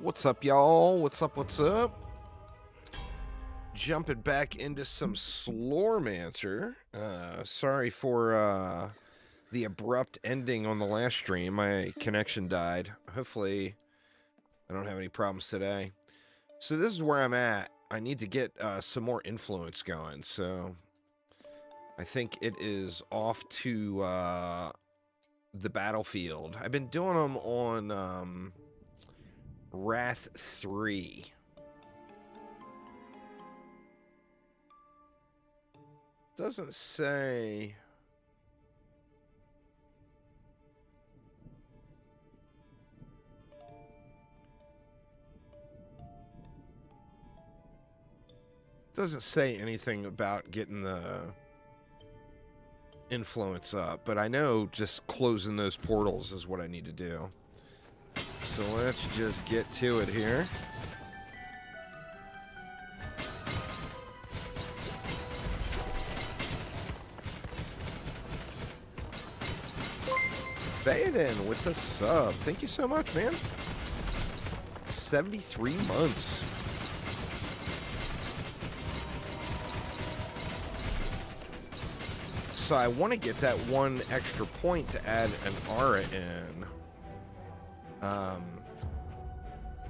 What's up, y'all? What's up? What's up? Jumping back into some Slormancer. Sorry for the abrupt ending on the last stream. My connection died. Hopefully, I don't have any problems today. So this is where I'm at. I need to get some more influence going. So I think it is off to the battlefield. I've been doing them on Wrath 3. Doesn't say. Doesn't say anything about getting the influence up, but I know just closing those portals is what I need to do. So let's just get to it here. Baden with the sub. Thank you so much, man. 73 months. So I want to get that one extra point to add an aura in.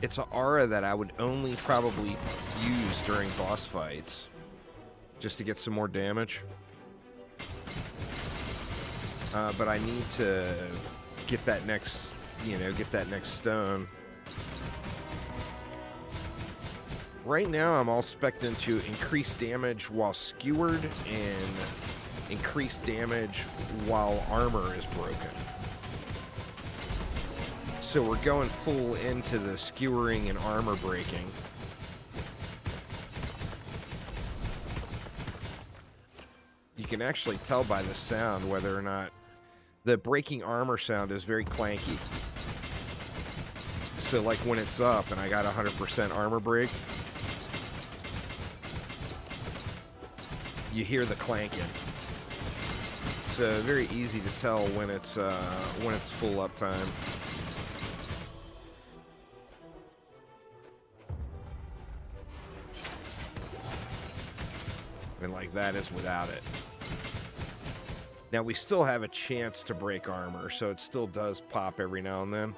It's an aura that I would only probably use during boss fights, just to get some more damage. But I need to get that next, get that next stone. Right now, I'm all spec'd into increased damage while skewered and increased damage while armor is broken. So we're going full into the skewering and armor breaking. You can actually tell by the sound whether or not the breaking armor sound is very clanky. So like when it's up and I got 100% armor break, you hear the clanking. So very easy to tell when it's full uptime. And like that is without it. Now we still have a chance to break armor, so it still does pop every now and then.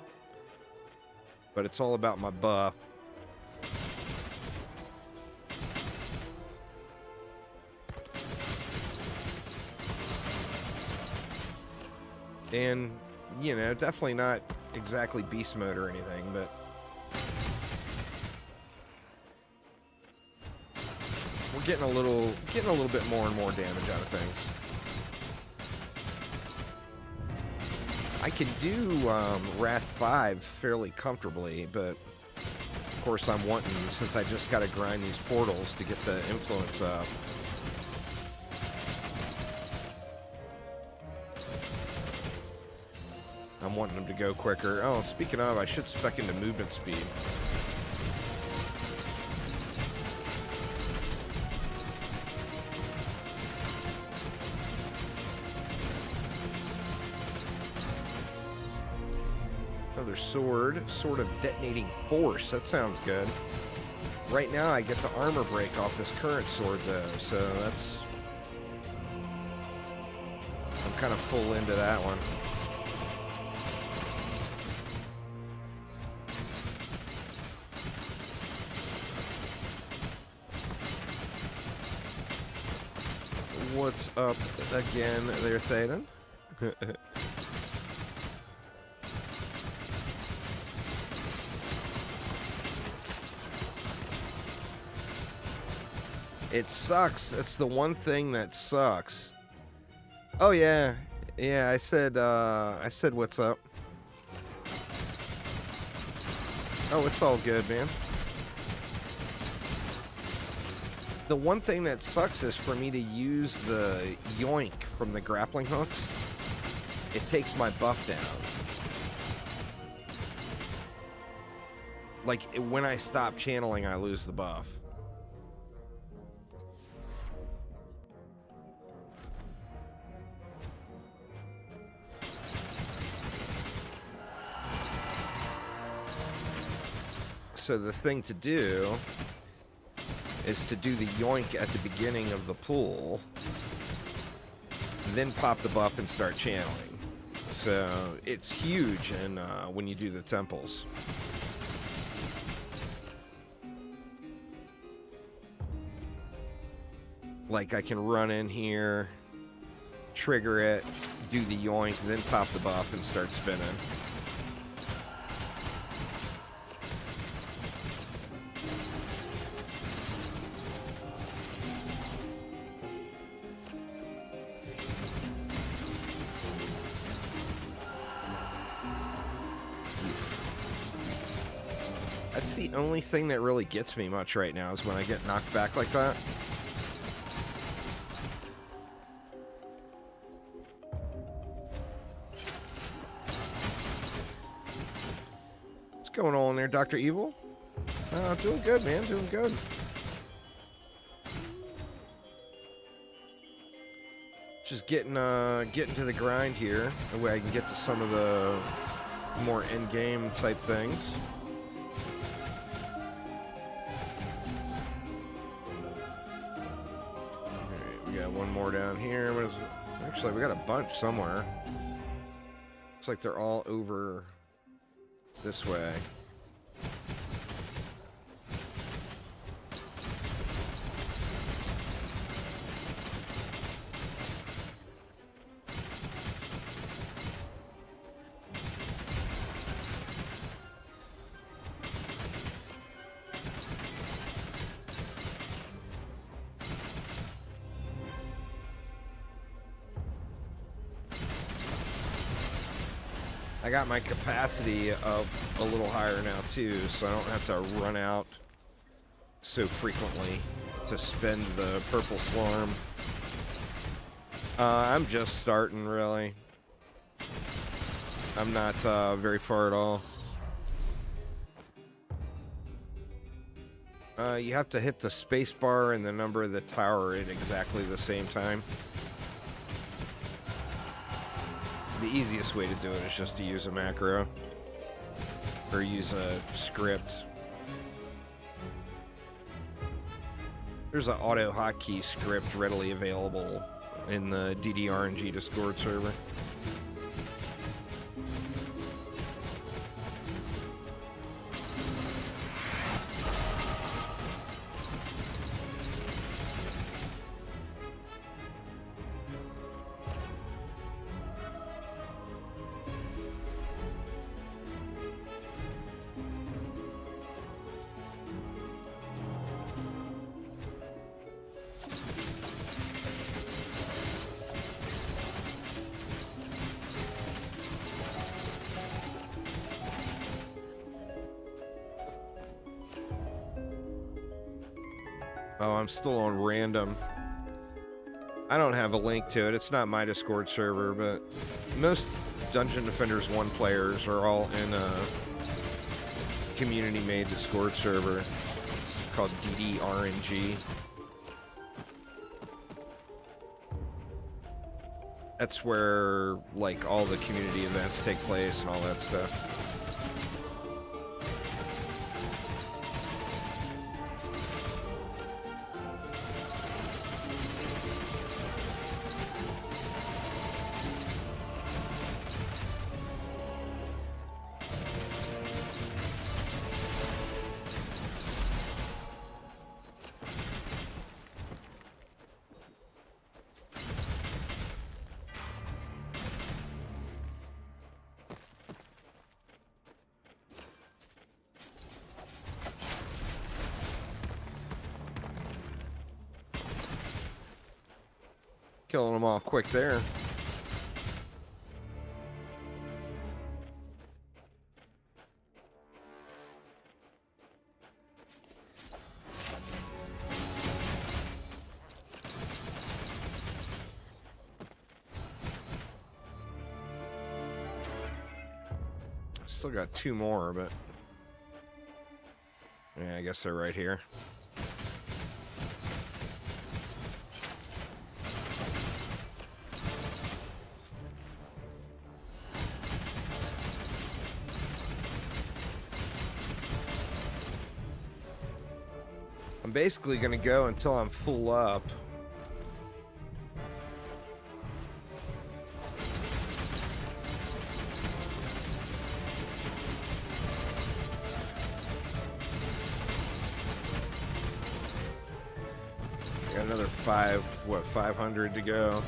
But it's all about my buff. And, definitely not exactly beast mode or anything, but we're getting a little bit more and more damage out of things. I can do Wrath 5 fairly comfortably, but of course I'm wanting, since I just gotta grind these portals to get the influence up. I'm wanting them to go quicker. Oh, speaking of, I should spec into movement speed. Another sword of detonating force. That sounds good. Right now I get the armor break off this current sword though, so that's... I'm kind of full into that one. What's up again there, Thaden? It sucks. It's the one thing that sucks. Oh yeah. Yeah, I said what's up. Oh, it's all good, man. The one thing that sucks is for me to use the yoink from the grappling hooks. It takes my buff down. Like, when I stop channeling, I lose the buff. So the thing to do is to do the yoink at the beginning of the pool, then pop the buff and start channeling. So it's huge in, when you do the temples. Like I can run in here, trigger it, do the yoink, then pop the buff and start spinning. That's the only thing that really gets me much right now is when I get knocked back like that. What's going on there, Dr. Evil? Doing good, man. Doing good. Just getting to the grind here. That way I can get to some of the more end-game type things. We got one more down here. What is it? Actually, we got a bunch somewhere. Looks like they're all over this way. I got my capacity up a little higher now too, so I don't have to run out so frequently to spend the purple slorm. I'm just starting, really. I'm not very far at all. You have to hit the space bar and the number of the tower at exactly the same time. The easiest way to do it is just to use a macro or use a script. There's an auto hotkey script readily available in the DDRNG Discord server. Oh, I'm still on random. I don't have a link to it. It's not my Discord server, but most Dungeon Defenders 1 players are all in a community-made Discord server. It's called DDRNG. That's where, like, all the community events take place and all that stuff. Killing them all quick there. Still got two more, but yeah, I guess they're right here. I'm basically going to go until I'm full up. Got another 500 to go.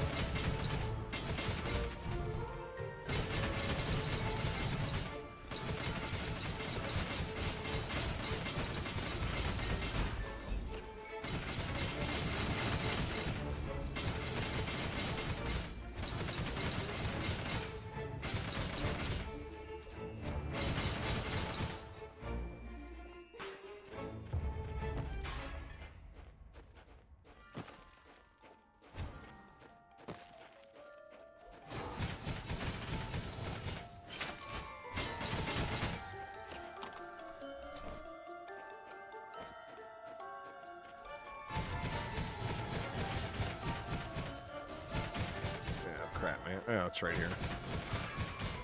Crap, man. Oh, it's right here.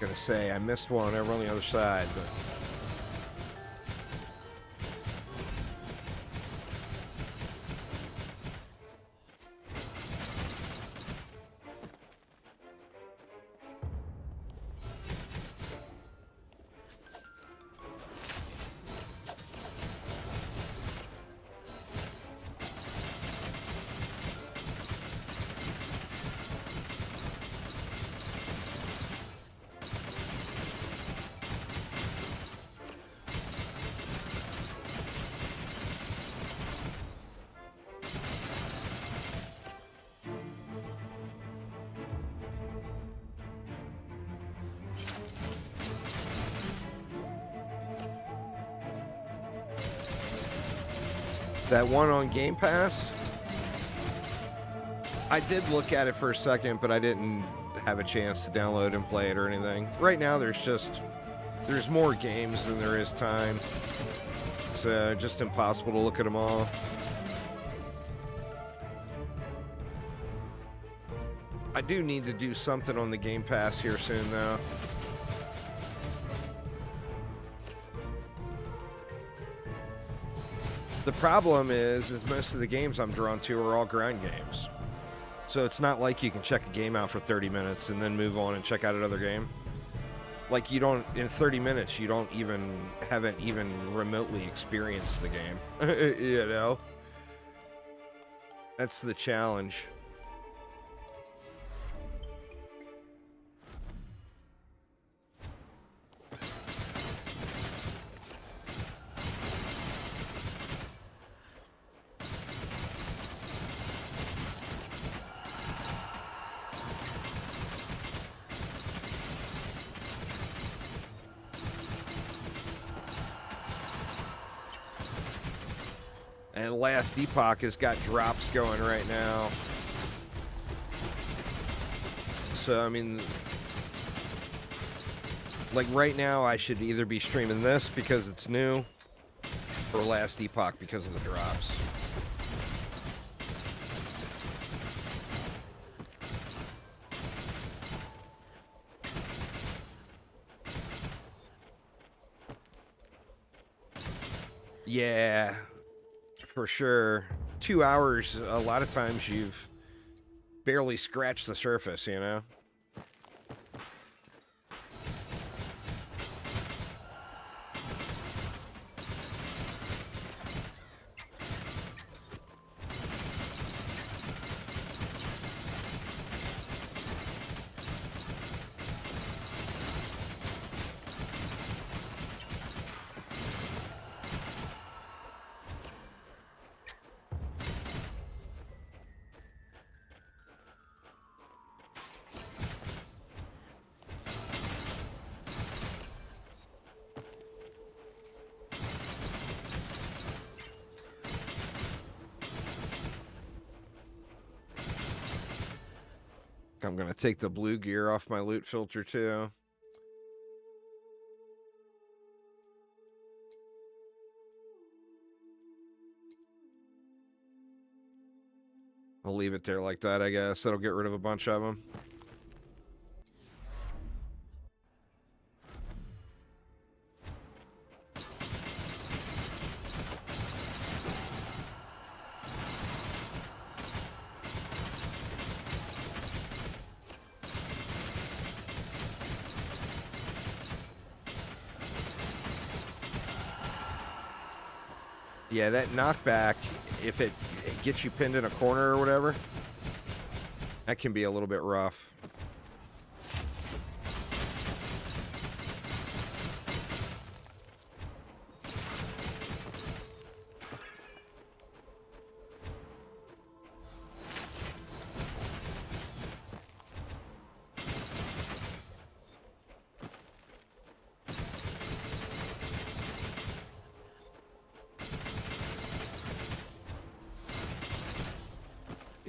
Gonna say I missed one over on the other side, but that one on Game Pass, I did look at it for a second, but I didn't have a chance to download and play it or anything. Right now, there's more games than there is time. It's just impossible to look at them all. I do need to do something on the Game Pass here soon, though. The problem is most of the games I'm drawn to are all grind games. So it's not like you can check a game out for 30 minutes and then move on and check out another game. Like you don't, in 30 minutes, you haven't even remotely experienced the game. You know? That's the challenge. And Last Epoch has got drops going right now. So, I mean, like right now I should either be streaming this because it's new or Last Epoch because of the drops. Yeah. For sure. 2 hours, a lot of times you've barely scratched the surface, you know? I'm going to take the blue gear off my loot filter too. I'll leave it there like that, I guess. That'll get rid of a bunch of them. Yeah, that knockback, if it gets you pinned in a corner or whatever, that can be a little bit rough.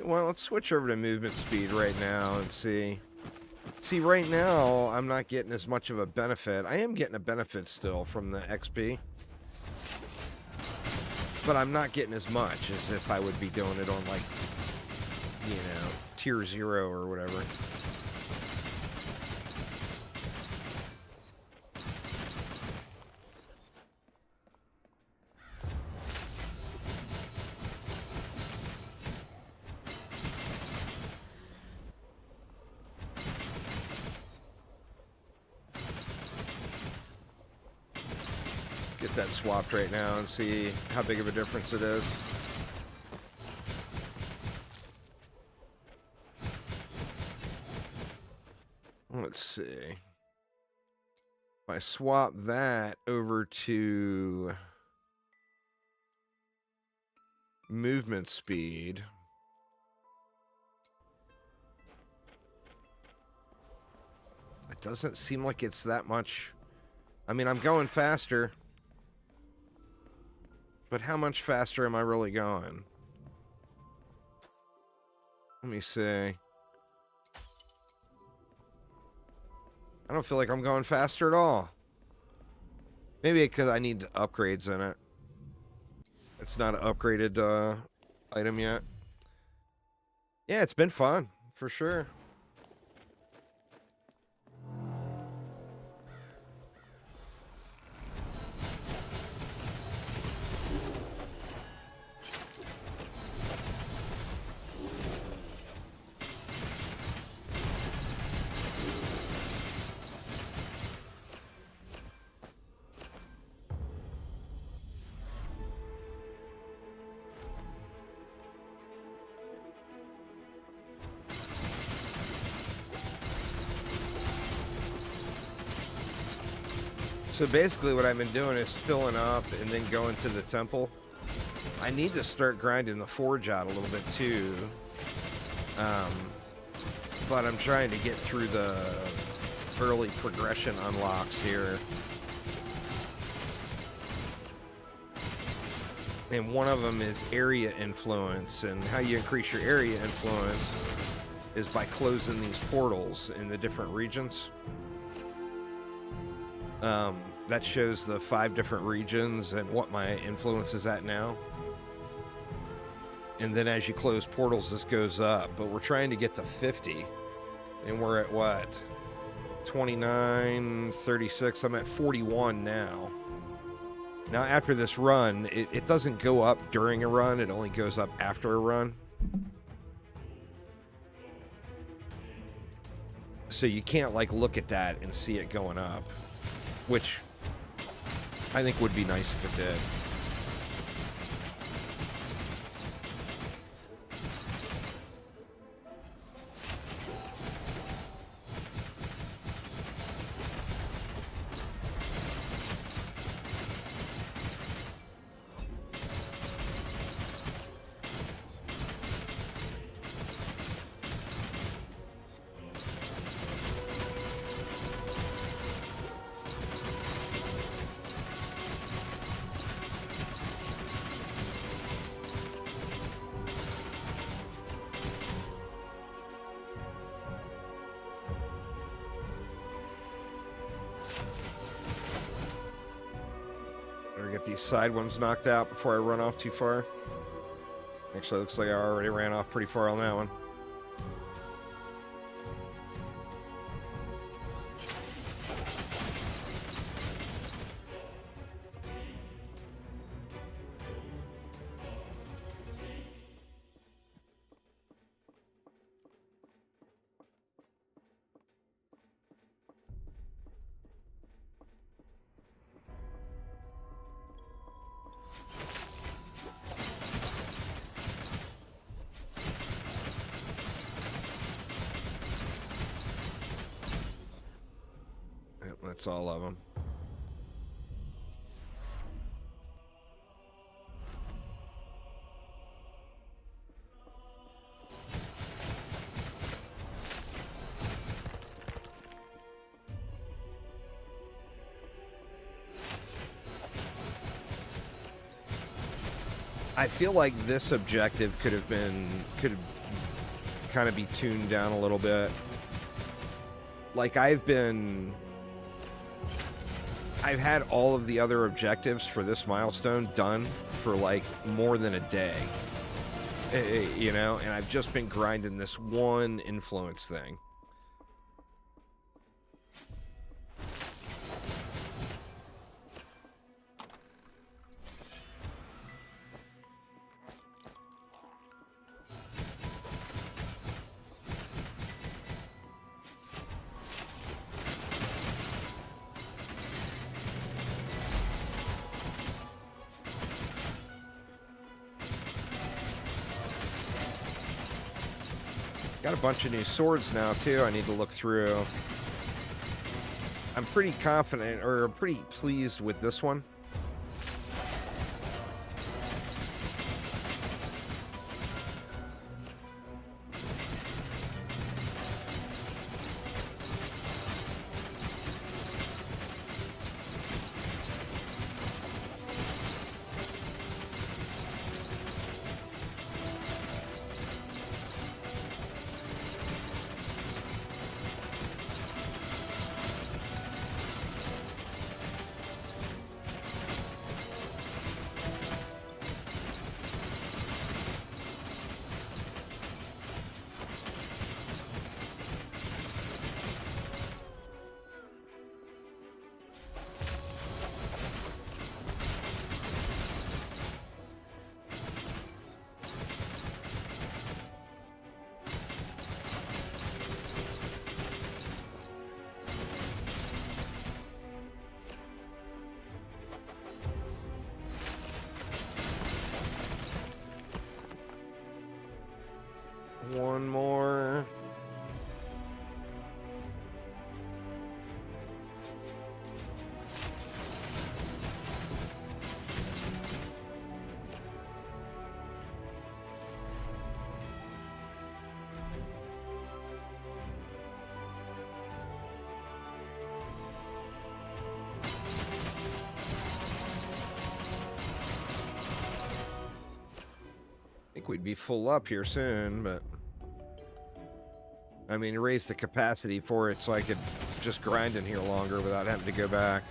Well, let's switch over to movement speed right now and see. See, right now, I'm not getting as much of a benefit. I am getting a benefit still from the XP. But I'm not getting as much as if I would be doing it on, like, you know, tier 0 or whatever. Get that swapped right now and see how big of a difference it is. Let's see. If I swap that over to movement speed, it doesn't seem like it's that much. I mean, I'm going faster. But how much faster am I really going? Let me see. I don't feel like I'm going faster at all. Maybe because I need upgrades in it. It's not an upgraded item yet. Yeah, it's been fun, for sure. So basically what I've been doing is filling up and then going to the temple. I need to start grinding the forge out a little bit too. But I'm trying to get through the early progression unlocks here. And one of them is area influence, and how you increase your area influence is by closing these portals in the different regions. That shows the 5 different regions and what my influence is at now. And then as you close portals, this goes up. But we're trying to get to 50. And we're at what? 29, 36. I'm at 41 now. Now, after this run, it doesn't go up during a run. It only goes up after a run. So you can't, like, look at that and see it going up. Which I think would be nice if it did. Get these side ones knocked out before I run off too far. Actually, looks like I already ran off pretty far on that one. that's all of them. I feel like this objective could kind of be tuned down a little bit. Like I've had all of the other objectives for this milestone done for like more than a day, you know, and I've just been grinding this one influence thing. Got a bunch of new swords now, too, I need to look through. I'm pretty confident, or pretty pleased with this one. One more. I think we'd be full up here soon, but I mean, raise the capacity for it so I could just grind in here longer without having to go back.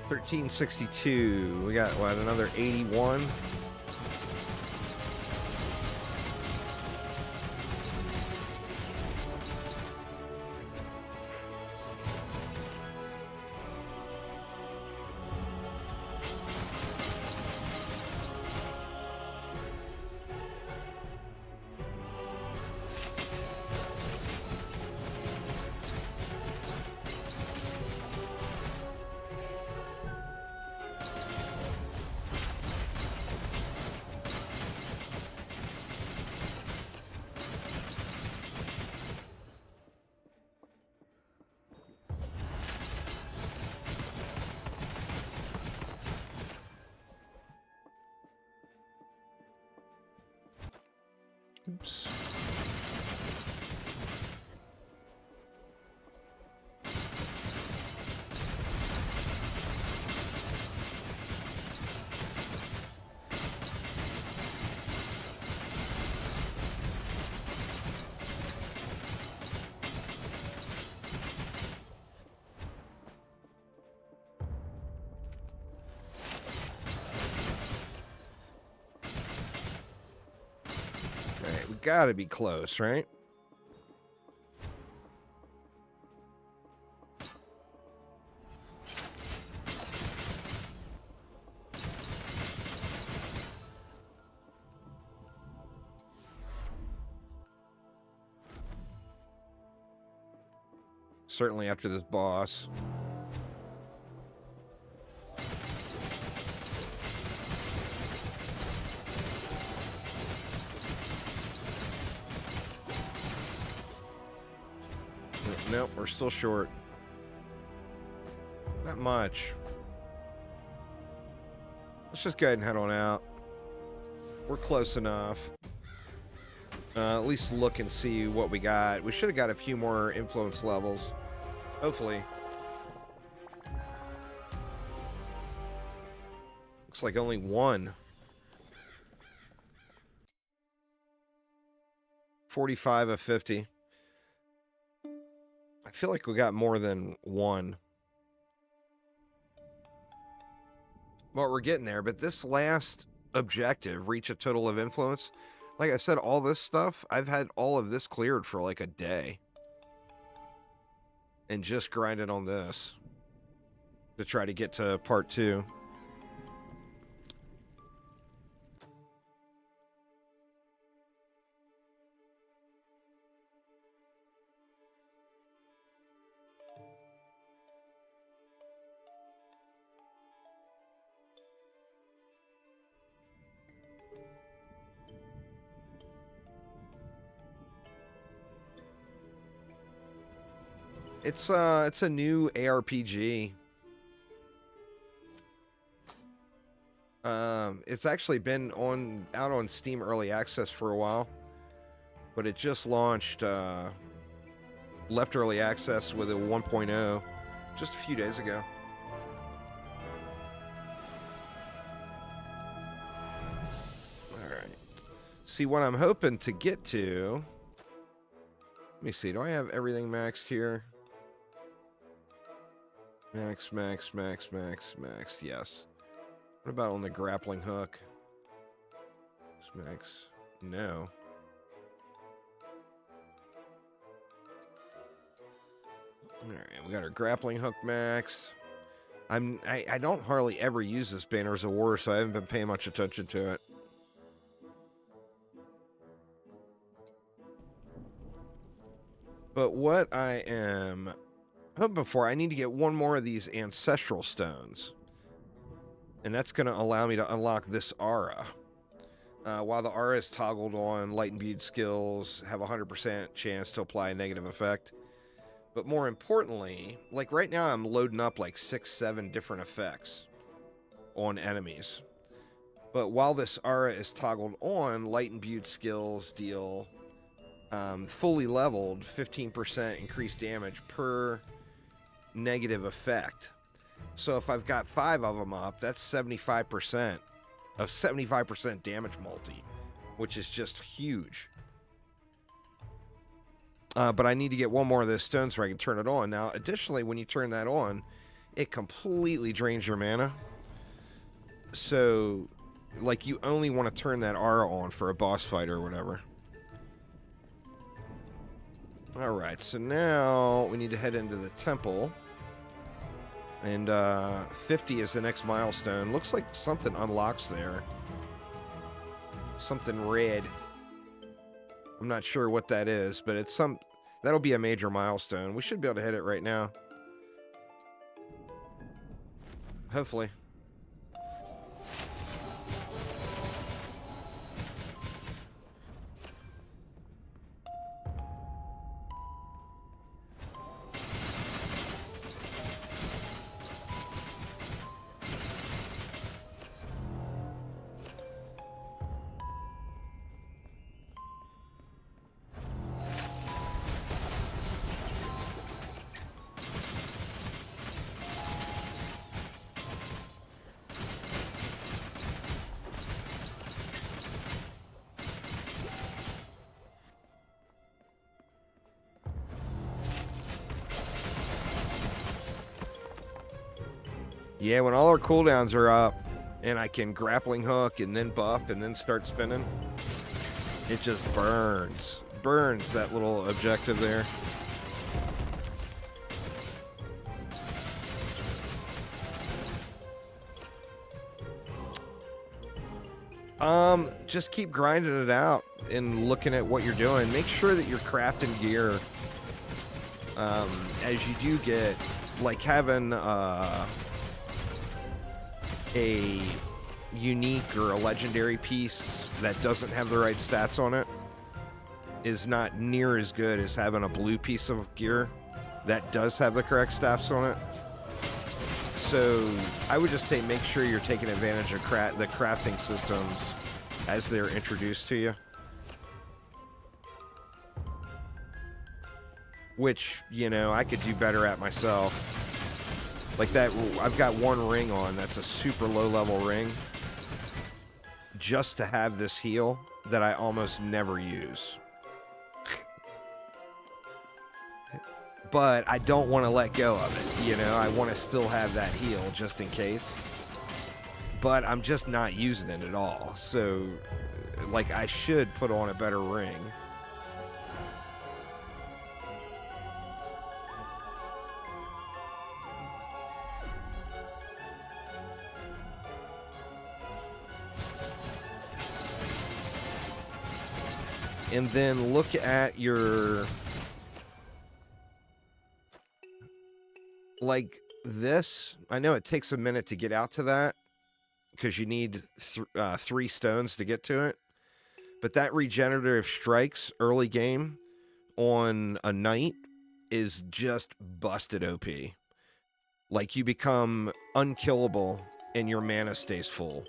$13.62. We got, what, another 81? Oops. Gotta be close, right? Certainly after this boss. Nope, we're still short. Not much. Let's just go ahead and head on out. We're close enough. At least look and see what we got. We should have got a few more influence levels. Hopefully. Looks like only one. 45 of 50. I feel like we got more than one. Well, we're getting there, but this last objective, reach a total of influence, like I said, all this stuff, I've had all of this cleared for like a day. And just grinded on this to try to get to part 2. It's a new ARPG. It's actually been out on Steam Early Access for a while, but it just launched, left Early Access with a 1.0 just a few days ago. Alright. See, what I'm hoping to get to... Let me see, do I have everything maxed here? Max, yes. What about on the grappling hook? Max, no. Alright, we got our grappling hook max. I don't hardly ever use this Banners of War, so I haven't been paying much attention to it. But what I am hoping for, I need to get one more of these Ancestral stones. And that's going to allow me to unlock this aura. While the aura is toggled on, light imbued skills have a 100% chance to apply a negative effect. But more importantly, like right now I'm loading up like 6-7 different effects on enemies. But while this aura is toggled on, light imbued skills deal fully leveled 15% increased damage per negative effect. So if I've got 5 of them up, that's 75% of 75% damage multi, which is just huge. But I need to get one more of those stones so I can turn it on. Now, additionally, when you turn that on, it completely drains your mana. So, like, you only want to turn that aura on for a boss fight or whatever. Alright, so now we need to head into the temple. And 50 is the next milestone. Looks like something unlocks there. Something red. I'm not sure what that is, but it's that'll be a major milestone. We should be able to hit it right now. Hopefully. Yeah, when all our cooldowns are up and I can grappling hook and then buff and then start spinning, it just burns. Burns that little objective there. Just keep grinding it out and looking at what you're doing. Make sure that you're crafting gear as you do get, like, having a unique or a legendary piece that doesn't have the right stats on it is not near as good as having a blue piece of gear that does have the correct stats on it. So I would just say make sure you're taking advantage of the crafting systems as they're introduced to you. Which, you know, I could do better at myself. Like that, I've got one ring on that's a super low level ring just to have this heal that I almost never use. But I don't want to let go of it, you know? I want to still have that heal just in case. But I'm just not using it at all. So, like, I should put on a better ring. And then look at your... like this. I know it takes a minute to get out to that because you need 3 stones to get to it. But that regenerative strikes early game on a knight is just busted OP. Like, you become unkillable and your mana stays full.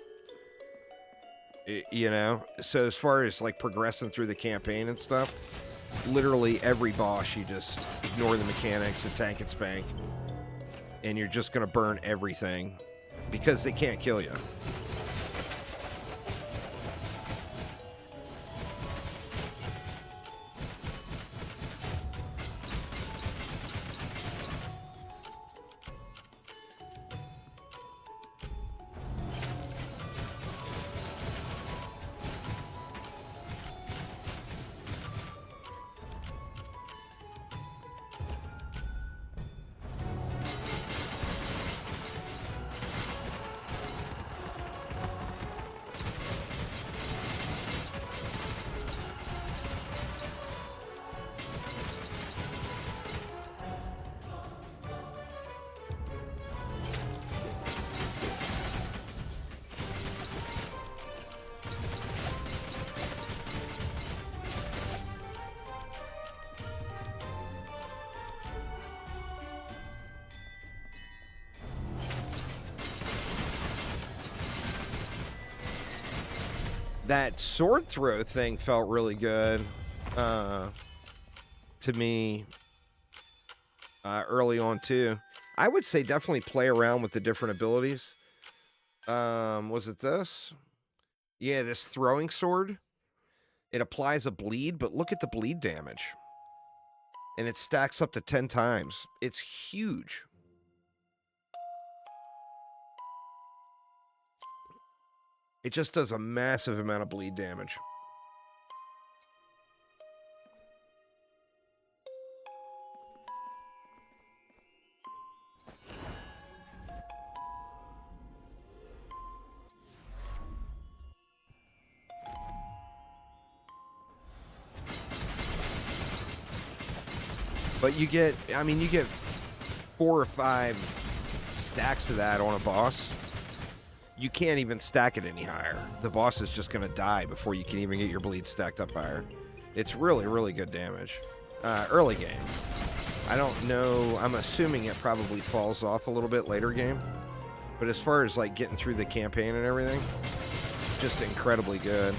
You know? So as far as, like, progressing through the campaign and stuff, literally every boss you just ignore the mechanics and tank and spank. And you're just going to burn everything because they can't kill you. That sword throw thing felt really good to me early on too. I would say definitely play around with the different abilities. Was it this? Yeah, this throwing sword. It applies a bleed, but look at the bleed damage. And it stacks up to 10 times. It's huge. It just does a massive amount of bleed damage. But you get, I mean, you get 4 or 5 stacks of that on a boss. You can't even stack it any higher. The boss is just going to die before you can even get your bleed stacked up higher. It's really, really good damage. Early game. I don't know. I'm assuming it probably falls off a little bit later game. But as far as, like, getting through the campaign and everything, just incredibly good.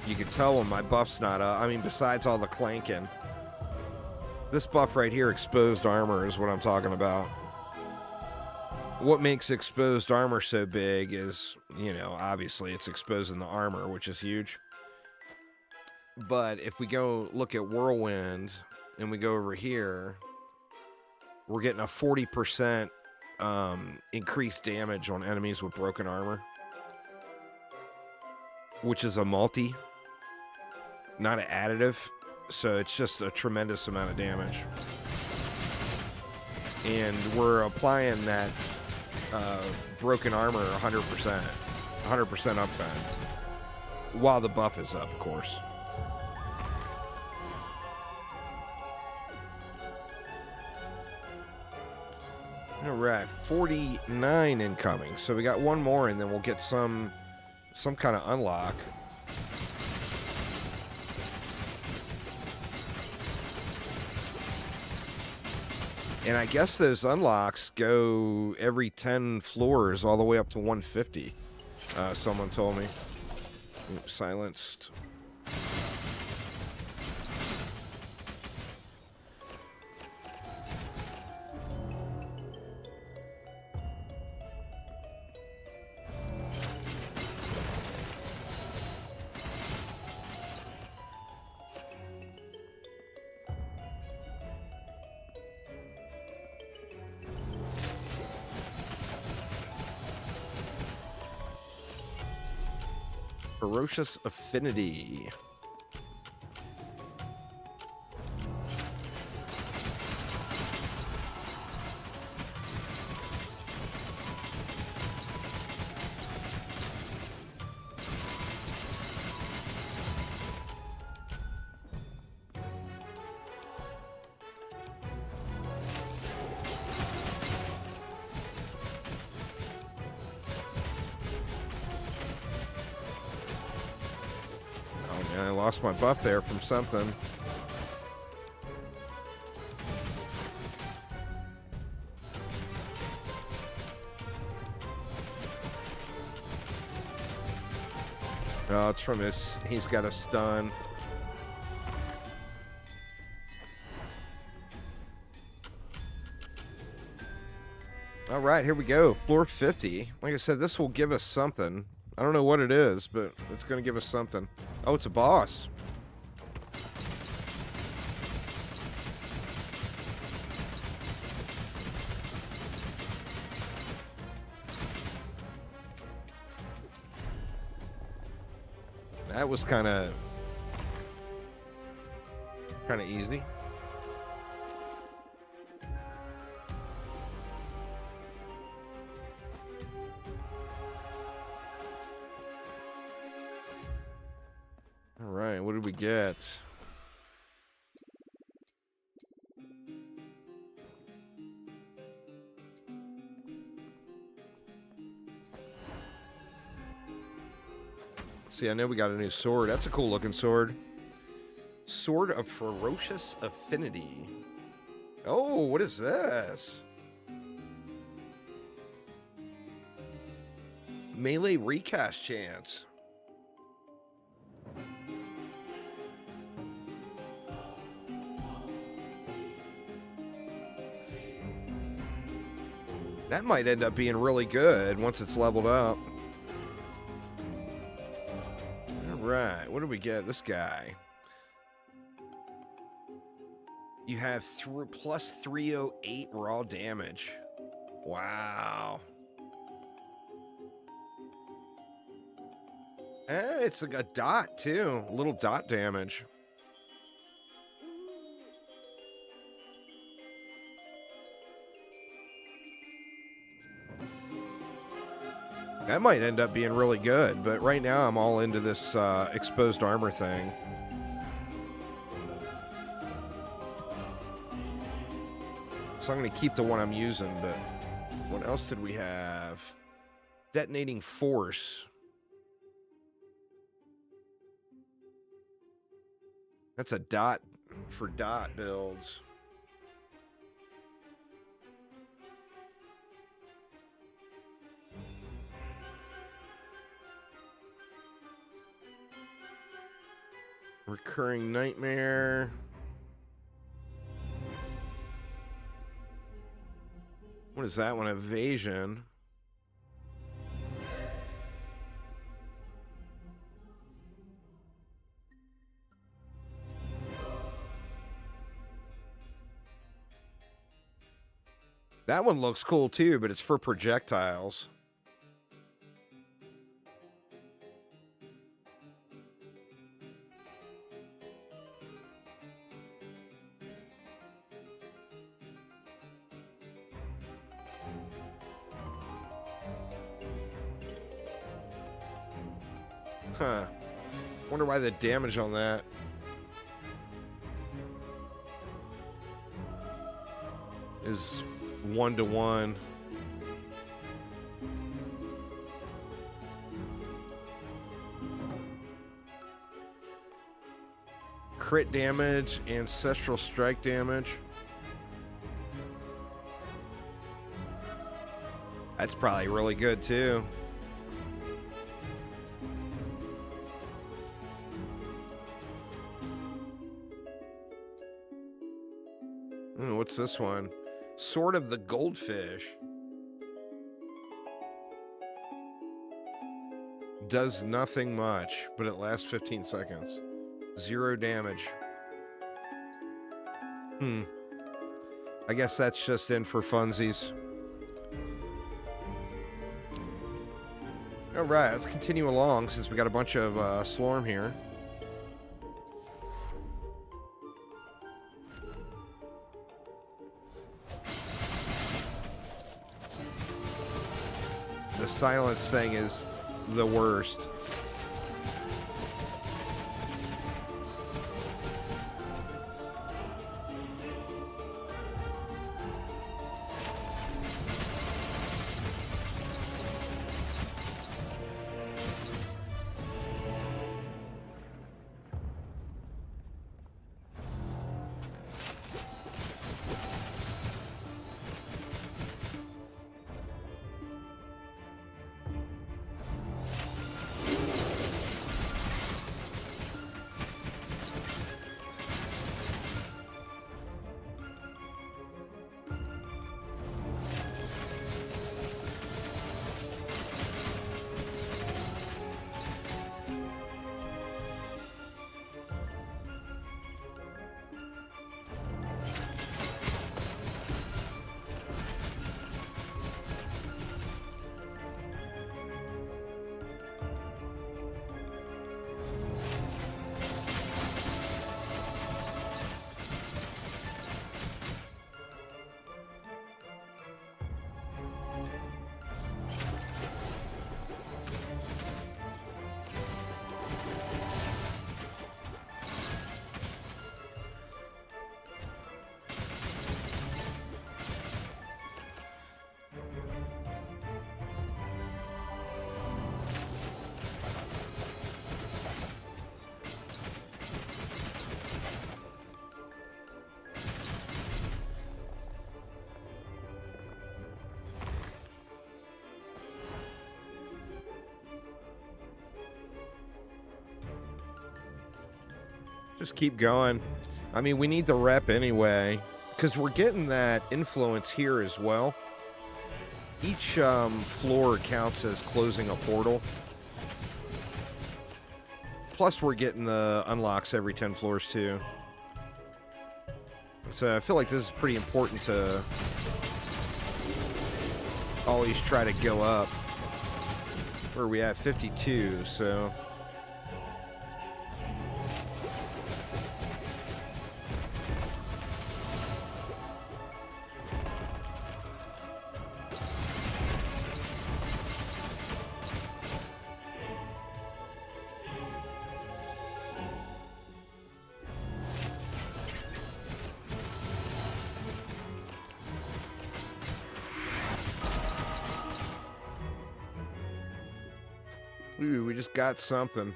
You can tell when my buff's not up. I mean, besides all the clanking. This buff right here, exposed armor, is what I'm talking about. What makes exposed armor so big is, you know, obviously it's exposing the armor, which is huge. But if we go look at Whirlwind and we go over here, we're getting a 40% increased damage on enemies with broken armor, which is a multi, not an additive. So it's just a tremendous amount of damage. And we're applying that broken armor 100%. 100% uptime. While the buff is up, of course. All right, 49 incoming. So we got one more, and then we'll get some kind of unlock. And I guess those unlocks go every 10 floors all the way up to 150. Someone told me. Oops, silenced. Ferocious Affinity. I lost my buff there from something. Oh, it's from his... He's got a stun. All right, here we go. Floor 50. Like I said, this will give us something. I don't know what it is, but it's going to give us something. Oh, it's a boss. That was kind of easy. All right, what did we get? See, I know we got a new sword. That's a cool looking sword. Sword of Ferocious Affinity. Oh, what is this? Melee recast chance. That might end up being really good once it's leveled up. Right, what do we get? This guy. You have plus 308 raw damage. Wow. It's like a dot too. A little dot damage. That might end up being really good, but right now I'm all into this exposed armor thing. So I'm going to keep the one I'm using, but what else did we have? Detonating Force. That's a dot for dot builds. Recurring Nightmare. What is that one? Evasion. That one looks cool too, but it's for projectiles. Huh. Wonder why the damage on that. Is 1-to-1. Crit damage, ancestral strike damage. That's probably really good too. What's this one? Sword of the Goldfish. Does nothing much, but it lasts 15 seconds. 0 damage. I guess that's just in for funsies. Alright, let's continue along since we got a bunch of Slorm here. The silence thing is the worst. Just keep going. I mean, we need the rep anyway, because we're getting that influence here as well. Each floor counts as closing a portal. Plus, we're getting the unlocks every 10 floors, too. So I feel like this is pretty important to always try to go up. Where are we at? 52, so... Ooh, we just got something.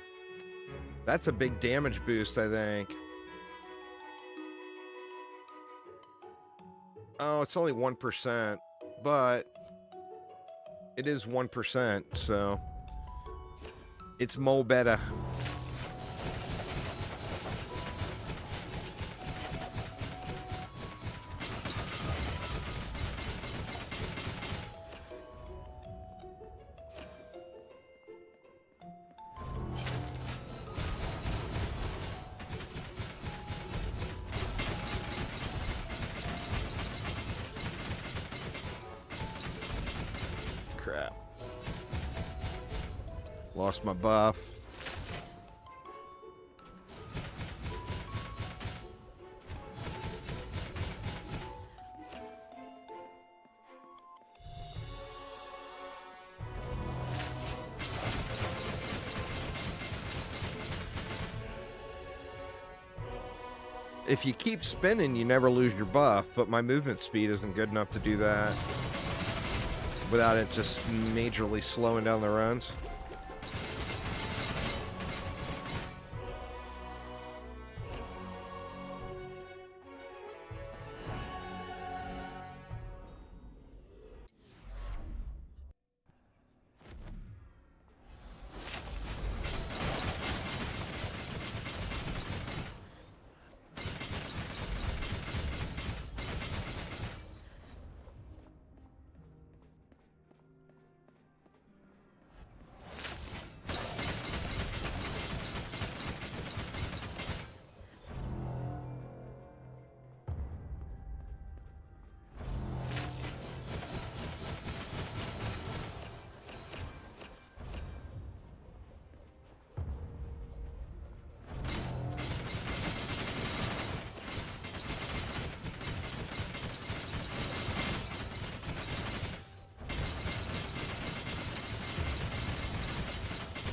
That's a big damage boost, I think. Oh, it's only 1%, but it is 1%, so it's mo better. Lost my buff. If you keep spinning, you never lose your buff, but my movement speed isn't good enough to do that without it just majorly slowing down the runs.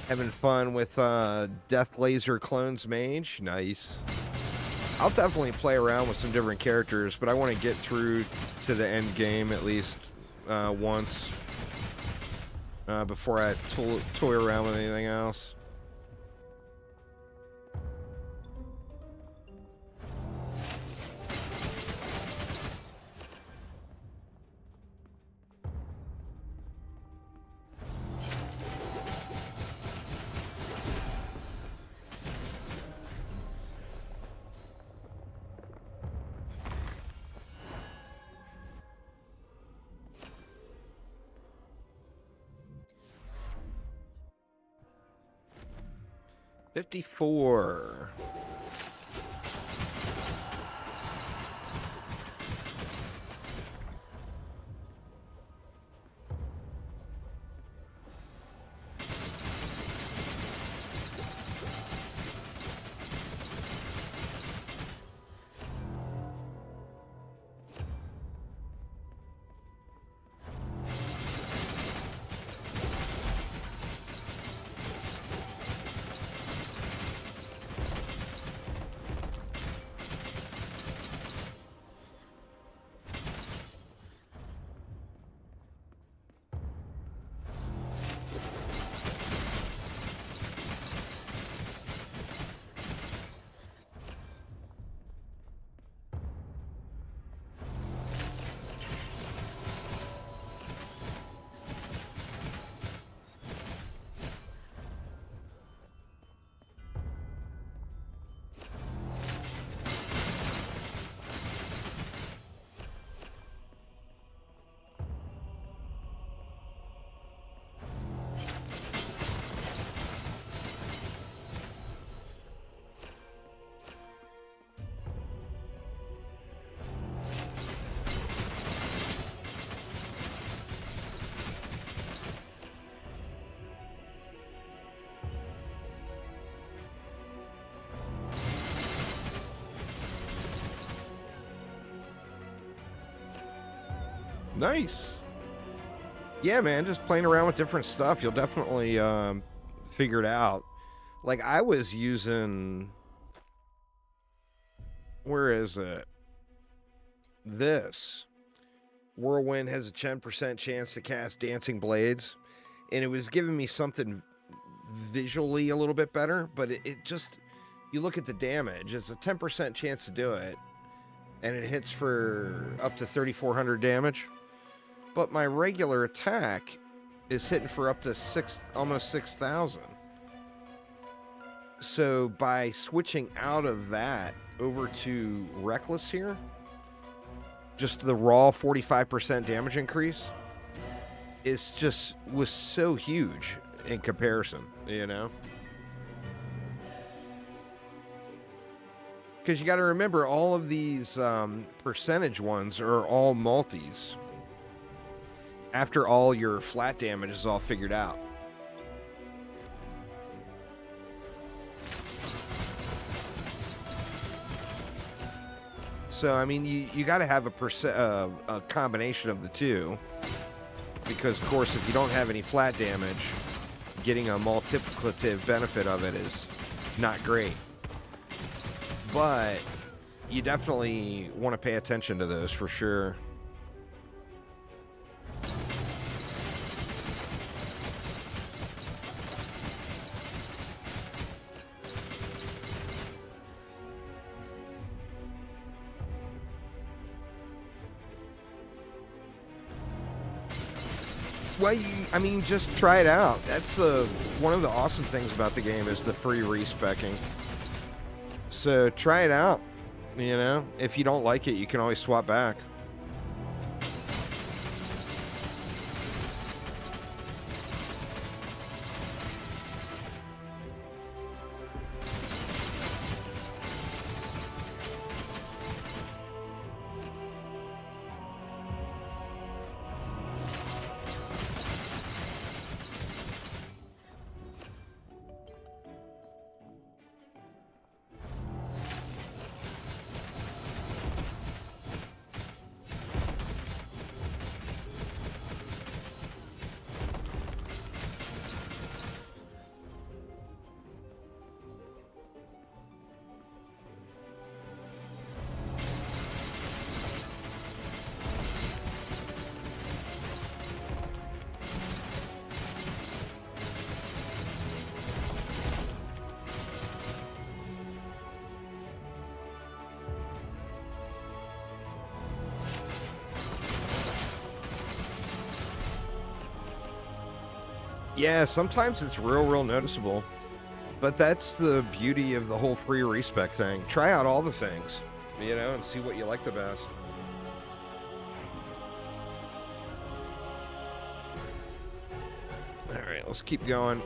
Having fun with Death Laser Clones Mage. Nice. I'll definitely play around with some different characters, but I want to get through to the end game at least once before I toy around with anything else. $54. Nice. Yeah, man, just playing around with different stuff. You'll definitely figure it out. Like, I was using... Where is it? This. Whirlwind has a 10% chance to cast Dancing Blades. And it was giving me something visually a little bit better. But it just... You look at the damage. It's a 10% chance to do it. And it hits for up to 3,400 damage. But my regular attack is hitting for up to almost 6,000. So by switching out of that over to Reckless here, just the raw 45% damage increase was so huge in comparison, you know? Because you got to remember, all of these percentage ones are all multis. After all your flat damage is all figured out. So, I mean, you got to have a combination of the two. Because, of course, if you don't have any flat damage, getting a multiplicative benefit of it is not great. But you definitely want to pay attention to those for sure. Well, I mean, just try it out. That's one of the awesome things about the game is the free respecking. So try it out. You know, if you don't like it, you can always swap back. Yeah, sometimes it's real noticeable. But that's the beauty of the whole free respec thing. Try out all the things, you know, and see what you like the best. All right, let's keep going.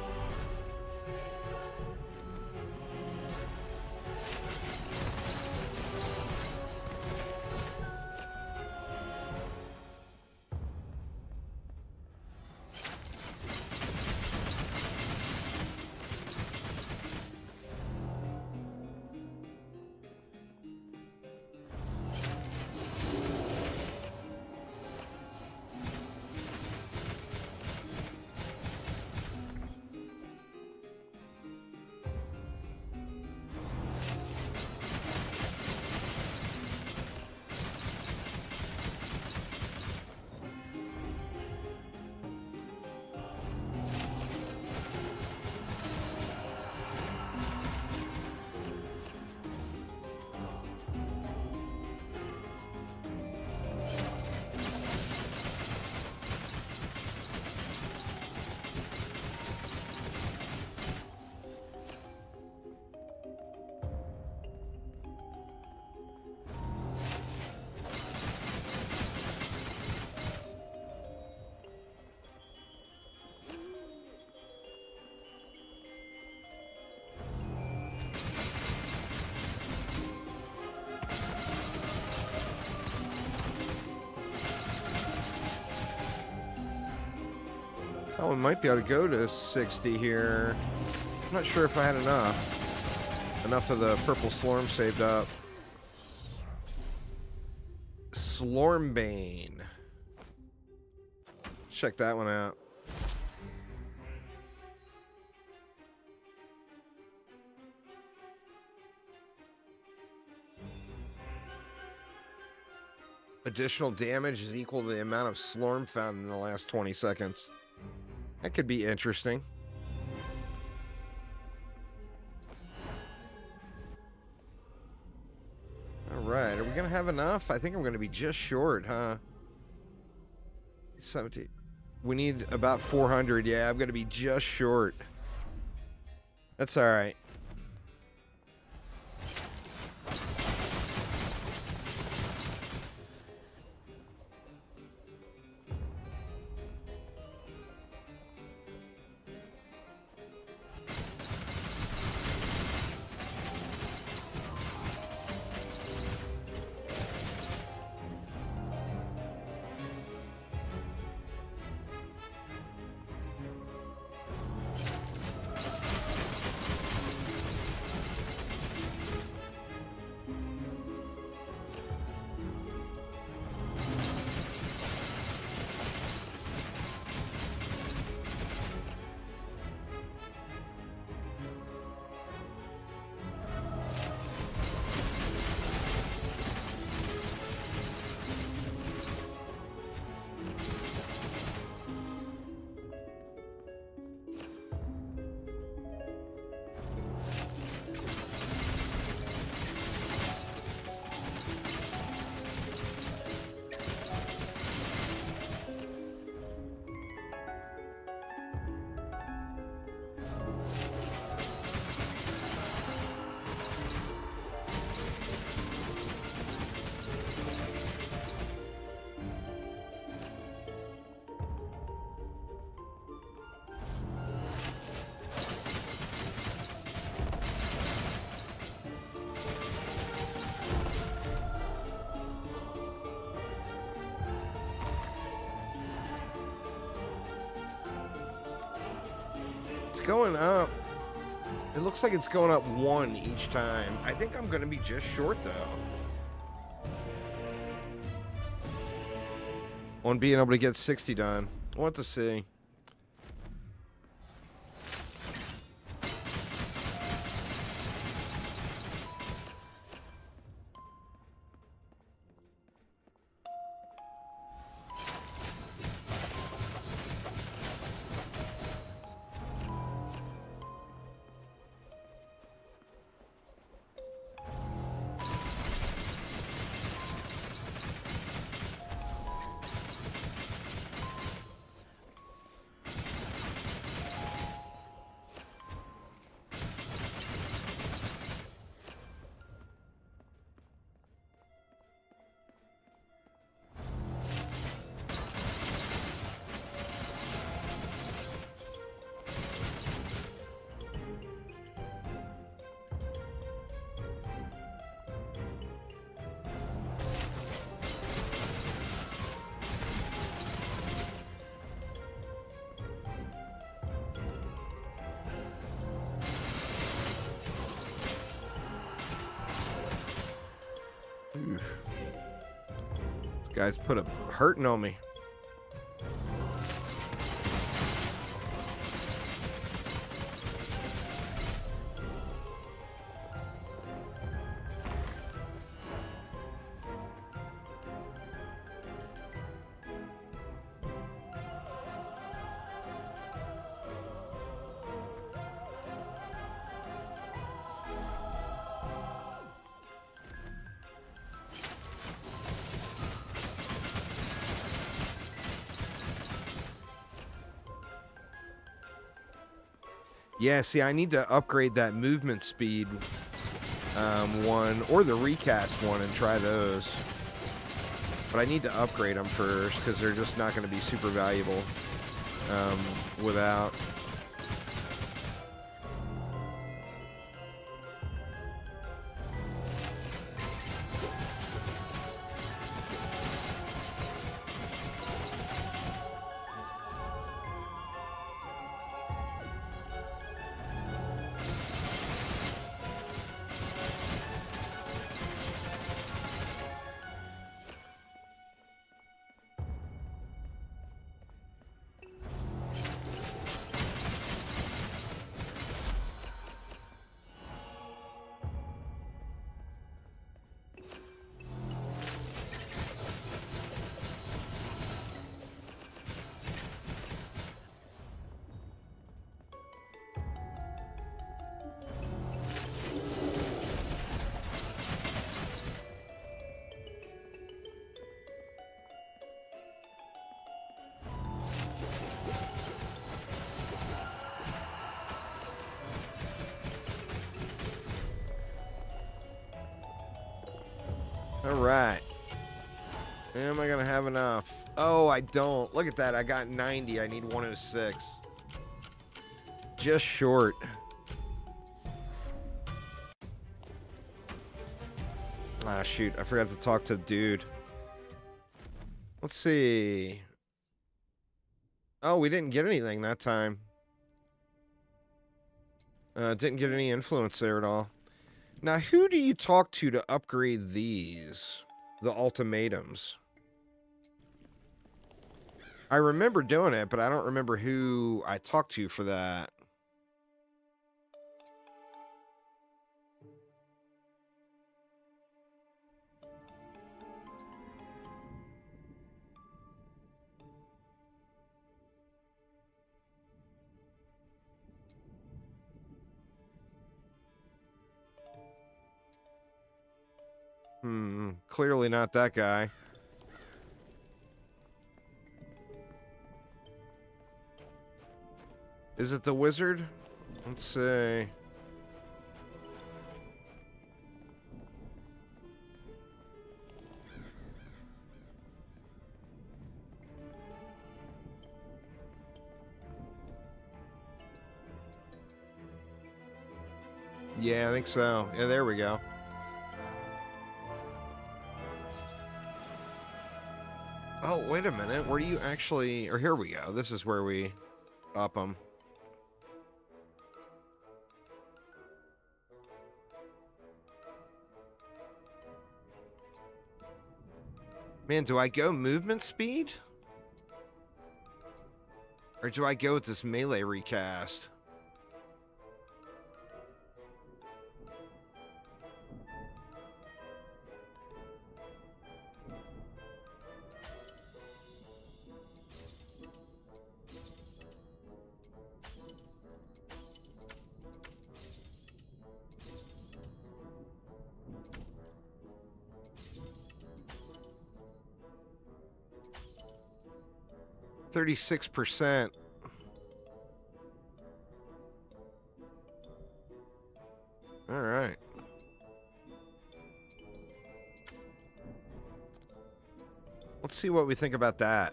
Oh, we might be able to go to 60 here. I'm not sure if I had enough of the purple Slorm saved up. Slormbane. Check that one out. Additional damage is equal to the amount of Slorm found in the last 20 seconds. That could be interesting. All right, are we going to have enough? I think I'm going to be just short, huh? 70. We need about 400. Yeah, I'm going to be just short. That's all right. going up. It looks like it's going up 1 each time. I think I'm going to be just short, though, on being able to get 60 done. I want to see. Oof. This guy's put a hurting on me. Yeah, see, I need to upgrade that movement speed one or the recast one and try those. But I need to upgrade them first because they're just not going to be super valuable without. All right. Am I going to have enough? Oh, I don't. Look at that. I got 90. I need 106. Just short. Ah, shoot. I forgot to talk to the dude. Let's see. Oh, we didn't get anything that time. Didn't get any influence there at all. Now, who do you talk to upgrade these? The ultimatums. I remember doing it, but I don't remember who I talked to for that. Clearly not that guy. Is it the wizard? Let's see. Yeah, I think so. Yeah, there we go. Oh, wait a minute. Where do you actually... Or here we go. This is where we up them. Man, do I go movement speed? Or do I go with this melee recast? %. All right. Let's see what we think about that.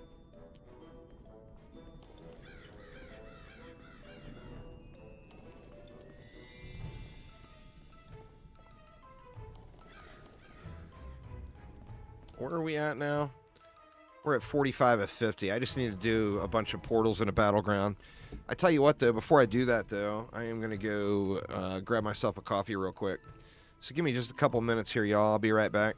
Where are we at now? We're at 45 of 50. I just need to do a bunch of portals in a battleground. I tell you what, though, before I do that, though, I am going to go grab myself a coffee real quick. So give me just a couple minutes here, y'all. I'll be right back.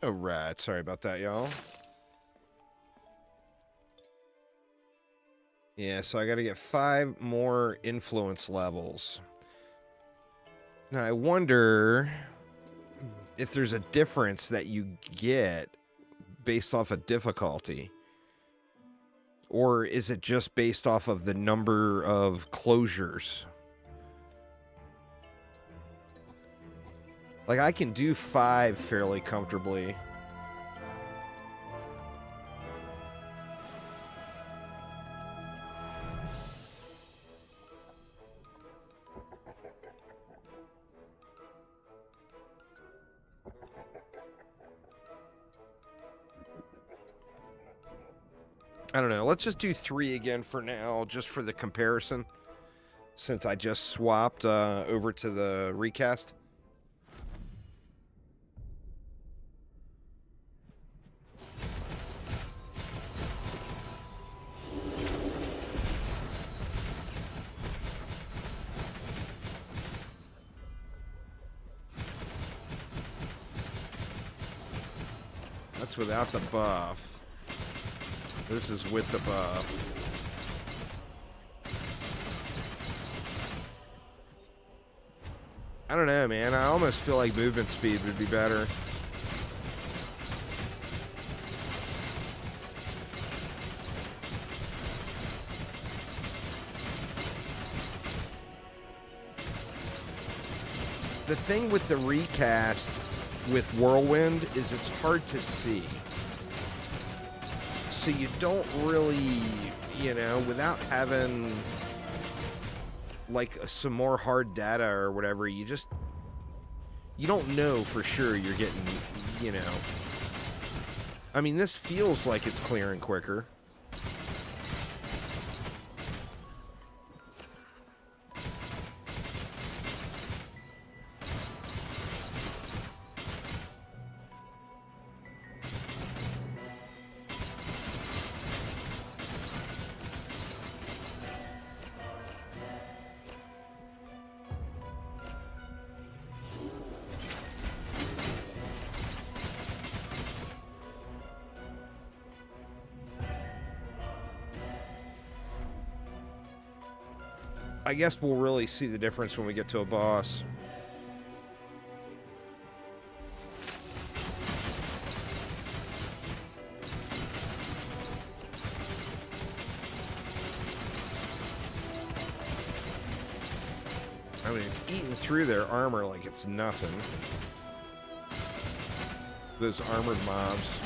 Alright, sorry about that, y'all. Yeah, so I gotta get 5 more influence levels. Now, I wonder if there's a difference that you get based off of difficulty. Or is it just based off of the number of closures? Like, I can do 5 fairly comfortably. I don't know. Let's just do 3 again for now, just for the comparison, since I just swapped over to the recast. That's without the buff. This is with the buff. I don't know, man. I almost feel like movement speed would be better. The thing with the recast with Whirlwind is it's hard to see. So you don't really, you know, without having like some more hard data or whatever, you don't know for sure you're getting, you know. I mean, this feels like it's clearing quicker. I guess we'll really see the difference when we get to a boss. I mean, it's eating through their armor like it's nothing. Those armored mobs.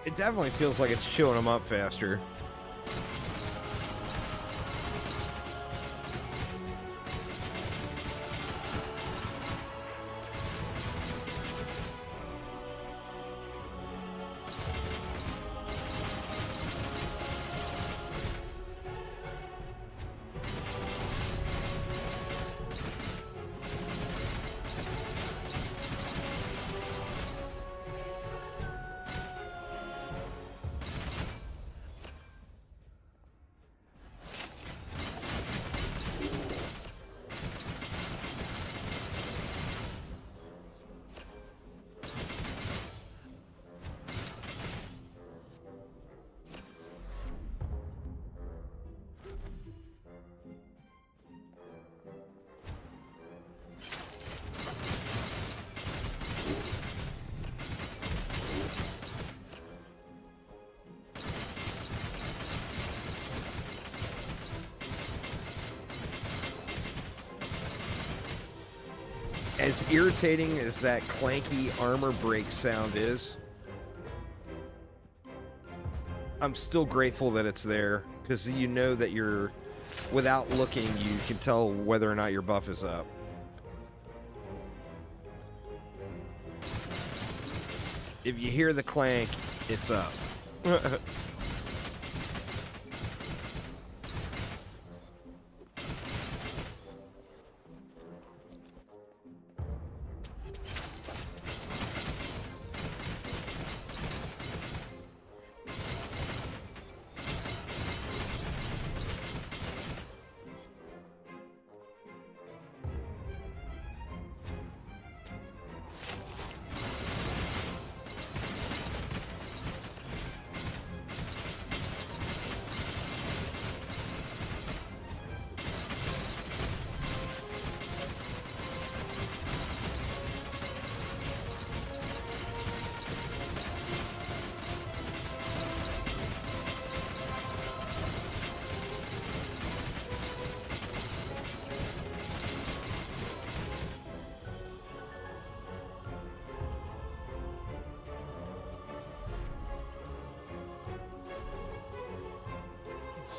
It definitely feels like it's chewing them up faster. As irritating as that clanky armor break sound is, I'm still grateful that it's there, because you know that you're, without looking, you can tell whether or not your buff is up. If you hear the clank, it's up.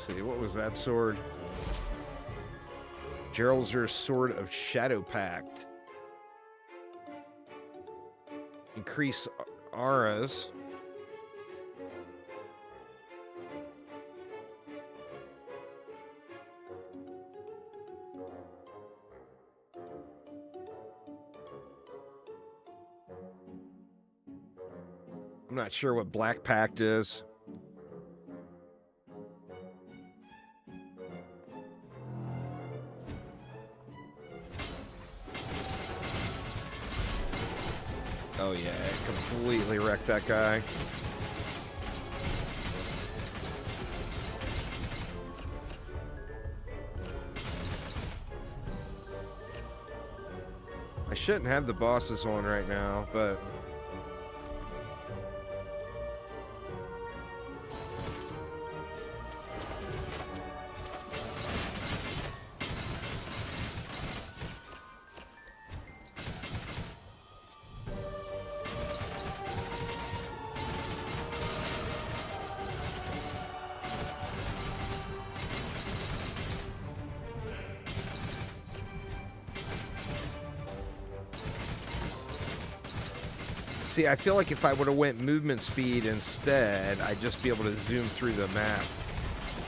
See, what was that sword? Gerald's Sword of Shadow Pact. Increase auras. I'm not sure what Black Pact is. Oh yeah, it completely wrecked that guy. I shouldn't have the bosses on right now, but see, I feel like if I would have went movement speed instead, I'd just be able to zoom through the map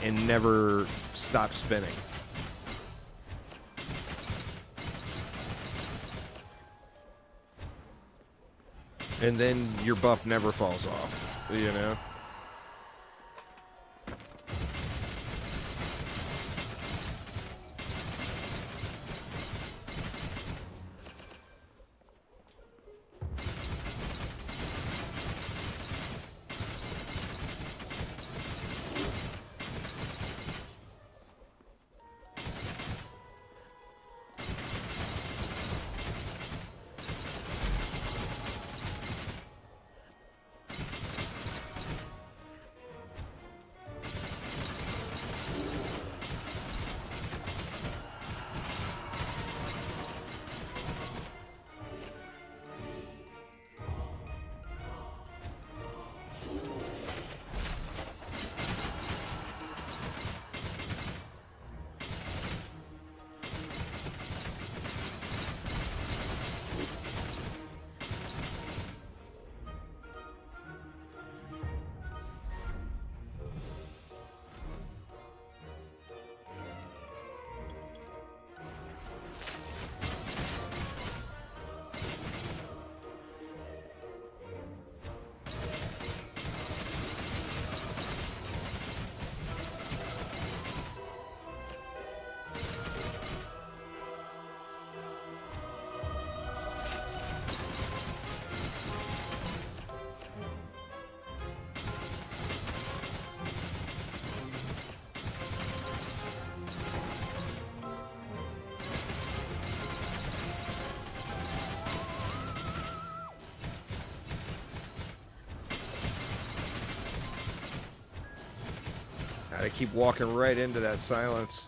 and never stop spinning. And then your buff never falls off, you know? I keep walking right into that silence.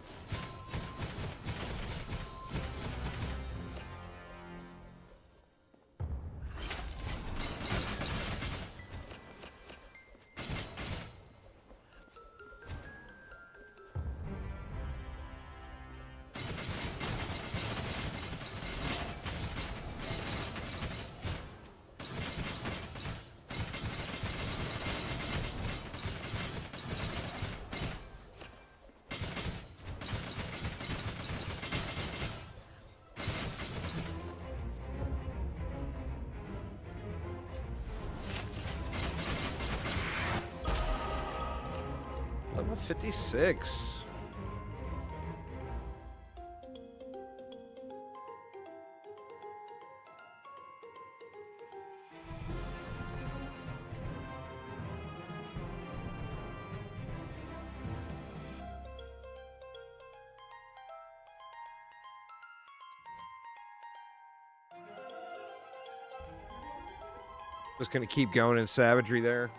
56. Just gonna keep going in savagery there.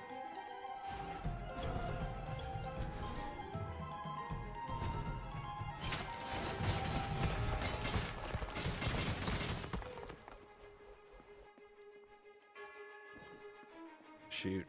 Shoot.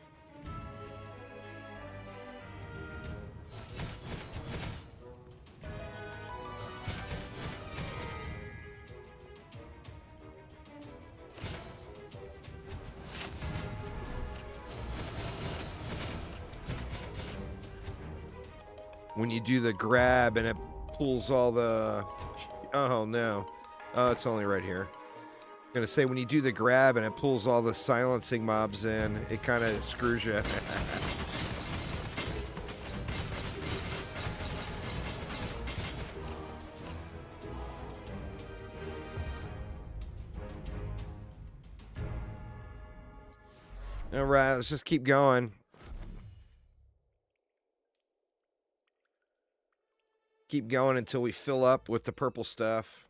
When you do the grab and it pulls all the... Oh, no. Oh, it's only right here. I'm going to say, when you do the grab and it pulls all the silencing mobs in, it kind of screws you. All right, let's just keep going. Keep going until we fill up with the purple stuff.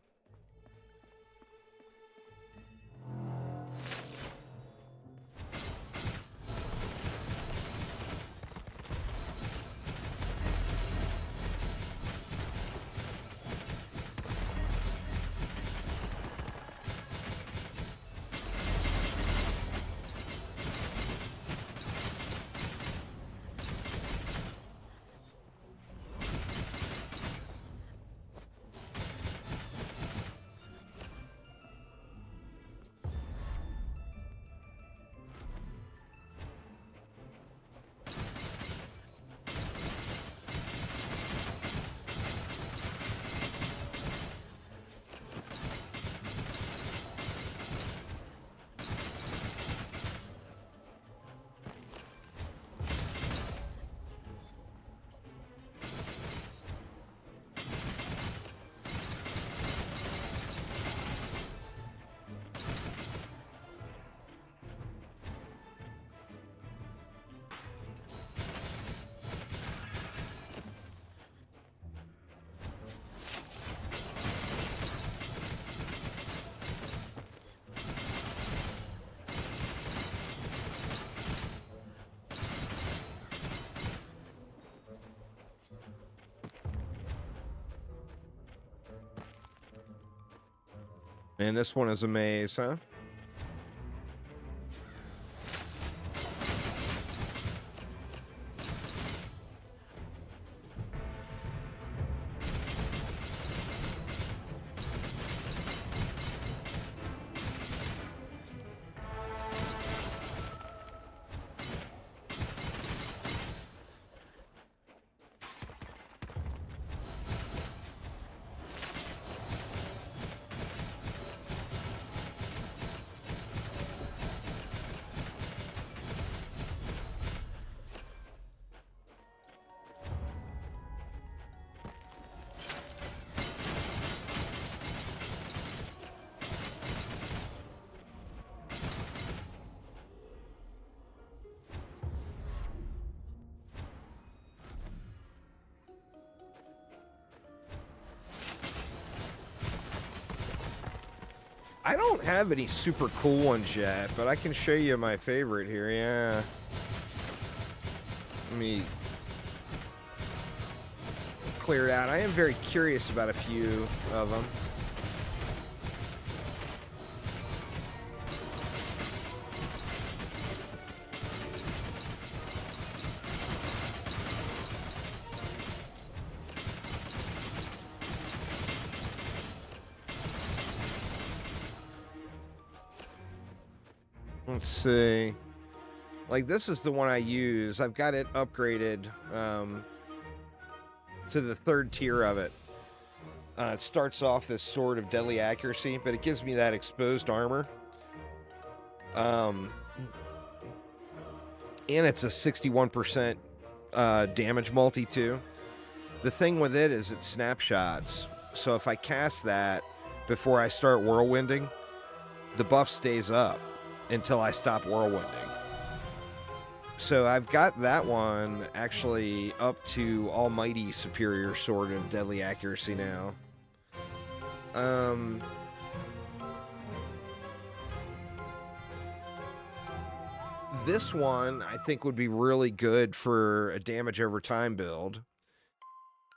And this one is a maze, huh? I don't have any super cool ones yet, but I can show you my favorite here, yeah. Let me clear it out. I am very curious about a few of them. Let's see. Like, this is the one I use. I've got it upgraded to the 3rd tier of it. It starts off this Sword of Deadly Accuracy, but it gives me that exposed armor. And it's a 61% damage multi too. The thing with it is it snapshots. So if I cast that before I start whirlwinding, the buff stays up until I stop whirlwinding. So I've got that one actually up to almighty superior sword of deadly accuracy now. This one I think would be really good for a damage over time build.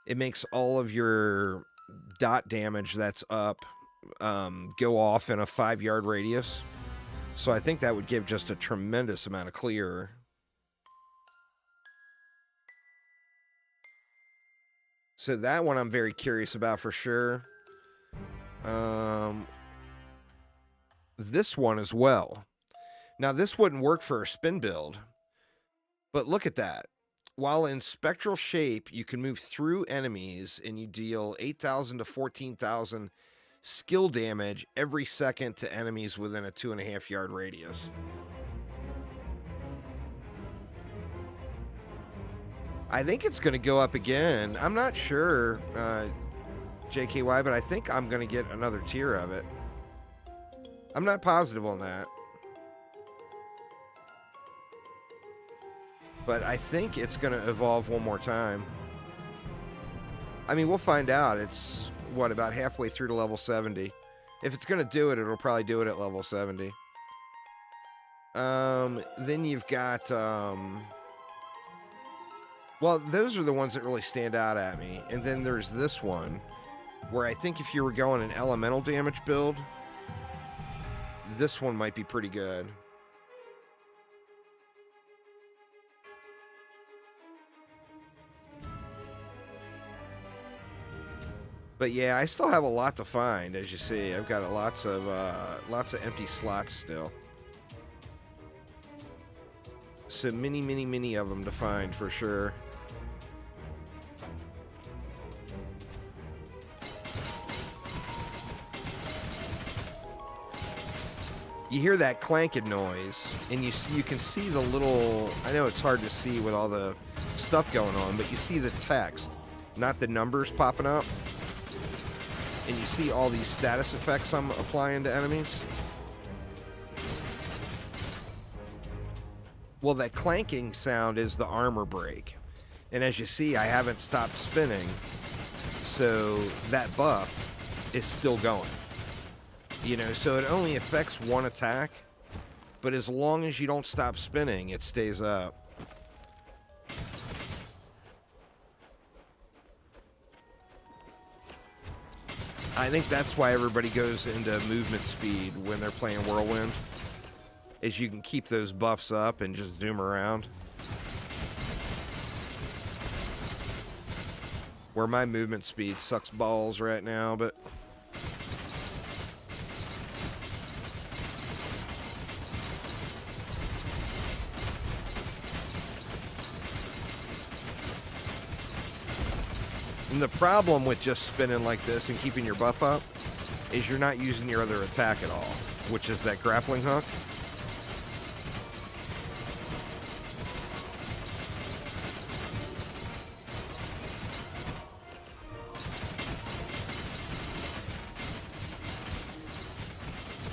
It makes all of your dot damage that's up go off in a 5-yard radius. So I think that would give just a tremendous amount of clear. So that one I'm very curious about for sure. This one as well. Now this wouldn't work for a spin build, but look at that. While in spectral shape, you can move through enemies and you deal 8,000 to 14,000 skill damage every second to enemies within a 2.5-yard radius. I think it's going to go up again. I'm not sure, JKY, but I think I'm going to get another tier of it. I'm not positive on that. But I think it's going to evolve one more time. I mean, we'll find out. It's, what, about halfway through to level 70. If it's going to do it, it'll probably do it at level 70. Then you've got... well, those are the ones that really stand out at me. And then there's this one, where I think if you were going an elemental damage build, this one might be pretty good. But yeah, I still have a lot to find, as you see. I've got lots of empty slots still. So many of them to find for sure. You hear that clanking noise, and you can see the little... I know it's hard to see with all the stuff going on, but you see the text, not the numbers popping up. And you see all these status effects I'm applying to enemies. Well, that clanking sound is the armor break. And as you see, I haven't stopped spinning. So that buff is still going. You know, so it only affects one attack. But as long as you don't stop spinning, it stays up. I think that's why everybody goes into movement speed when they're playing Whirlwind, is you can keep those buffs up and just zoom around. Where my movement speed sucks balls right now, but... And the problem with just spinning like this and keeping your buff up is you're not using your other attack at all, which is that grappling hook.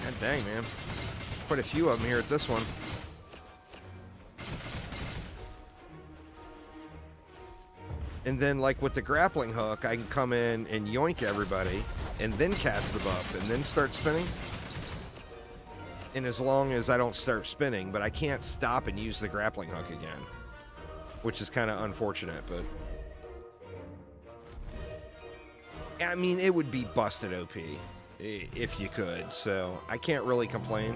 God dang, man. Quite a few of them here at this one. And then, like with the grappling hook, I can come in and yoink everybody, and then cast the buff, and then start spinning. And as long as I don't start spinning, but I can't stop and use the grappling hook again, which is kind of unfortunate, but... I mean, it would be busted OP if you could, so I can't really complain.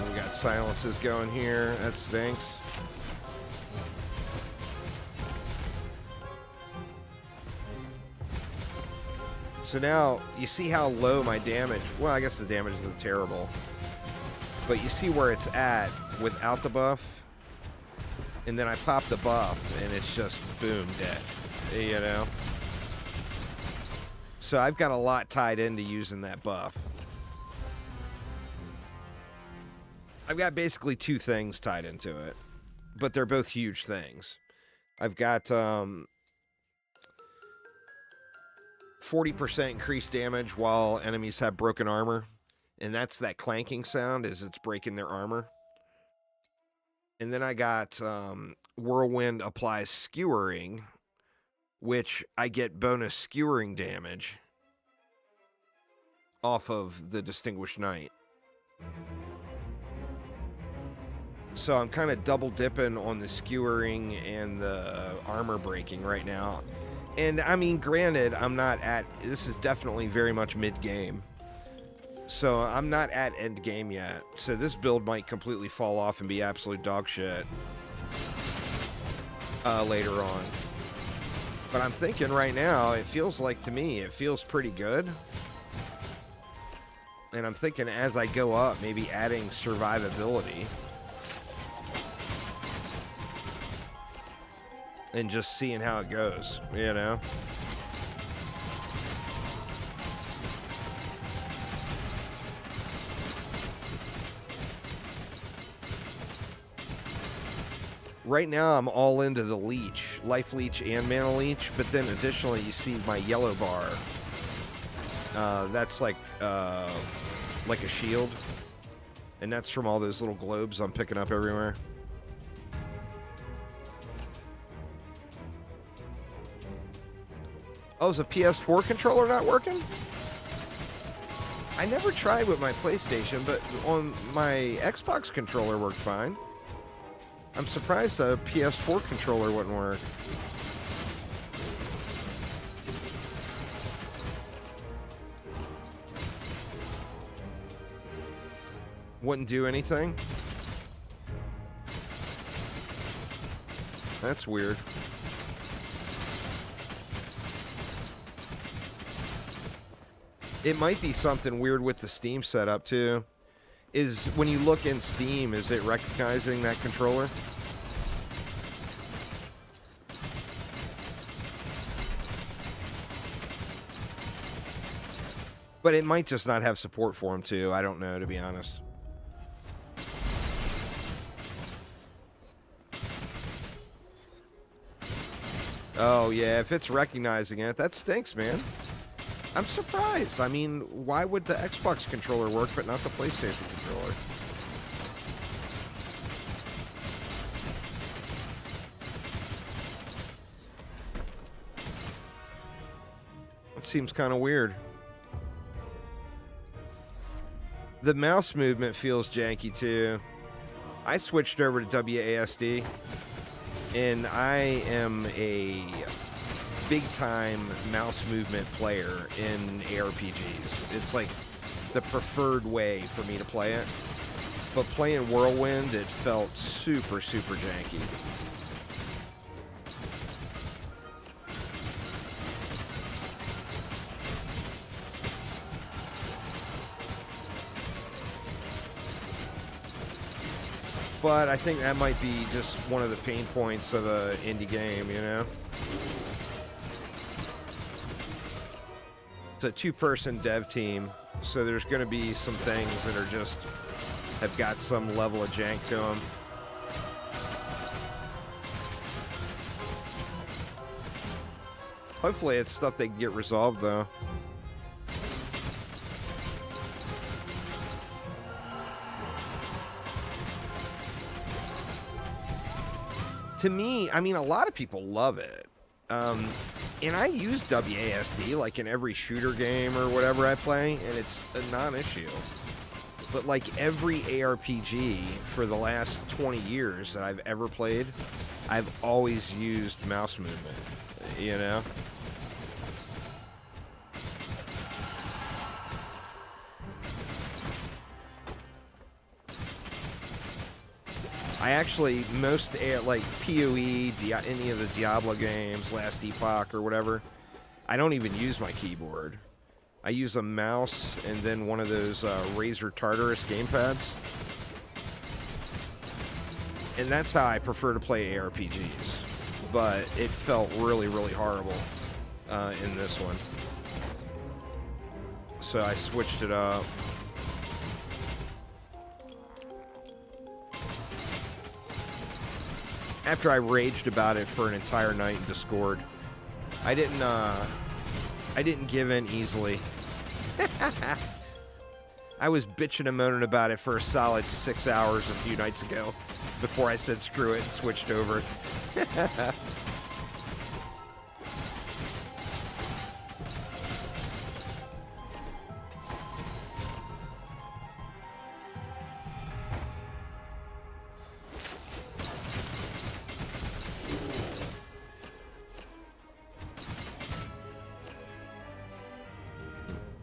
We got silences going here. That stinks. So now, you see how low my damage... Well, I guess the damage isn't terrible. But you see where it's at without the buff. And then I pop the buff, and it's just, boom, dead. You know? So I've got a lot tied into using that buff. I've got basically two things tied into it, but they're both huge things. I've got 40% increased damage while enemies have broken armor, and that's that clanking sound as it's breaking their armor. And then I got Whirlwind applies skewering, which I get bonus skewering damage off of the Distinguished Knight. So I'm kind of double dipping on the skewering and the armor breaking right now. And I mean, granted, this is definitely very much mid-game. So I'm not at end game yet. So this build might completely fall off and be absolute dog shit later on. But I'm thinking right now, it feels like to me, it feels pretty good. And I'm thinking as I go up, maybe adding survivability. And just seeing how it goes, you know? Right now, I'm all into the Leech, Life Leech and Mana Leech, but then additionally, you see my yellow bar. That's like a shield, and that's from all those little globes I'm picking up everywhere. Oh, is a PS4 controller not working? I never tried with my PlayStation, but on my Xbox controller worked fine. I'm surprised a PS4 controller wouldn't work. Wouldn't do anything? That's weird. It might be something weird with the Steam setup, too. Is when you look in Steam, is it recognizing that controller? But it might just not have support for them, too. I don't know, to be honest. Oh, yeah, if it's recognizing it, that stinks, man. I'm surprised. I mean, why would the Xbox controller work, but not the PlayStation controller? It seems kind of weird. The mouse movement feels janky, too. I switched over to WASD, and I am a big-time mouse movement player in ARPGs. It's like the preferred way for me to play it. But playing Whirlwind, it felt super, super janky. But I think that might be just one of the pain points of an indie game, you know? It's a two-person dev team, so there's going to be some things that are just have got some level of jank to them. Hopefully it's stuff they can get resolved, though. To me, I mean, a lot of people love it. And I use WASD, like, in every shooter game or whatever I play, and it's a non-issue. But, like, every ARPG for the last 20 years that I've ever played, I've always used mouse movement, you know? I actually, like PoE, any of the Diablo games, Last Epoch or whatever, I don't even use my keyboard. I use a mouse and then one of those Razer Tartarus gamepads. And that's how I prefer to play ARPGs. But it felt really, really horrible in this one. So I switched it up. After I raged about it for an entire night in Discord. I didn't give in easily. I was bitching and moaning about it for a solid 6 hours a few nights ago before I said screw it and switched over.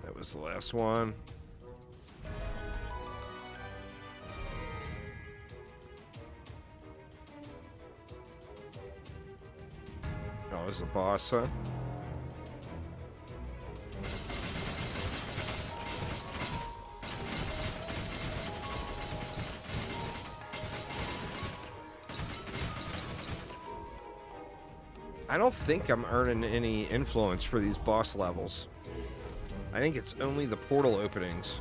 That was the last one. Oh, is the boss, huh? I don't think I'm earning any influence for these boss levels. I think it's only the portal openings.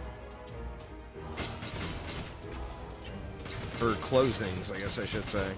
Or closings, I guess I should say.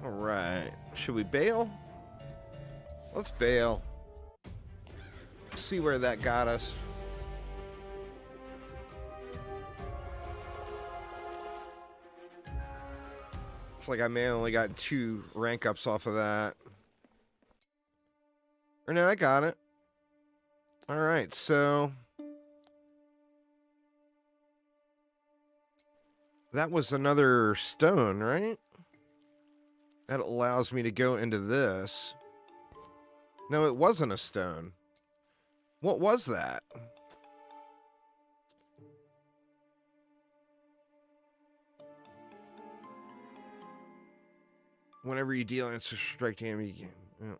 Alright. Should we bail? Let's bail. See where that got us. Looks like I may have only got 2 rank ups off of that. Or no, I got it. Alright, so... that was another stone, right? That allows me to go into this. No, it wasn't a stone. What was that? Whenever you deal Ancestral strike damage, you can...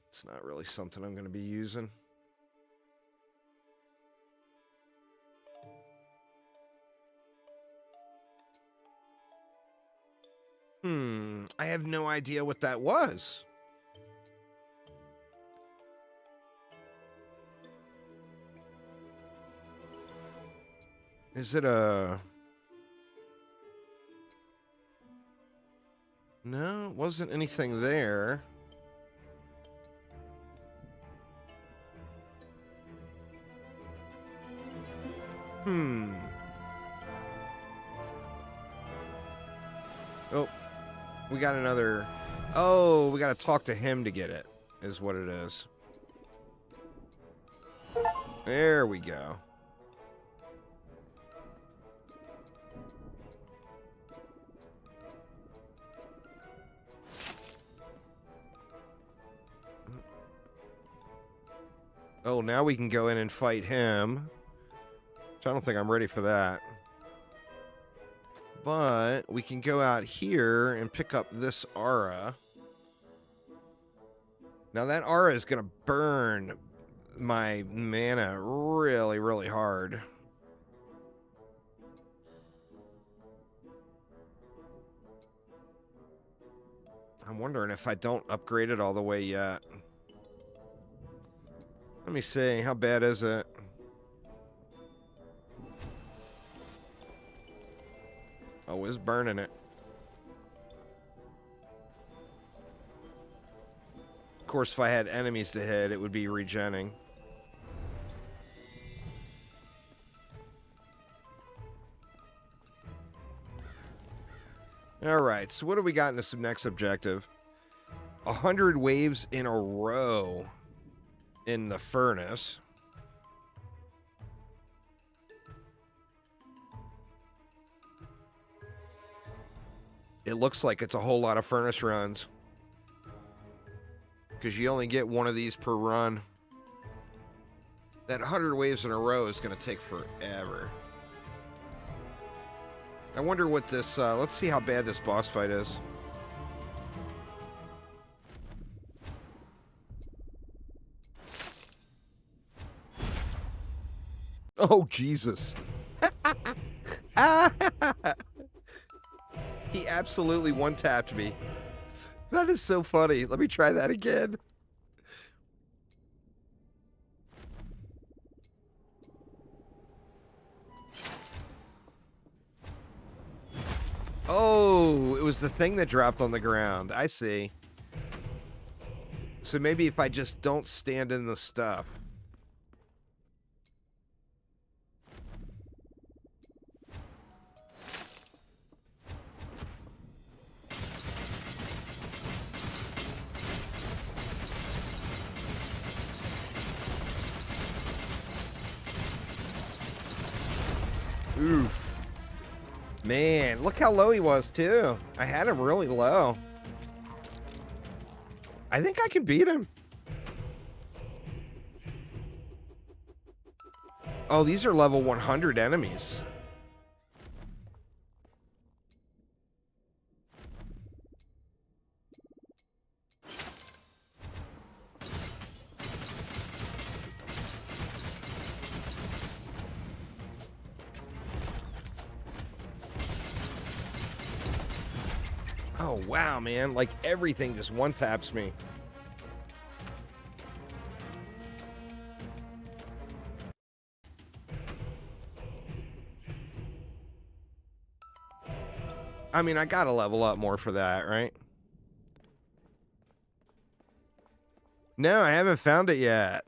it's not really something I'm going to be using. I have no idea what that was. Is it a... no, it wasn't anything there. Oh, we got another... oh, we got to talk to him to get it, is what it is. There we go. Oh, now we can go in and fight him. Which I don't think I'm ready for that. But we can go out here and pick up this aura. Now that aura is going to burn my mana really, really hard. I'm wondering if I don't upgrade it all the way yet. Let me see. How bad is it? Oh, it's burning it. Of course, if I had enemies to hit, it would be regenning. Alright, so what do we got in this next objective? 100 waves in a row in the furnace. It looks like it's a whole lot of furnace runs, because you only get one of these per run. That 100 waves in a row is going to take forever. I wonder what this... let's see how bad this boss fight is. Oh, Jesus. He absolutely one-tapped me. That is so funny. Let me try that again. Oh, it was the thing that dropped on the ground. I see. So maybe if I just don't stand in the stuff. Oof. Man, look how low he was, too. I had him really low. I think I can beat him. Oh, these are level 100 enemies. Oh, wow, man. Like, everything just one-taps me. I mean, I gotta level up more for that, right? No, I haven't found it yet.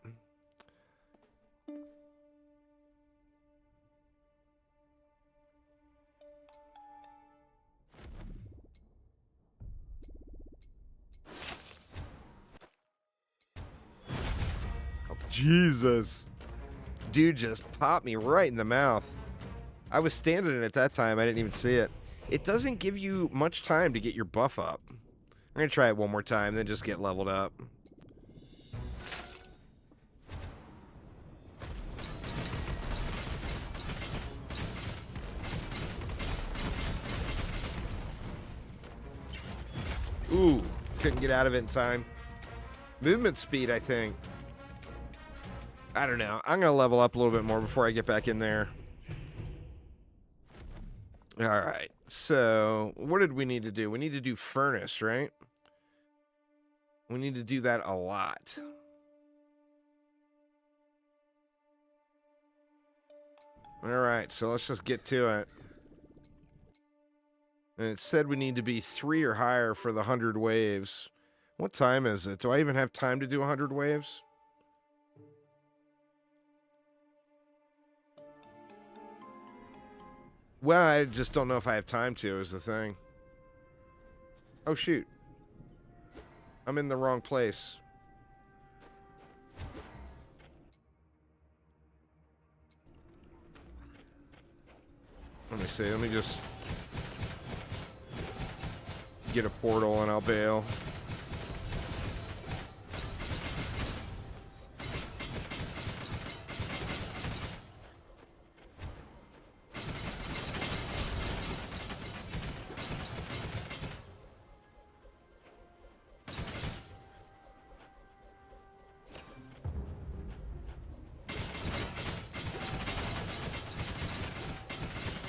Jesus. Dude just popped me right in the mouth. I was standing in it at that time. I didn't even see it. It doesn't give you much time to get your buff up. I'm going to try it one more time, then just get leveled up. Ooh, couldn't get out of it in time. Movement speed, I think. I don't know. I'm going to level up a little bit more before I get back in there. All right. So, what did we need to do? We need to do furnace, right? We need to do that a lot. All right. So, let's just get to it. And it said we need to be 3 or higher for the 100 waves. What time is it? Do I even have time to do 100 waves? Well, I just don't know if I have time to, is the thing. Oh, shoot. I'm in the wrong place. Let me see. Let me just get a portal and I'll bail.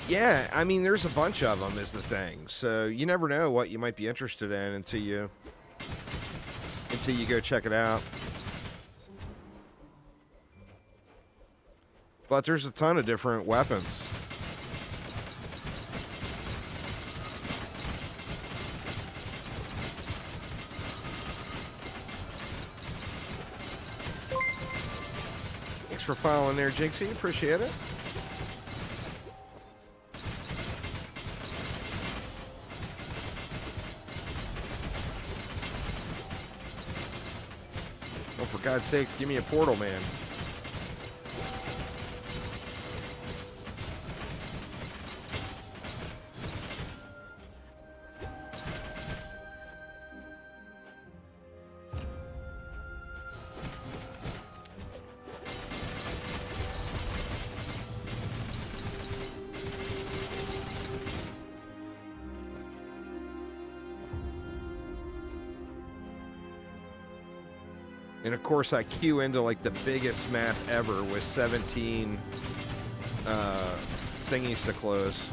Yeah, I mean, there's a bunch of them is the thing. So you never know what you might be interested in until you go check it out. But there's a ton of different weapons. Thanks for following there, Jinxie. Appreciate it. Oh, for God's sakes, give me a portal, man. And of course, I queue into like the biggest map ever with 17 thingies to close.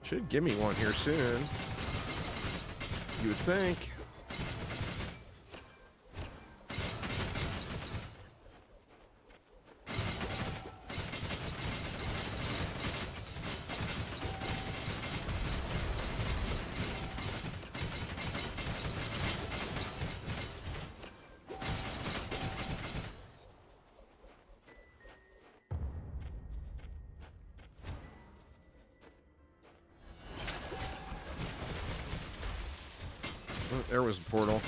Should give me one here soon. You would think. Oh, there was a portal.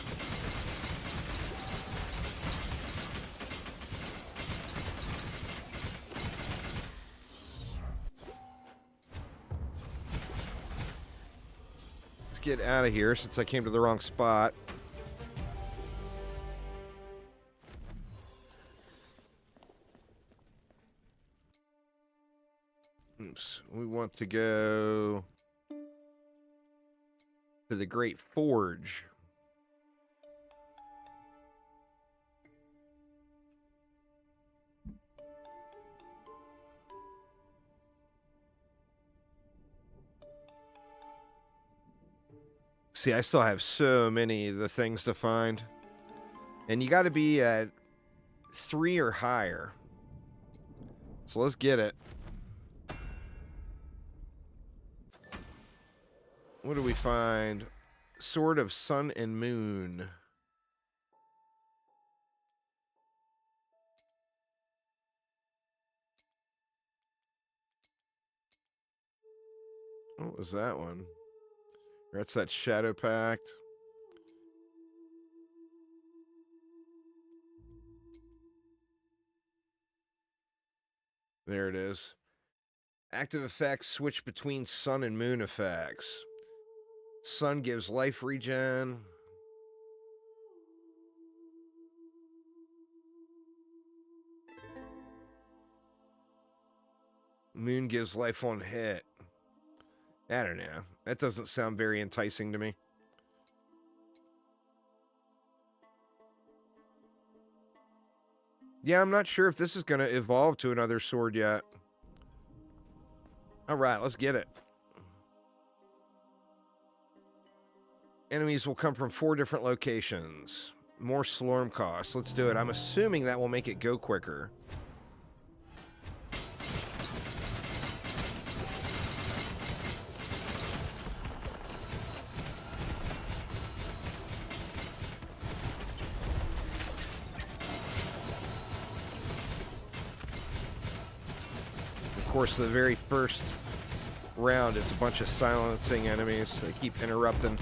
Let's get out of here since I came to the wrong spot. Oops. We want to go to the Great Forge. See, I still have so many of the things to find. And you got to be at 3 or higher. So let's get it. What do we find? Sword of Sun and Moon. What was that one? That's that Shadow Pact. There it is. Active effects switch between sun and moon effects. Sun gives life regen. Moon gives life on hit. I don't know. That doesn't sound very enticing to me. Yeah, I'm not sure if this is going to evolve to another sword yet. All right, let's get it. Enemies will come from 4 different locations. More Slorm costs. Let's do it. I'm assuming that will make it go quicker. Of course, the very first round is a bunch of silencing enemies. They keep interrupting.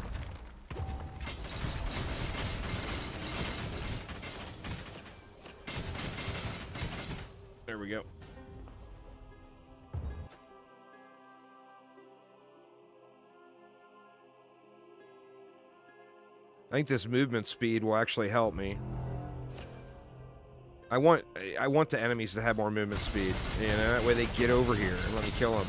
There we go. I think this movement speed will actually help me. I want the enemies to have more movement speed. You know, that way they get over here and let me kill them.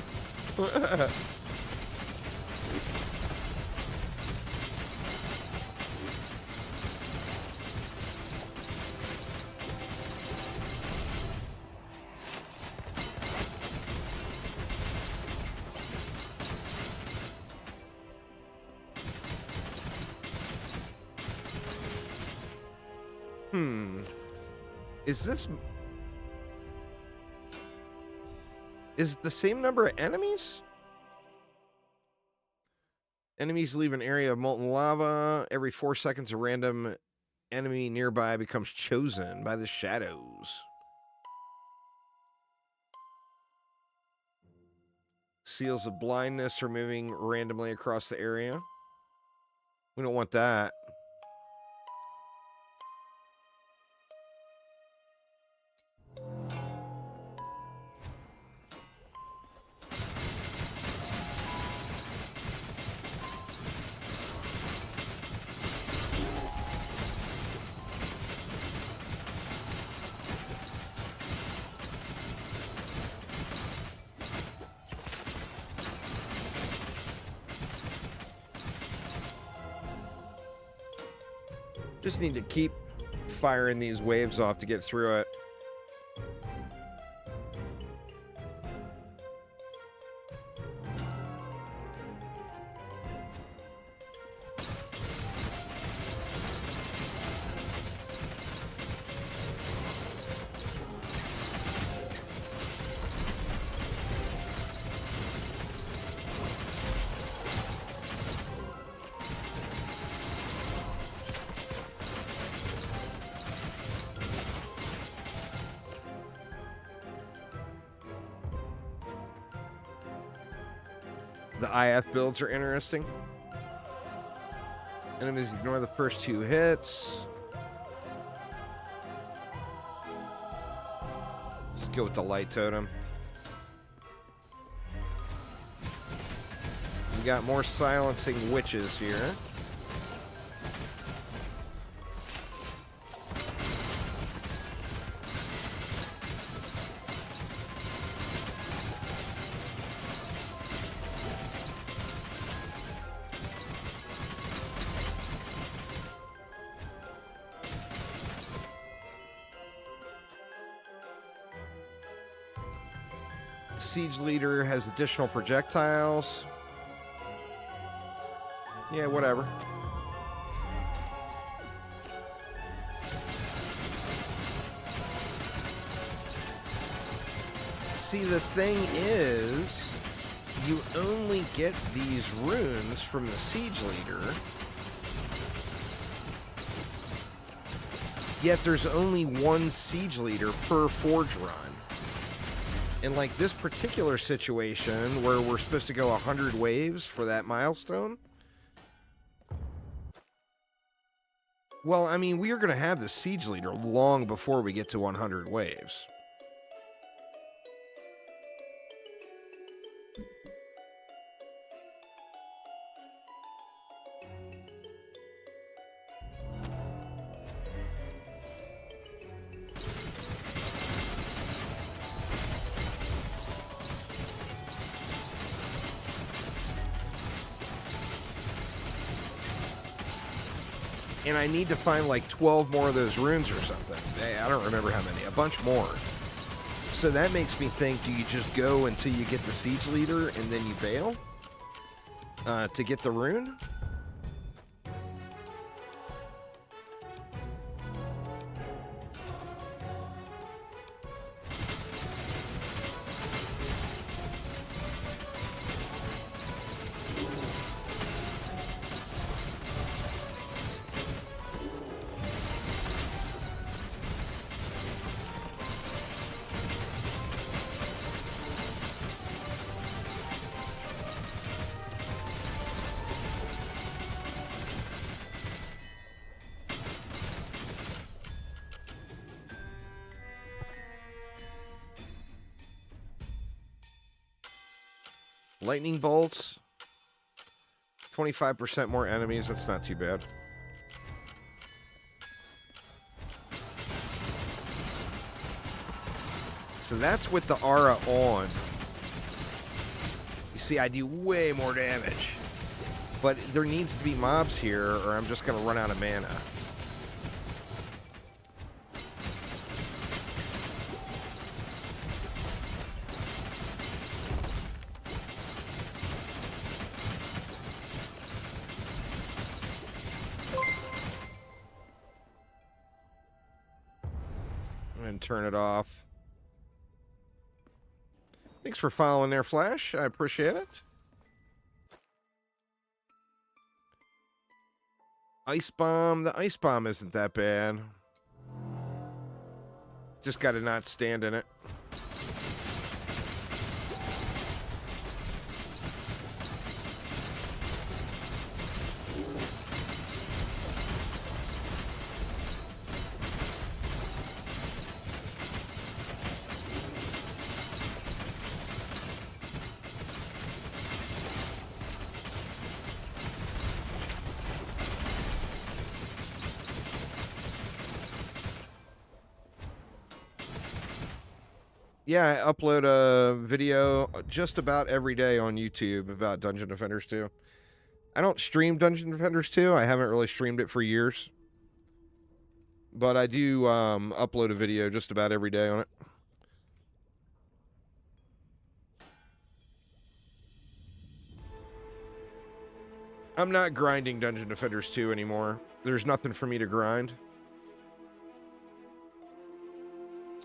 Is it the same number of enemies? Enemies leave an area of molten lava. Every 4 seconds, a random enemy nearby becomes chosen by the shadows. Seals of blindness are moving randomly across the area. We don't want that. Just need to keep firing these waves off to get through it. The IF builds are interesting. Enemies ignore the first 2 hits. Just go with the light totem. We got more silencing witches here. Siege leader has additional projectiles. Yeah, whatever. See, the thing is, you only get these runes from the siege leader. Yet there's only one siege leader per forge run. In like this particular situation where we're supposed to go 100 waves for that milestone. Well, I mean, we are going to have the siege leader long before we get to 100 waves. And I need to find like 12 more of those runes or something. I don't remember how many. A bunch more. So that makes me think, do you just go until you get the siege leader and then you bail? To get the rune? Lightning bolts. 25% more enemies. That's not too bad. So that's with the aura on. You See, I do way more damage. But there needs to be mobs here, or I'm just going to run out of mana. And turn it off. Thanks for following there, Flash. I appreciate it. Ice Bomb. The Ice Bomb isn't that bad. Just got to not stand in it. Yeah, I upload a video just about every day on YouTube about Dungeon Defenders 2. I don't stream Dungeon Defenders 2. I haven't really streamed it for years. But I do upload a video just about every day on it. I'm not grinding Dungeon Defenders 2 anymore. There's nothing for me to grind.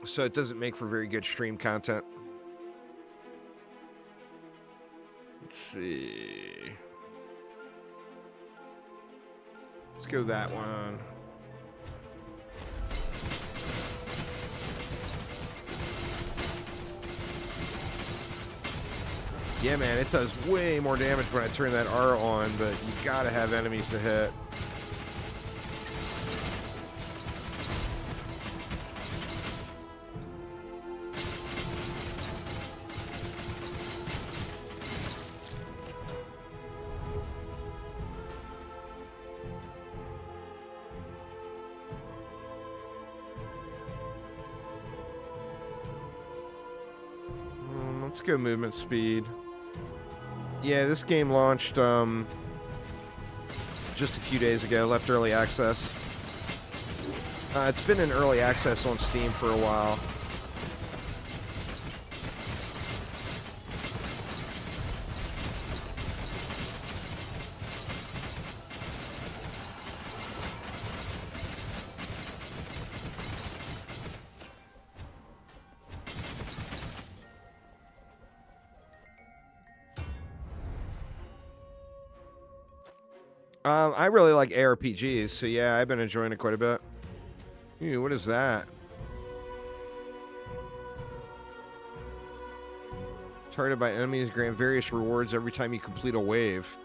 So it doesn't make for very good stream content. Let's see. Let's go that one. Yeah, man, it does way more damage when I turn that R on, but you gotta have enemies to hit. Let's go movement speed. Yeah, this game launched just a few days ago, left early access. It's been in early access on Steam for a while. I really like ARPGs, so yeah, I've been enjoying it quite a bit. Ew, what is that? Targeted by enemies grant various rewards every time you complete a wave.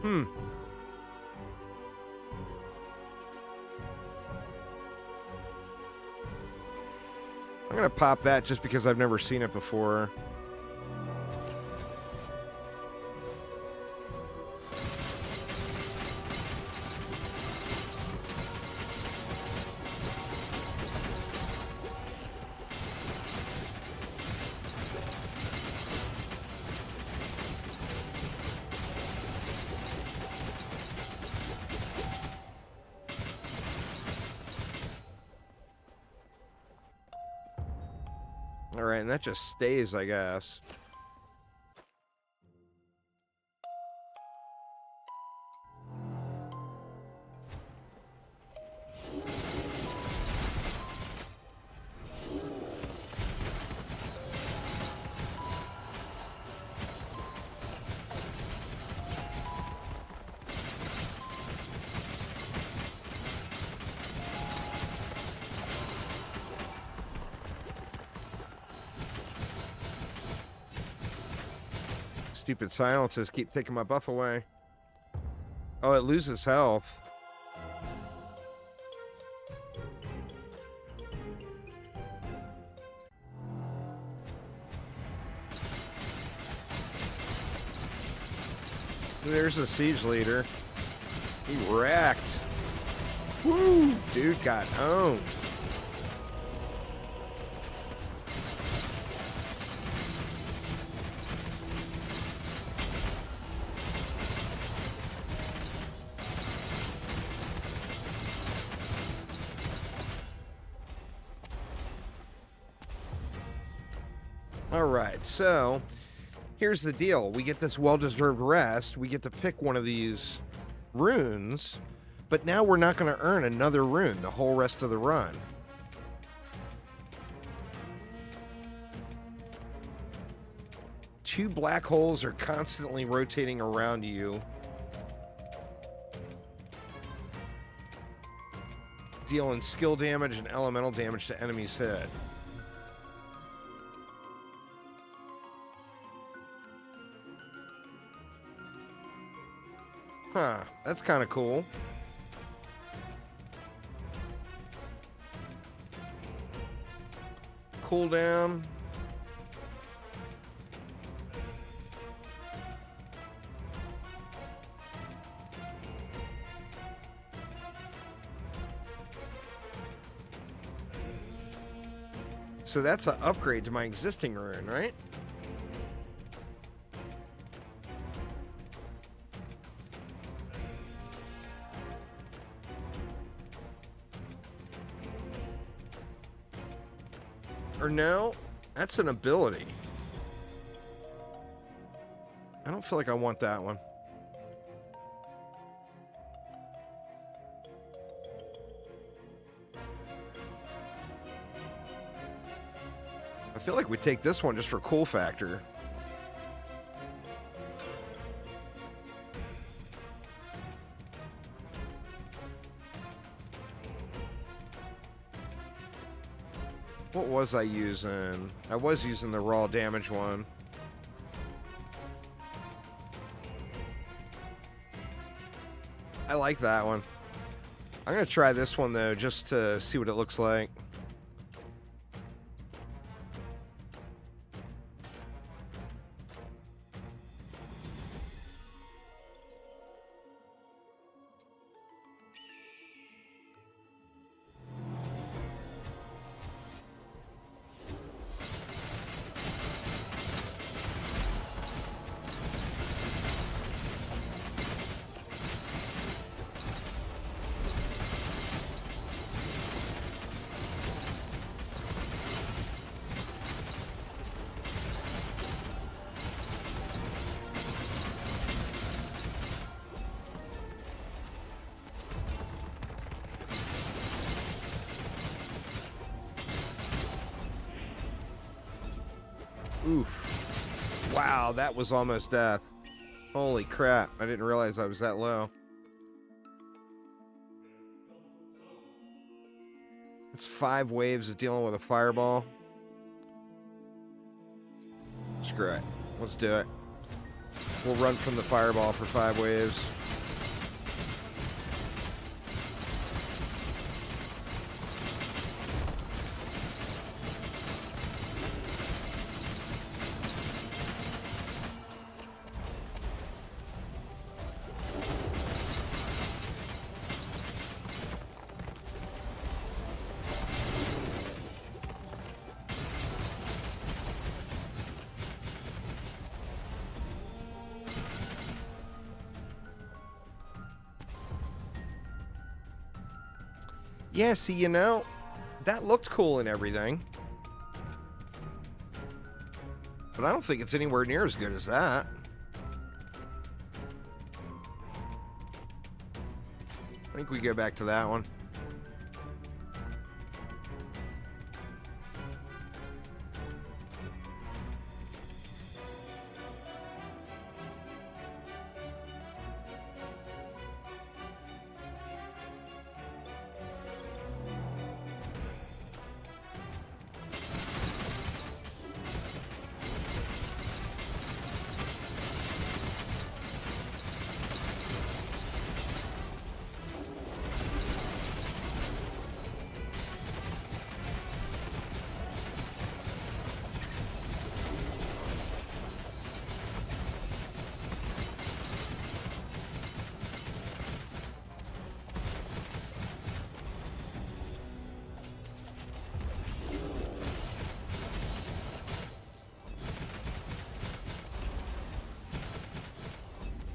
I'm gonna pop that just because I've never seen it before. Alright, and that just stays, I guess. Stupid silences keep taking my buff away. Oh, it loses health. There's the siege leader. He wrecked. Woo! Dude got owned. All right, so here's the deal. We get this well-deserved rest. We get to pick one of these runes, but now we're not going to earn another rune the whole rest of the run. Two black holes are constantly rotating around you, dealing skill damage and elemental damage to enemies hit. Huh, that's kind of cool. Cooldown. So that's an upgrade to my existing rune, right? Or no, that's an ability. I don't feel like I want that one. I feel like we take this one just for cool factor. What was I using? I was using the raw damage one. I like that one. I'm going to try this one, though, just to see what it looks like. Oof. Wow, that was almost death. Holy crap, I didn't realize I was that low. It's 5 waves of dealing with a fireball. Screw it. Let's do it. We'll run from the fireball for 5 waves. Yeah, see, you know, that looked cool and everything. But I don't think it's anywhere near as good as that. I think we go back to that one.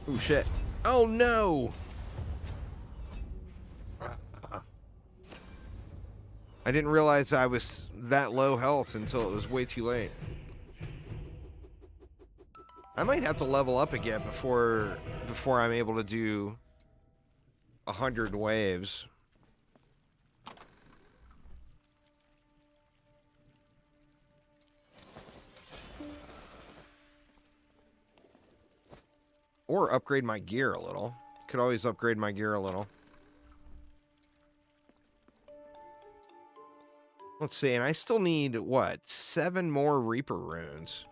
Oh, shit. Oh, no! I didn't realize I was that low health until it was way too late. I might have to level up again before I'm able to do 100 waves. Or upgrade my gear a little. Could always upgrade my gear a little. Let's see, and I still need, what, 7 more Reaper runes.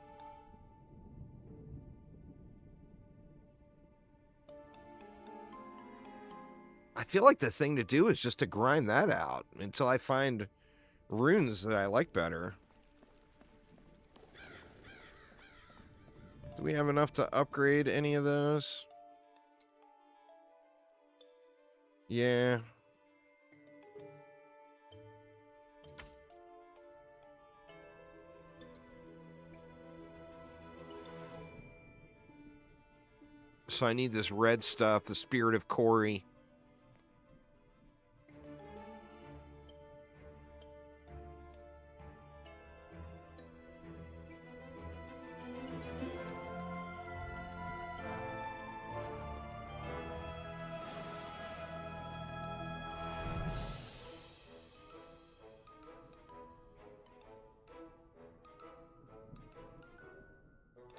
I feel like the thing to do is just to grind that out until I find runes that I like better. Do we have enough to upgrade any of those? Yeah. So I need this red stuff, the Spirit of Corey.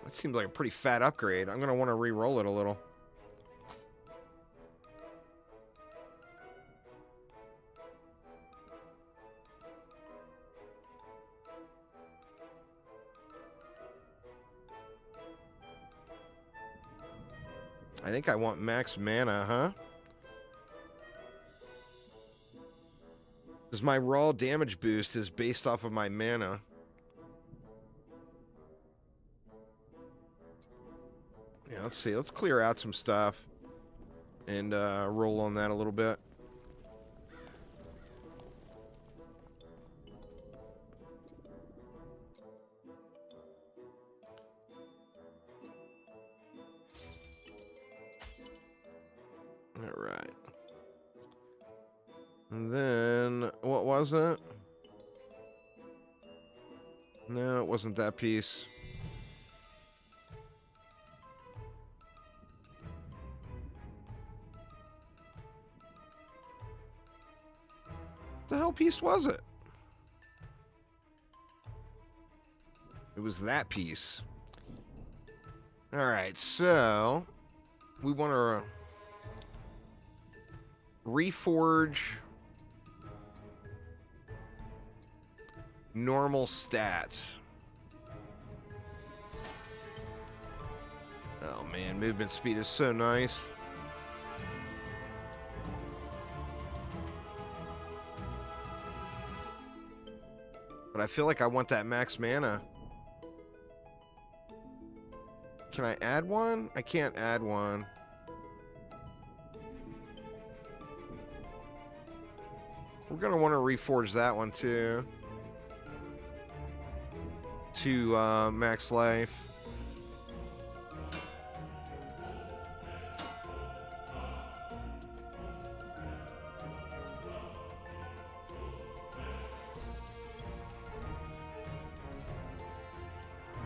That seems like a pretty fat upgrade. I'm going to want to re-roll it a little. I think I want max mana, huh? Because my raw damage boost is based off of my mana. Yeah, let's see. Let's clear out some stuff and roll on that a little bit. All right. And then, what was it? No, it wasn't that piece. The hell piece was it? It was that piece. All right, so we want to reforge normal stats. Oh man, movement speed is so nice. But I feel like I want that max mana. Can I add one? I can't add one. We're going to want to reforge that one too. To max life.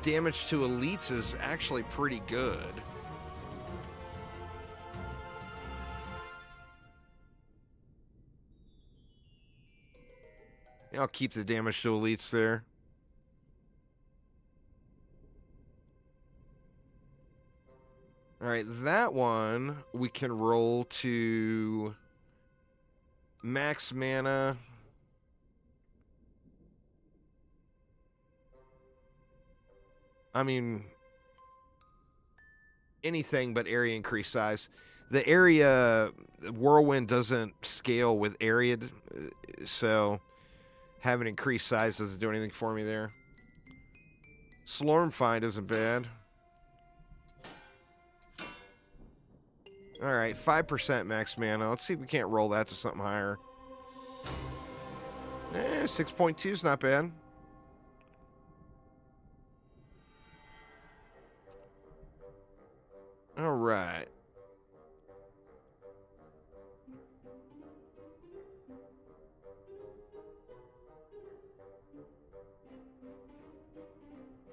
Damage to elites is actually pretty good. Yeah, I'll keep the damage to elites there. All right, that one we can roll to max mana. I mean, anything but area increase size. The area, Whirlwind doesn't scale with area, so having increased size doesn't do anything for me there. Slorm Find isn't bad. All right, 5% max mana. Let's see if we can't roll that to something higher. 6.2 is not bad. All right.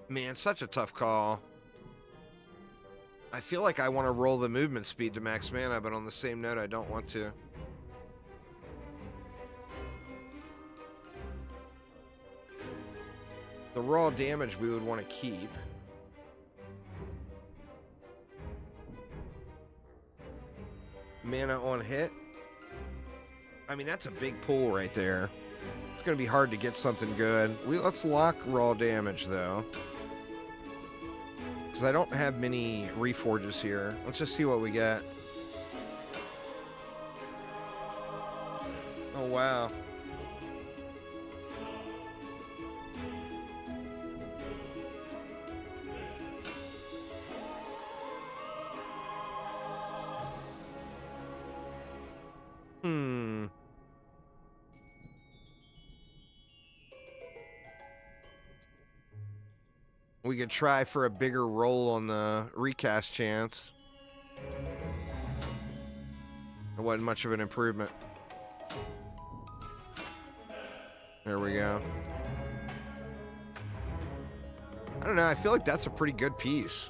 Man, such a tough call. I feel like I want to roll the movement speed to max mana, but on the same note, I don't want to. The raw damage we would want to keep. Mana on hit. I mean, that's a big pull right there. It's going to be hard to get something good. Let's lock raw damage, though. Because I don't have many reforges here. Let's just see what we get. Oh, wow. We could try for a bigger roll on the recast chance. It wasn't much of an improvement. There we go. I don't know, I feel like that's a pretty good piece.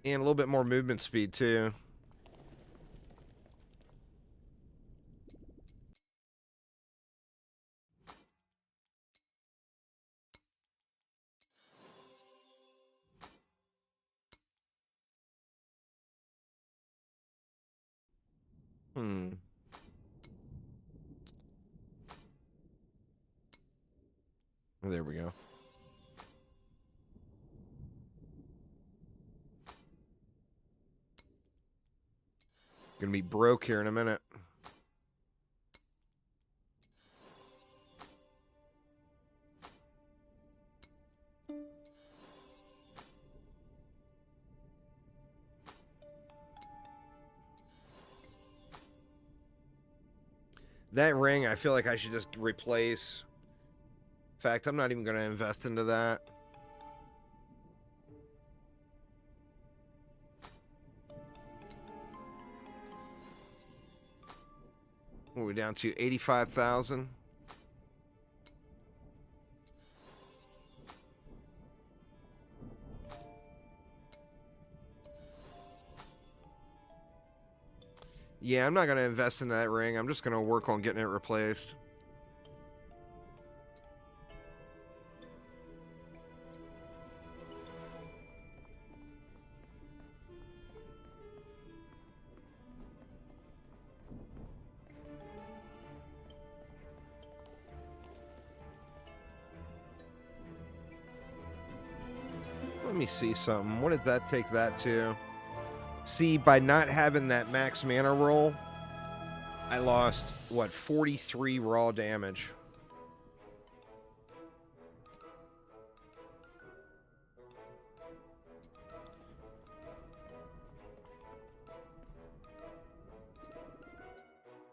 And a little bit more movement speed, too. There we go. Gonna be broke here in a minute. That ring, I feel like I should just replace. In fact, I'm not even going to invest into that. What are we down to? 85,000. Yeah, I'm not going to invest in that ring. I'm just going to work on getting it replaced. Let me see something. What did that take that to? See, by not having that max mana roll, I lost, what, 43 raw damage.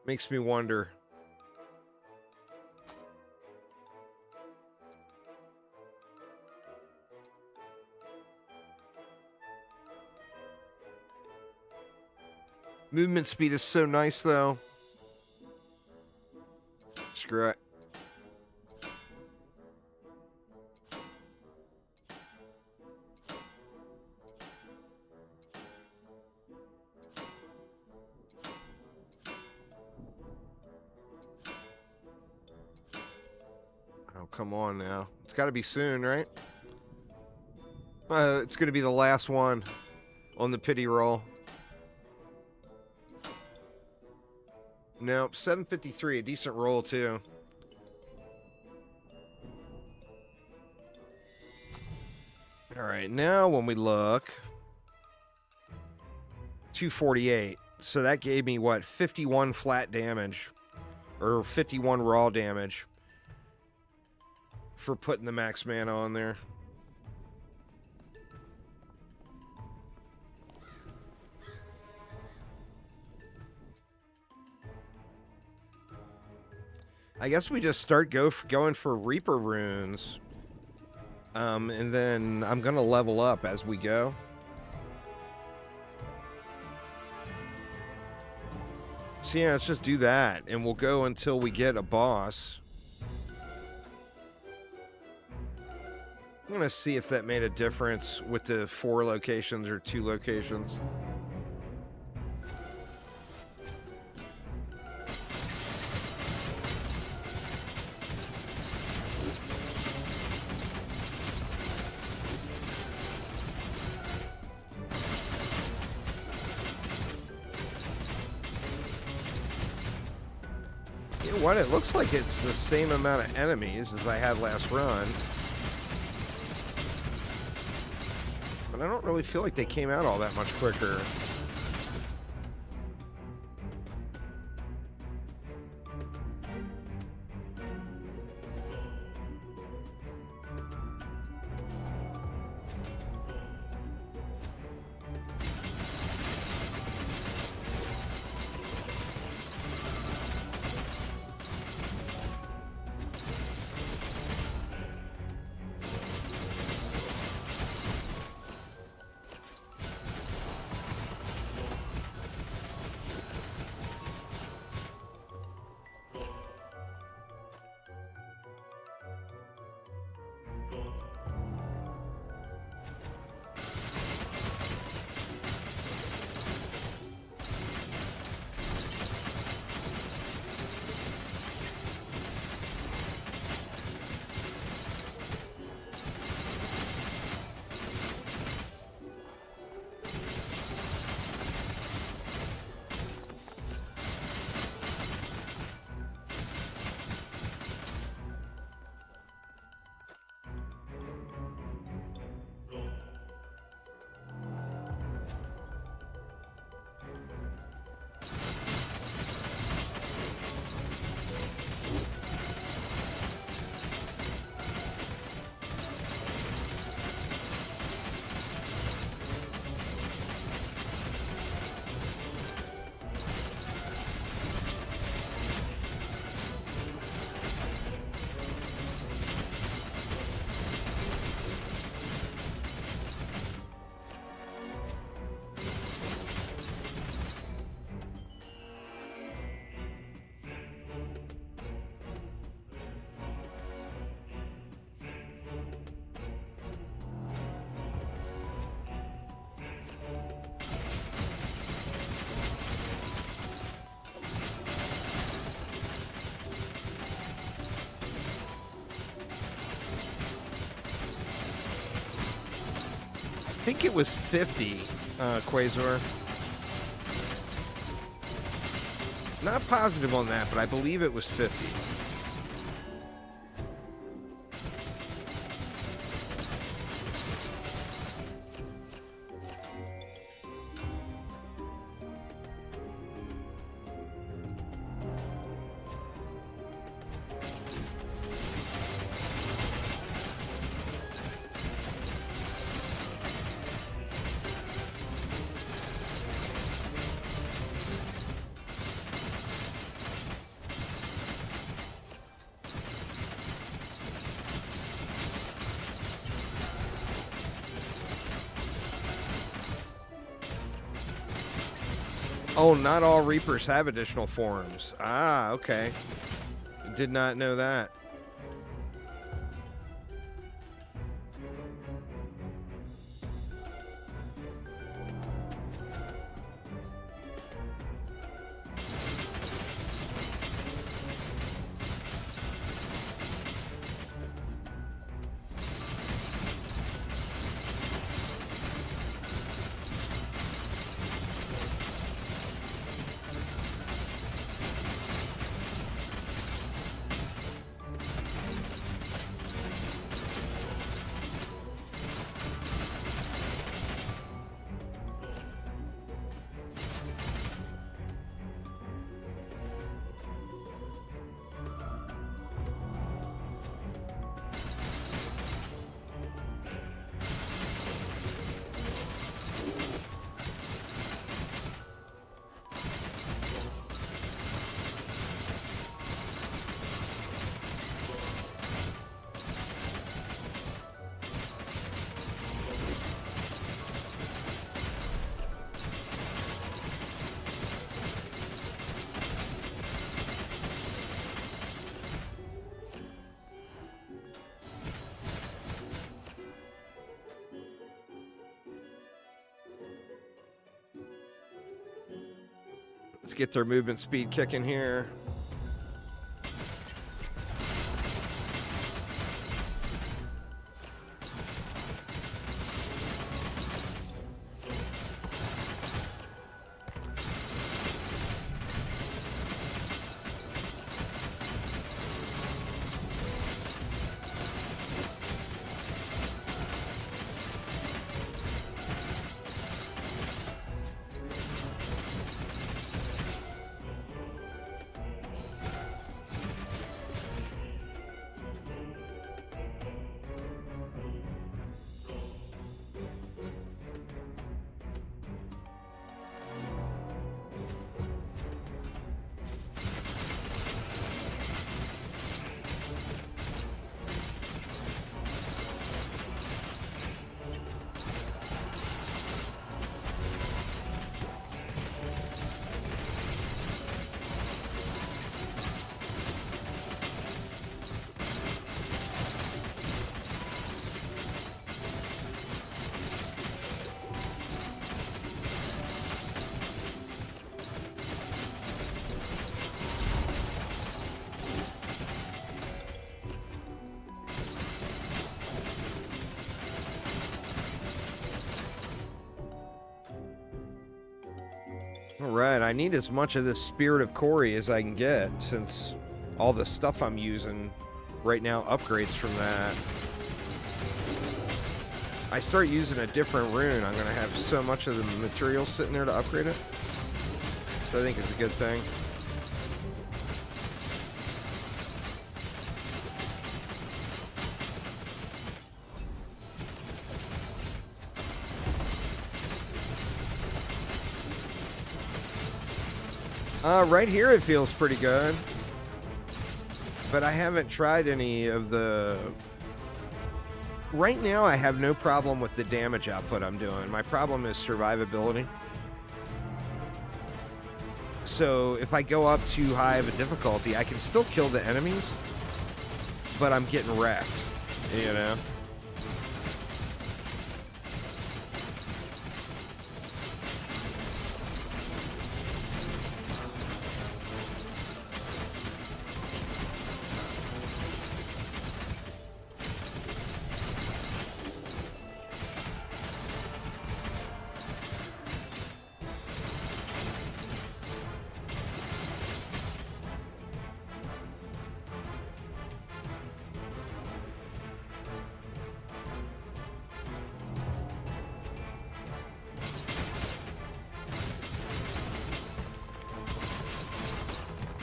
Makes me wonder. Movement speed is so nice, though. Screw it. Oh, come on now. It's got to be soon, right? It's going to be the last one on the pity roll. Nope, 753, a decent roll, too. All right, now when we look, 248. So that gave me, what, 51 flat damage, or 51 raw damage for putting the max mana on there. I guess we just start going for Reaper runes. And then I'm going to level up as we go. So yeah, let's just do that. And we'll go until we get a boss. want to see if that made a difference with the 4 locations or 2 locations. You know what? It looks like it's the same amount of enemies as I had last run. But I don't really feel like they came out all that much quicker. I think it was 50, Quasar. Not positive on that, but I believe it was 50. Oh, not all Reapers have additional forms. Ah, okay. Did not know that. Let's get their movement speed kicking here. Alright, I need as much of this Spirit of Kori as I can get, since all the stuff I'm using right now upgrades from that. I start using a different rune, I'm going to have so much of the material sitting there to upgrade it. So I think it's a good thing. Right here it feels pretty good. But I haven't tried any of the... Right now I have no problem with the damage output I'm doing. My problem is survivability. So if I go up too high of a difficulty, I can still kill the enemies, but I'm getting wrecked, you know?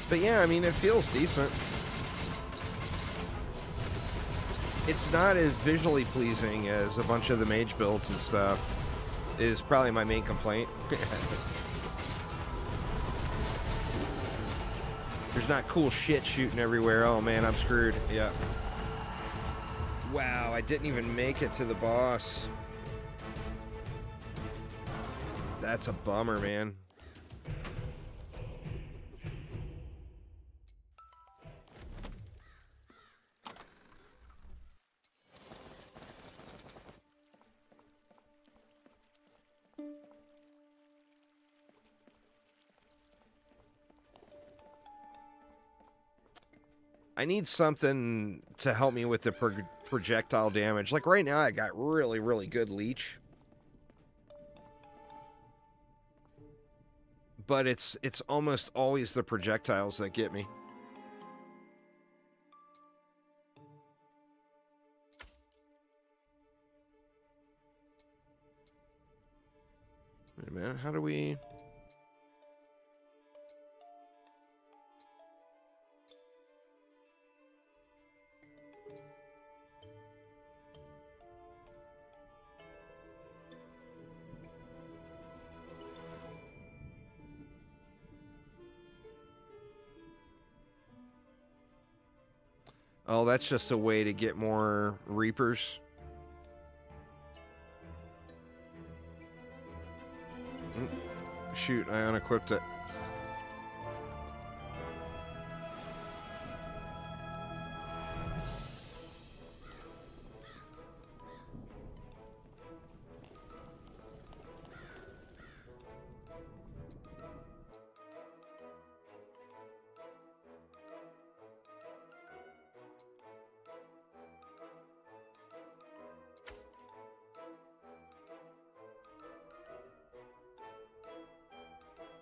But yeah, I mean, it feels decent. It's not as visually pleasing as a bunch of the mage builds and stuff, is probably my main complaint. There's not cool shit shooting everywhere. Oh man, I'm screwed. Yeah. Wow, I didn't even make it to the boss. That's a bummer, man. I need something to help me with the projectile damage. Like right now, I got really, really good Leech. But it's almost always the projectiles that get me. Wait a minute, how do we... Oh, that's just a way to get more Reapers. Shoot, I unequipped it.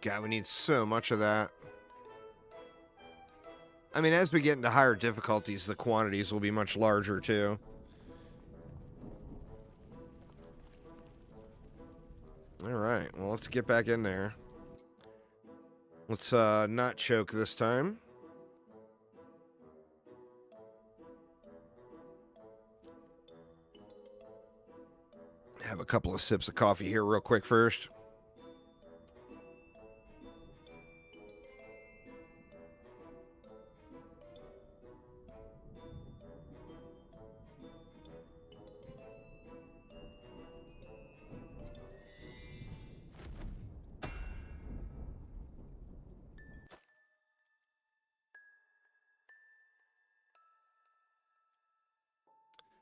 God, we need so much of that. I mean, as we get into higher difficulties, the quantities will be much larger, too. Alright, well, let's get back in there. Let's not choke this time. Have a couple of sips of coffee here real quick first.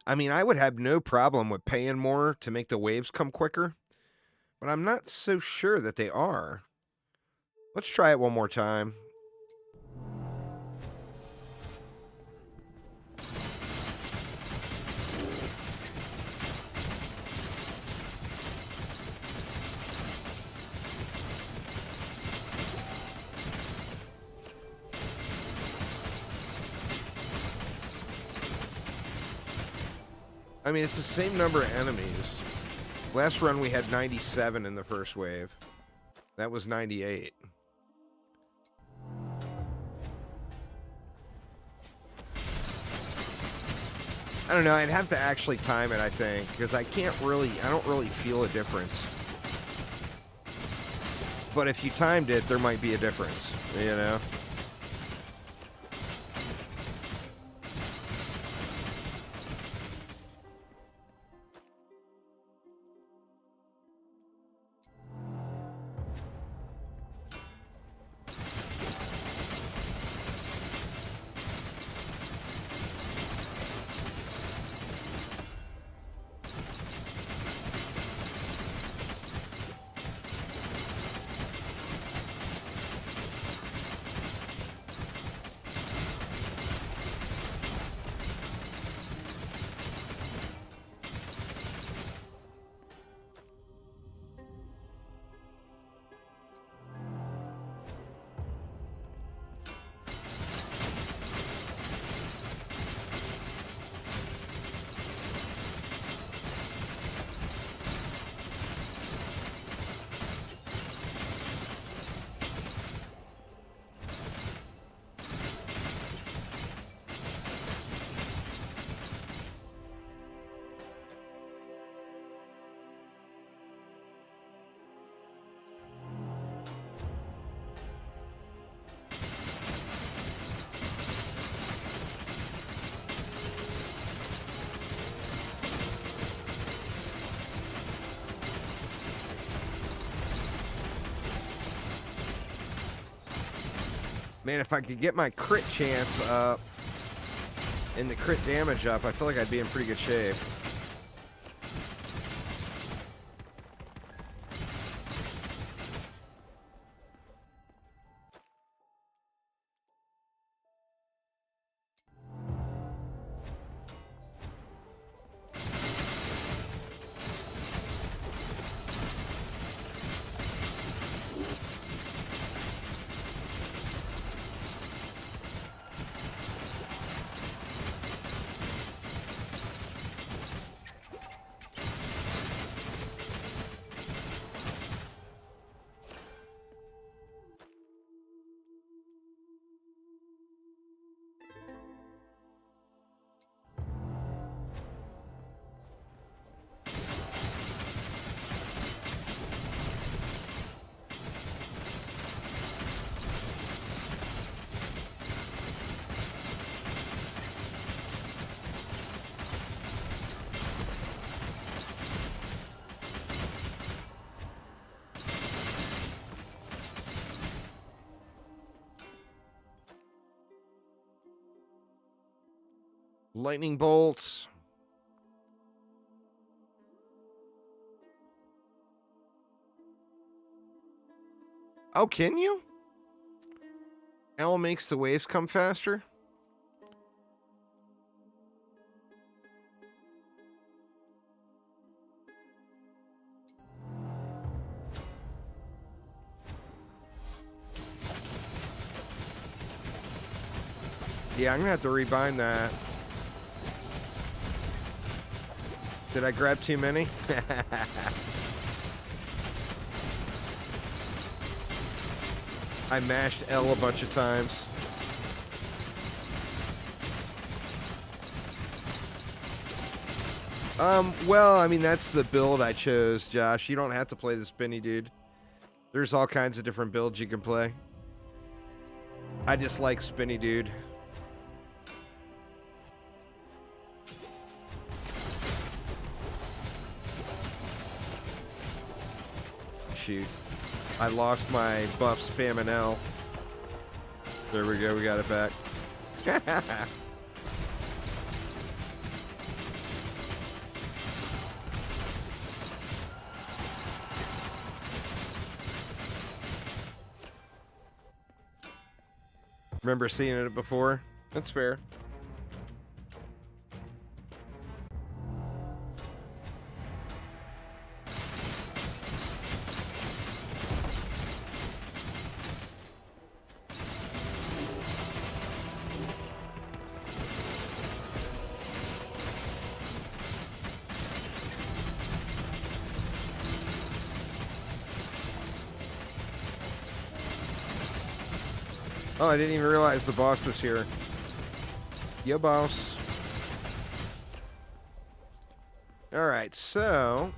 I mean, I would have no problem with paying more to make the waves come quicker, but I'm not so sure that they are. Let's try it one more time. I mean, it's the same number of enemies. Last run we had 97 in the first wave. That was 98. I don't know, I'd have to actually time it, I think, because I don't really feel a difference. But if you timed it, there might be a difference, you know? Man, if I could get my crit chance up and the crit damage up, I feel like I'd be in pretty good shape. Lightning bolts. Oh, can you? L makes the waves come faster? Yeah, I'm gonna have to rebind that. Did I grab too many? I mashed L a bunch of times. Well, I mean, that's the build I chose, Josh. You don't have to play the spinny dude. There's all kinds of different builds you can play. I just like spinny dude. Shoot. I lost my buff spamming L. There we go, we got it back. Remember seeing it before? That's fair. Oh, I didn't even realize the boss was here. Yo, boss. Alright, so...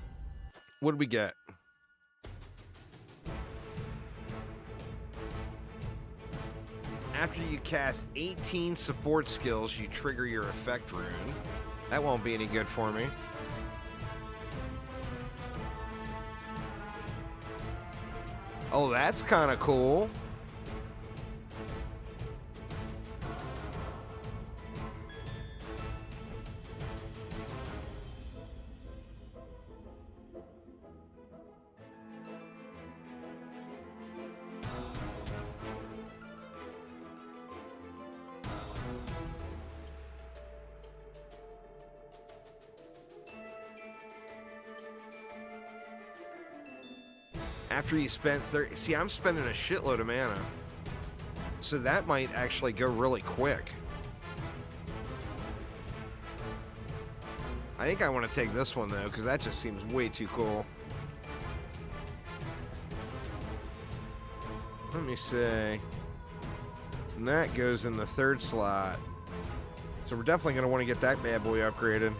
what do we get? After you cast 18 support skills, you trigger your effect rune. That won't be any good for me. Oh, that's kind of cool. After you spent 30... see, I'm spending a shitload of mana. So that might actually go really quick. I think I want to take this one, though, because that just seems way too cool. Let me see. And that goes in the third slot. So we're definitely going to want to get that bad boy upgraded.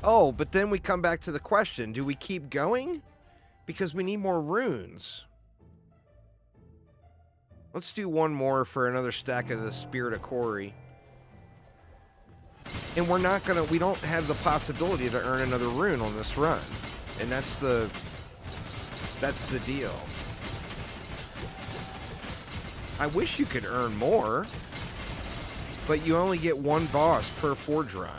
Oh, but then we come back to the question, do we keep going? Because we need more runes. Let's do one more for another stack of the Spirit of Quarry. And we're not gonna, we don't have the possibility to earn another rune on this run. And that's the deal. I wish you could earn more, but you only get one boss per forge run.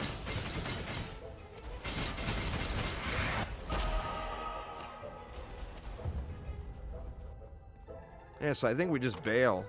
Yeah, so I think we just bail.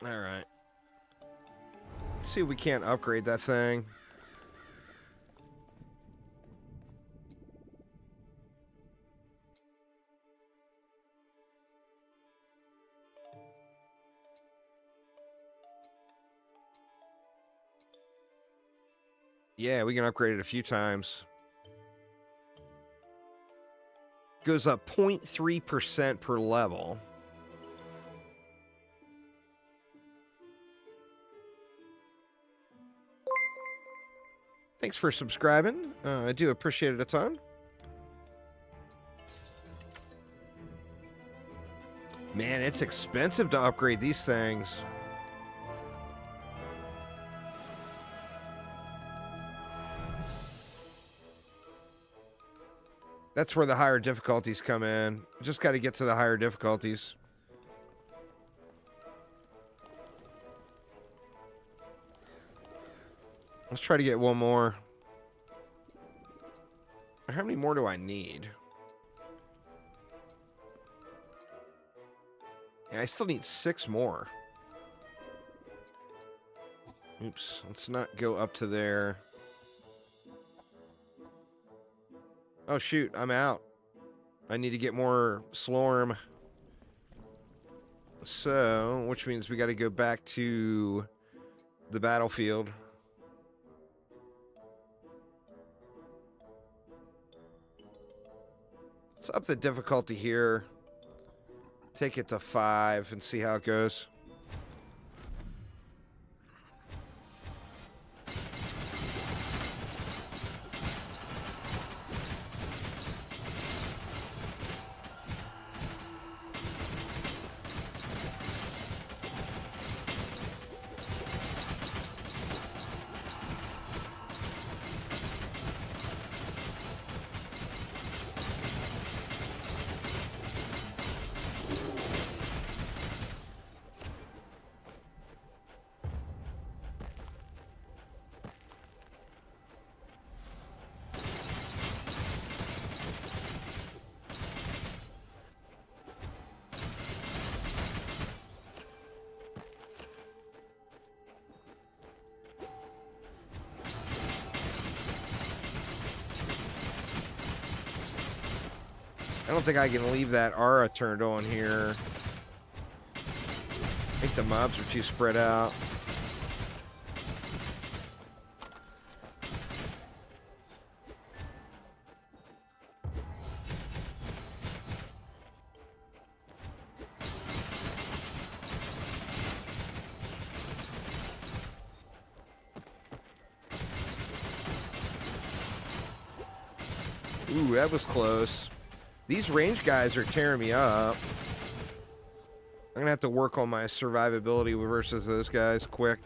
Alright. Let's see if we can't upgrade that thing. Yeah, we can upgrade it a few times. Goes up 0.3% per level. Thanks for subscribing. I do appreciate it a ton. Man, it's expensive to upgrade these things. That's where the higher difficulties come in. Just got to get to the higher difficulties. Let's try to get one more. How many more do I need? Yeah, I still need 6 more. Oops, let's not go up to there. Oh shoot, I'm out. I need to get more Slorm. So, which means we got to go back to the battlefield. Let's up the difficulty here. Take it to 5 and see how it goes. I don't think I can leave that aura turned on here. I think the mobs are too spread out. Ooh, that was close. These range guys are tearing me up. I'm gonna have to work on my survivability versus those guys quick.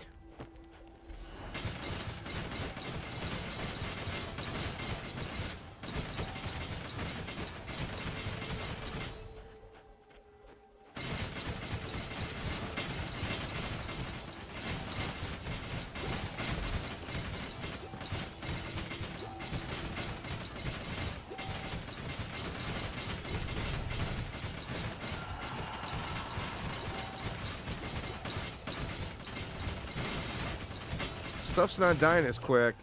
Stuff's not dying as quick.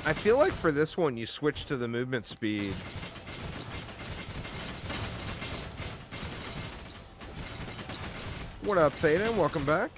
I feel like for this one, you switch to the movement speed. What up, Theta? Welcome back.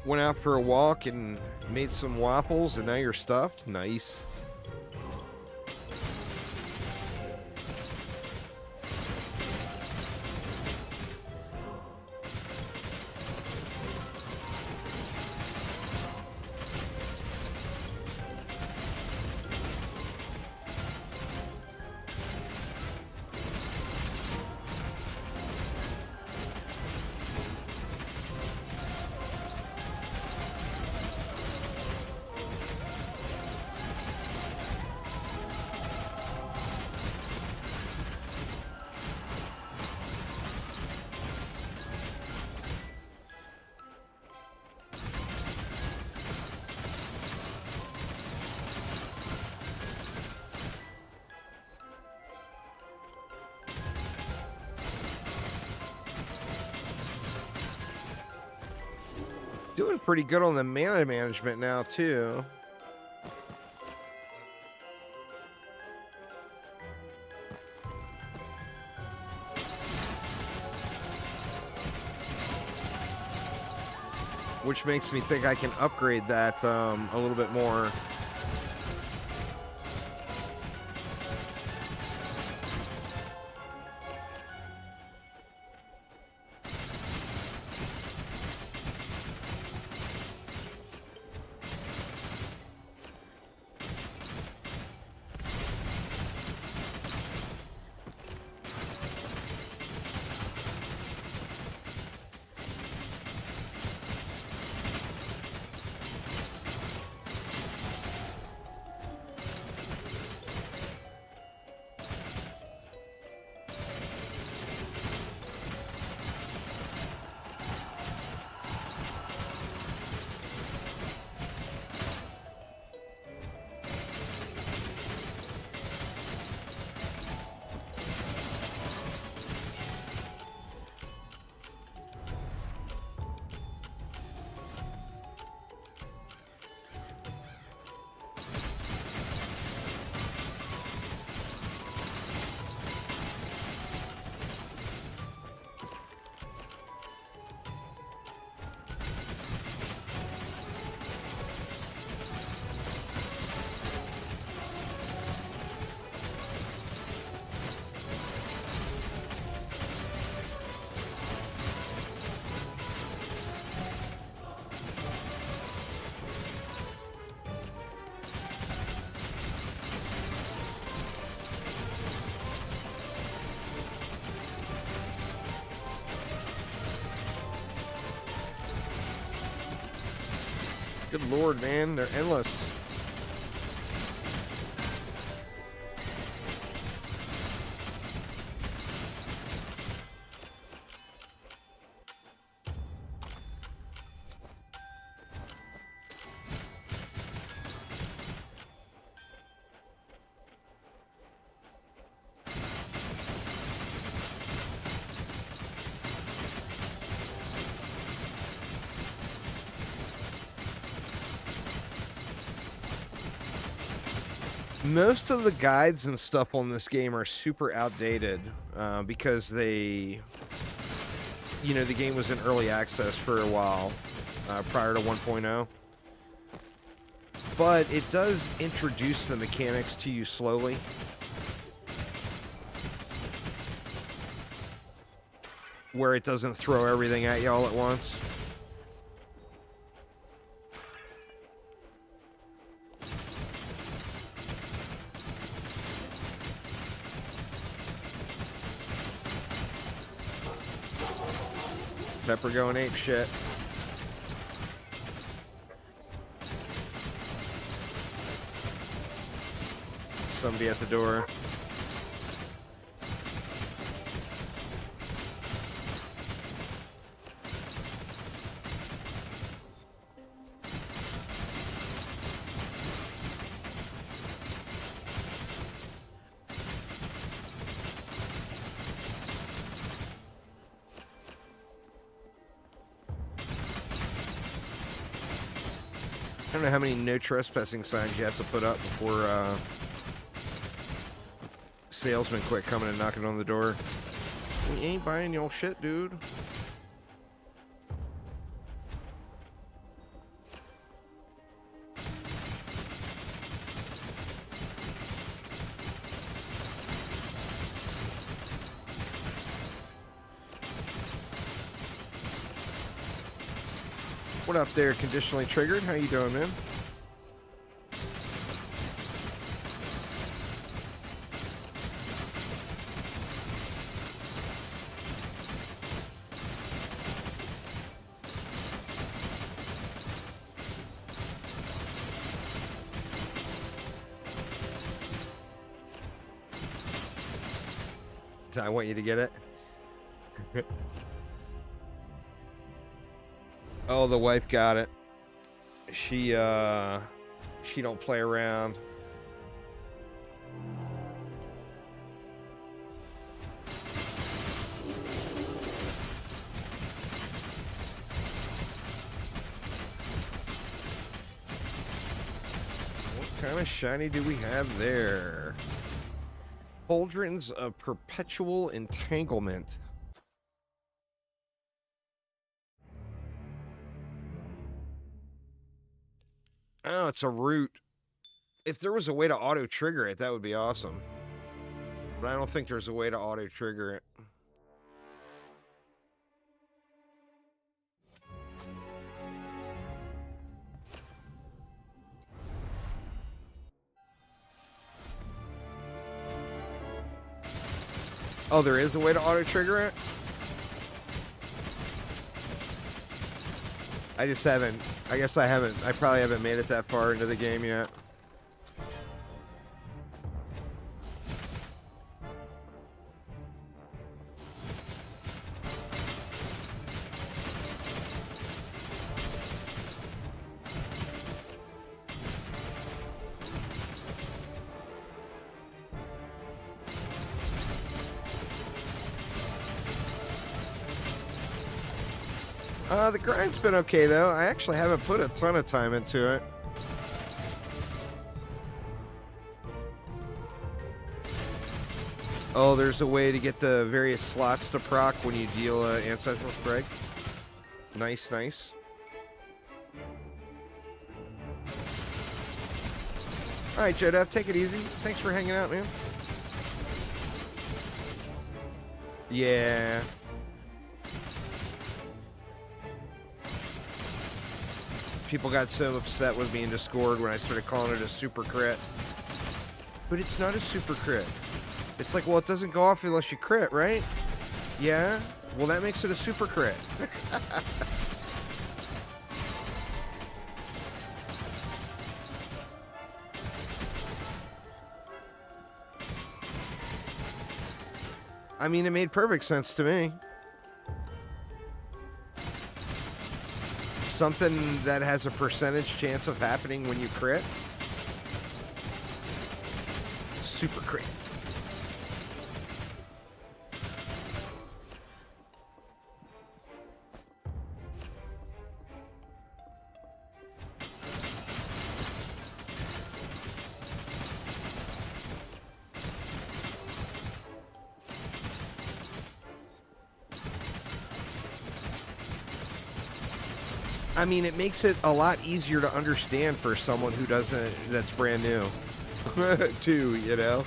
went out for a walk and made some waffles, and now you're stuffed? Nice. Doing pretty good on the mana management now, too. Which makes me think I can upgrade that a little bit more. Good lord, man. They're endless. Most of the guides and stuff on this game are super outdated because the game was in early access for a while prior to 1.0. But it does introduce the mechanics to you slowly. Where it doesn't throw everything at you all at once. Pepper going ape shit. Somebody at the door. I don't know how many no trespassing signs you have to put up before salesmen quit coming and knocking on the door. We ain't buying your shit, dude. What up there, Conditionally Triggered? How you doing, man? I want you to get it. Oh, the wife got it. She don't play around. What kind of shiny do we have there? Cauldrons of Perpetual Entanglement. Oh, it's a root. If there was a way to auto-trigger it, that would be awesome. But I don't think there's a way to auto-trigger it. Oh, there is a way to auto-trigger it? I just haven't. I guess I probably haven't made it that far into the game yet. The grind's been okay, though. I actually haven't put a ton of time into it. Oh, there's a way to get the various slots to proc when you deal Ancestral Spec. Nice, nice. Alright, Jodev, take it easy. Thanks for hanging out, man. Yeah. People got so upset with me in Discord when I started calling it a super crit. But it's not a super crit. It's like, well, it doesn't go off unless you crit, right? Yeah? Well, that makes it a super crit. I mean, it made perfect sense to me. Something that has a percentage chance of happening when you crit. Super crit. I mean, it makes it a lot easier to understand for someone who doesn't, that's brand new, too, you know?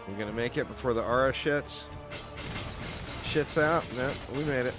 We're gonna make it before the aura shits out. No, we made it.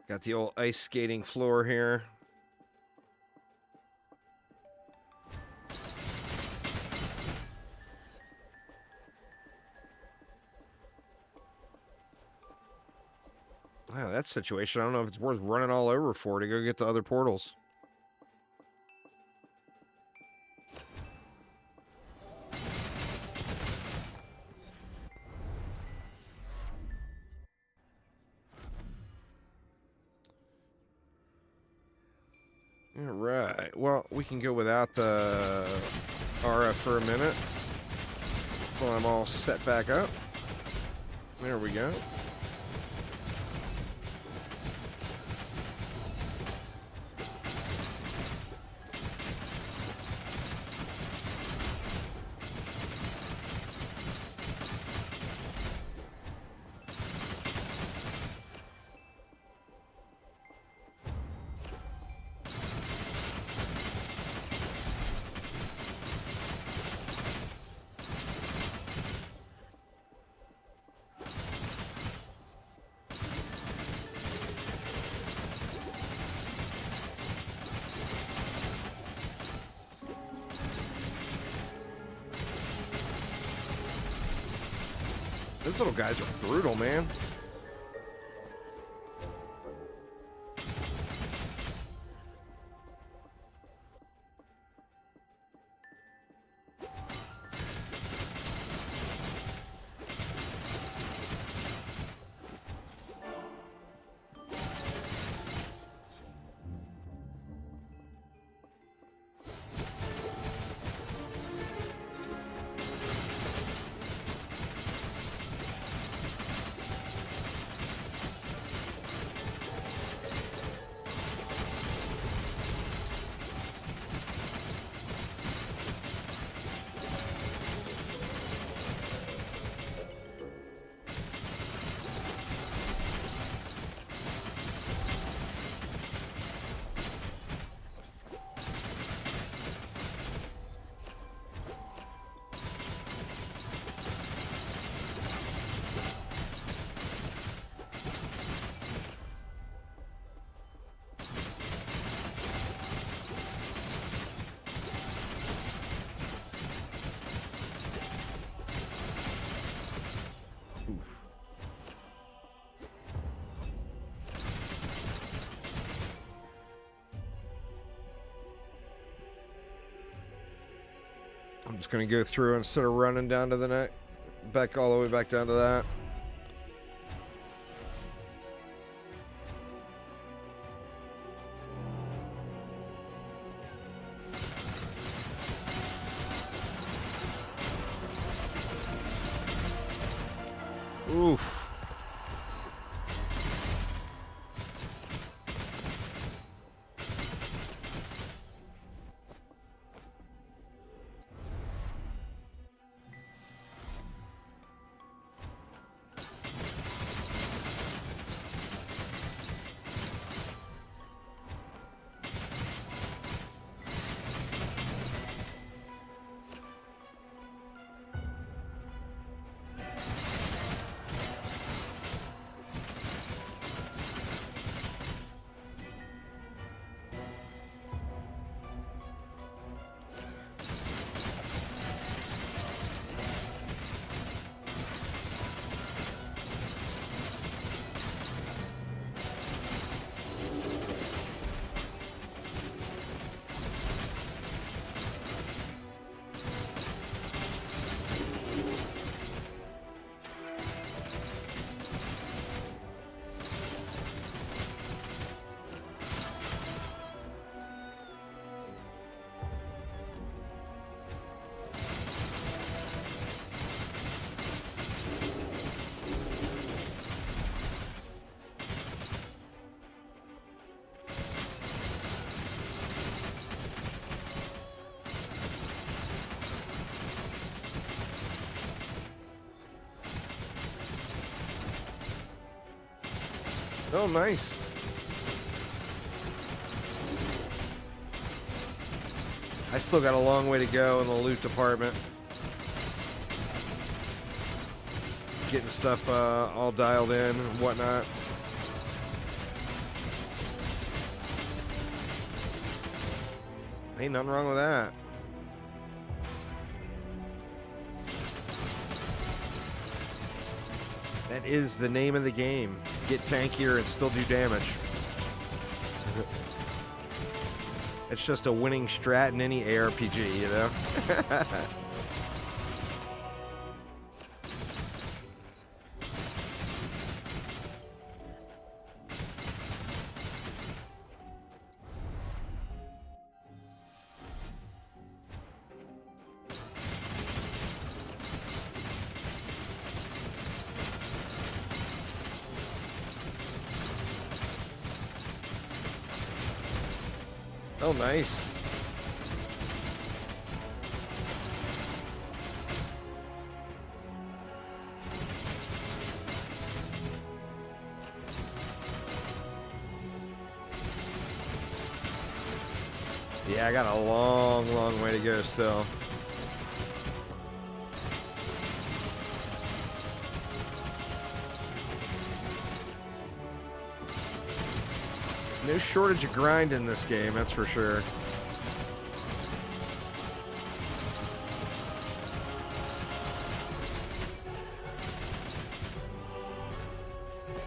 Got the old ice skating floor here. Wow, that situation, I don't know if it's worth running all over for to go get to other portals. All right. Well, we can go without the RF for a minute until I'm all set back up. There we go. Those little guys are brutal, man. I'm just going to go through instead of running down to the neck, back all the way back down to that. Oof. Oh, nice. I still got a long way to go in the loot department. Getting stuff all dialed in and whatnot. Ain't nothing wrong with that. That is the name of the game. Get tankier and still do damage. It's just a winning strat in any ARPG, you know? Oh, nice. Yeah, I got a long, long way to go still. No shortage of grind in this game, that's for sure.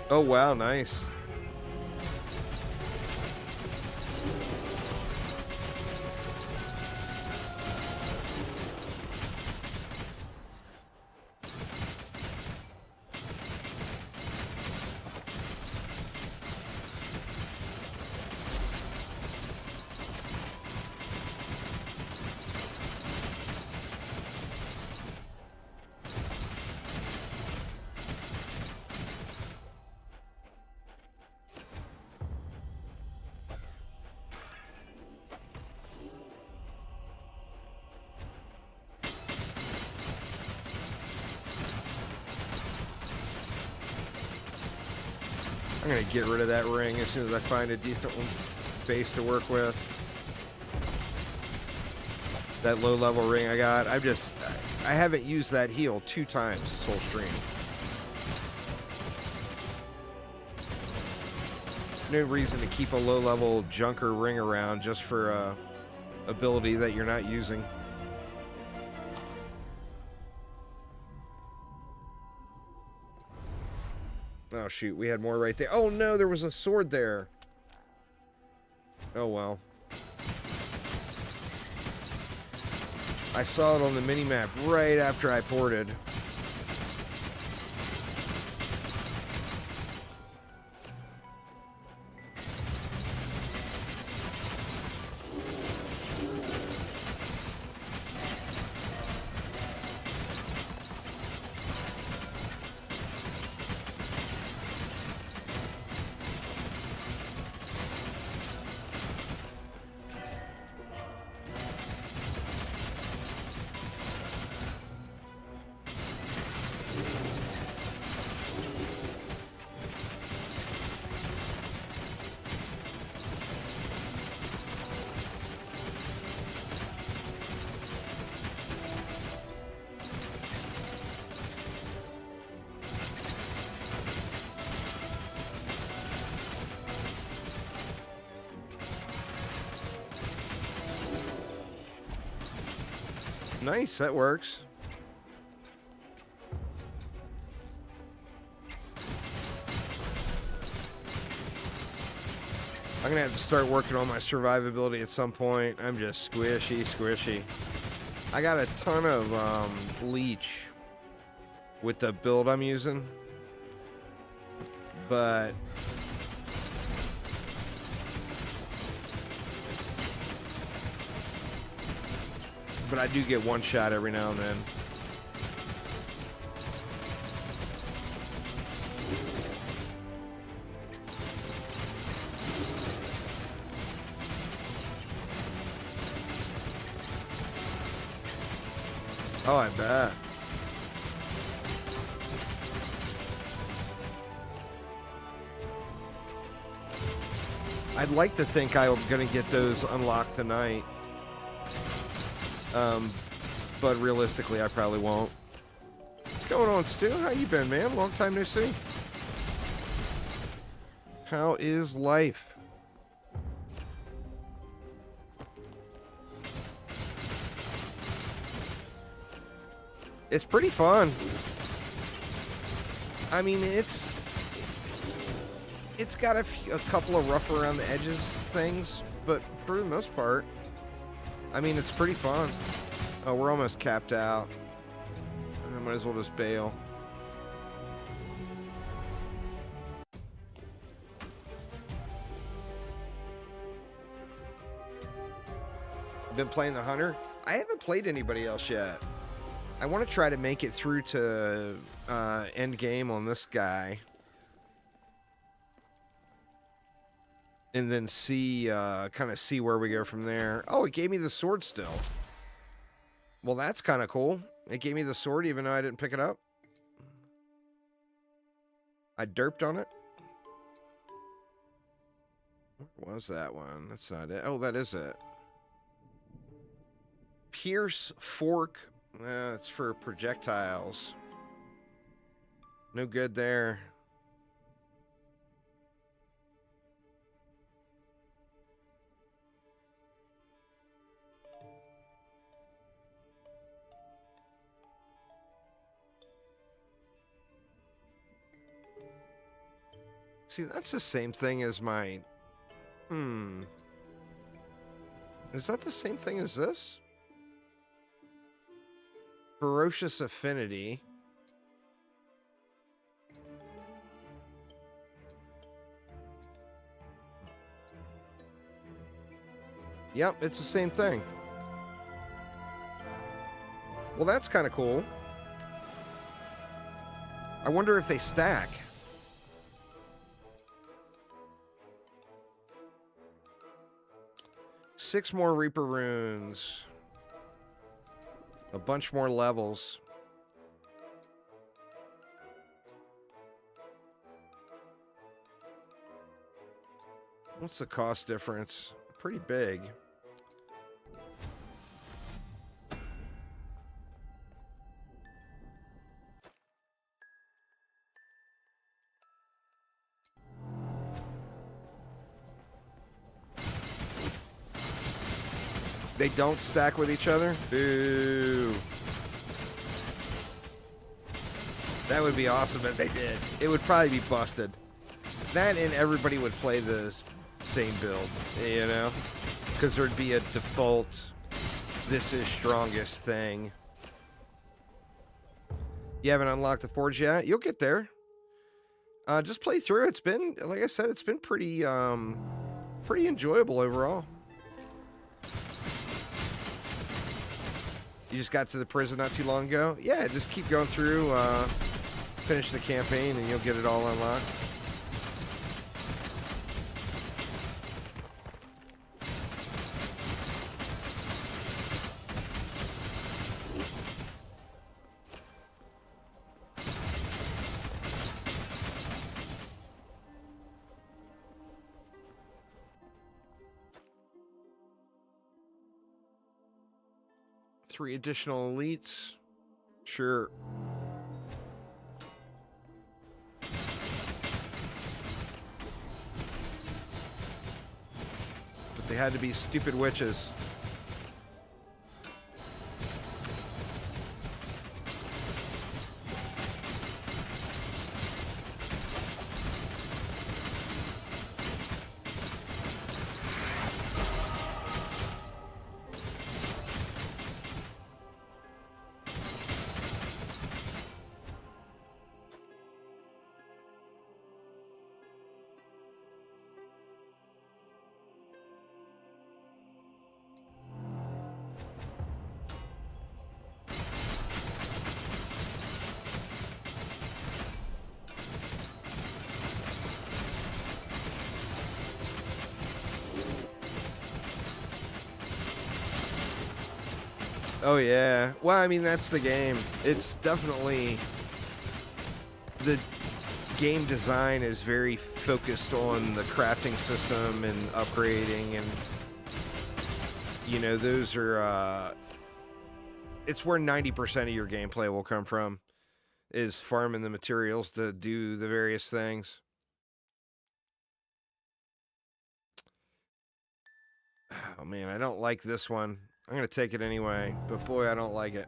Oh, wow, nice. I'm gonna get rid of that ring as soon as I find a decent base to work with. That low level ring I got, I haven't used that heal 2 times this whole stream. No reason to keep a low level junker ring around just for a ability that you're not using. Oh shoot, we had more right there. Oh no, there was a sword there. Oh well. I saw it on the minimap right after I ported. Nice, that works. I'm gonna have to start working on my survivability at some point. I'm just squishy. I got a ton of Leech with the build I'm using, but I do get one shot every now and then. Oh, I bet. I'd like to think I'm gonna get those unlocked tonight. But realistically, I probably won't. What's going on, Stu? How you been, man? Long time no see. How is life? It's pretty fun. I mean, it's got a couple of rough around the edges things, but for the most part, I mean, it's pretty fun. Oh, we're almost capped out. I might as well just bail. Been playing the hunter? I haven't played anybody else yet. I want to try to make it through to end game on this guy. And then see, kind of see where we go from there. Oh, it gave me the sword still. Well, that's kind of cool. It gave me the sword even though I didn't pick it up. I derped on it. What was that one? That's not it. Oh, that is it. Pierce fork. It's for projectiles. No good there. See, that's the same thing as my... Is that the same thing as this? Ferocious affinity. Yep, it's the same thing. Well, that's kind of cool. I wonder if they stack. Six more Reaper runes. A bunch more levels. What's the cost difference? Pretty big. They don't stack with each other? Boo. That would be awesome if they did. It would probably be busted. That and everybody would play the same build, you know? Because there'd be a default, this is strongest thing. You haven't unlocked the forge yet? You'll get there. Just play through. It's been, like I said, it's been pretty, pretty enjoyable overall. You just got to the prison not too long ago? Yeah, just keep going through, finish the campaign, and you'll get it all unlocked. Three additional elites. Sure. But they had to be stupid witches. Oh yeah. Well, I mean, that's the game. It's definitely... The game design is very focused on the crafting system and upgrading, and you know, those are it's where 90% of your gameplay will come from, is farming the materials to do the various things. Oh man, I don't like this one. I'm gonna take it anyway, but boy, I don't like it.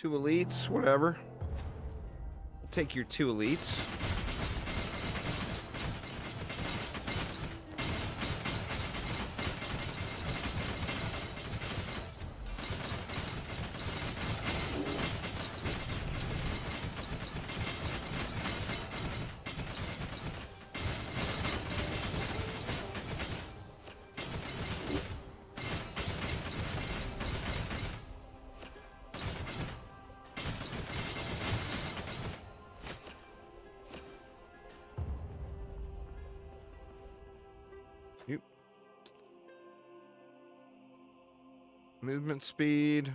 2 elites, whatever. Take your 2 elites. Movement speed.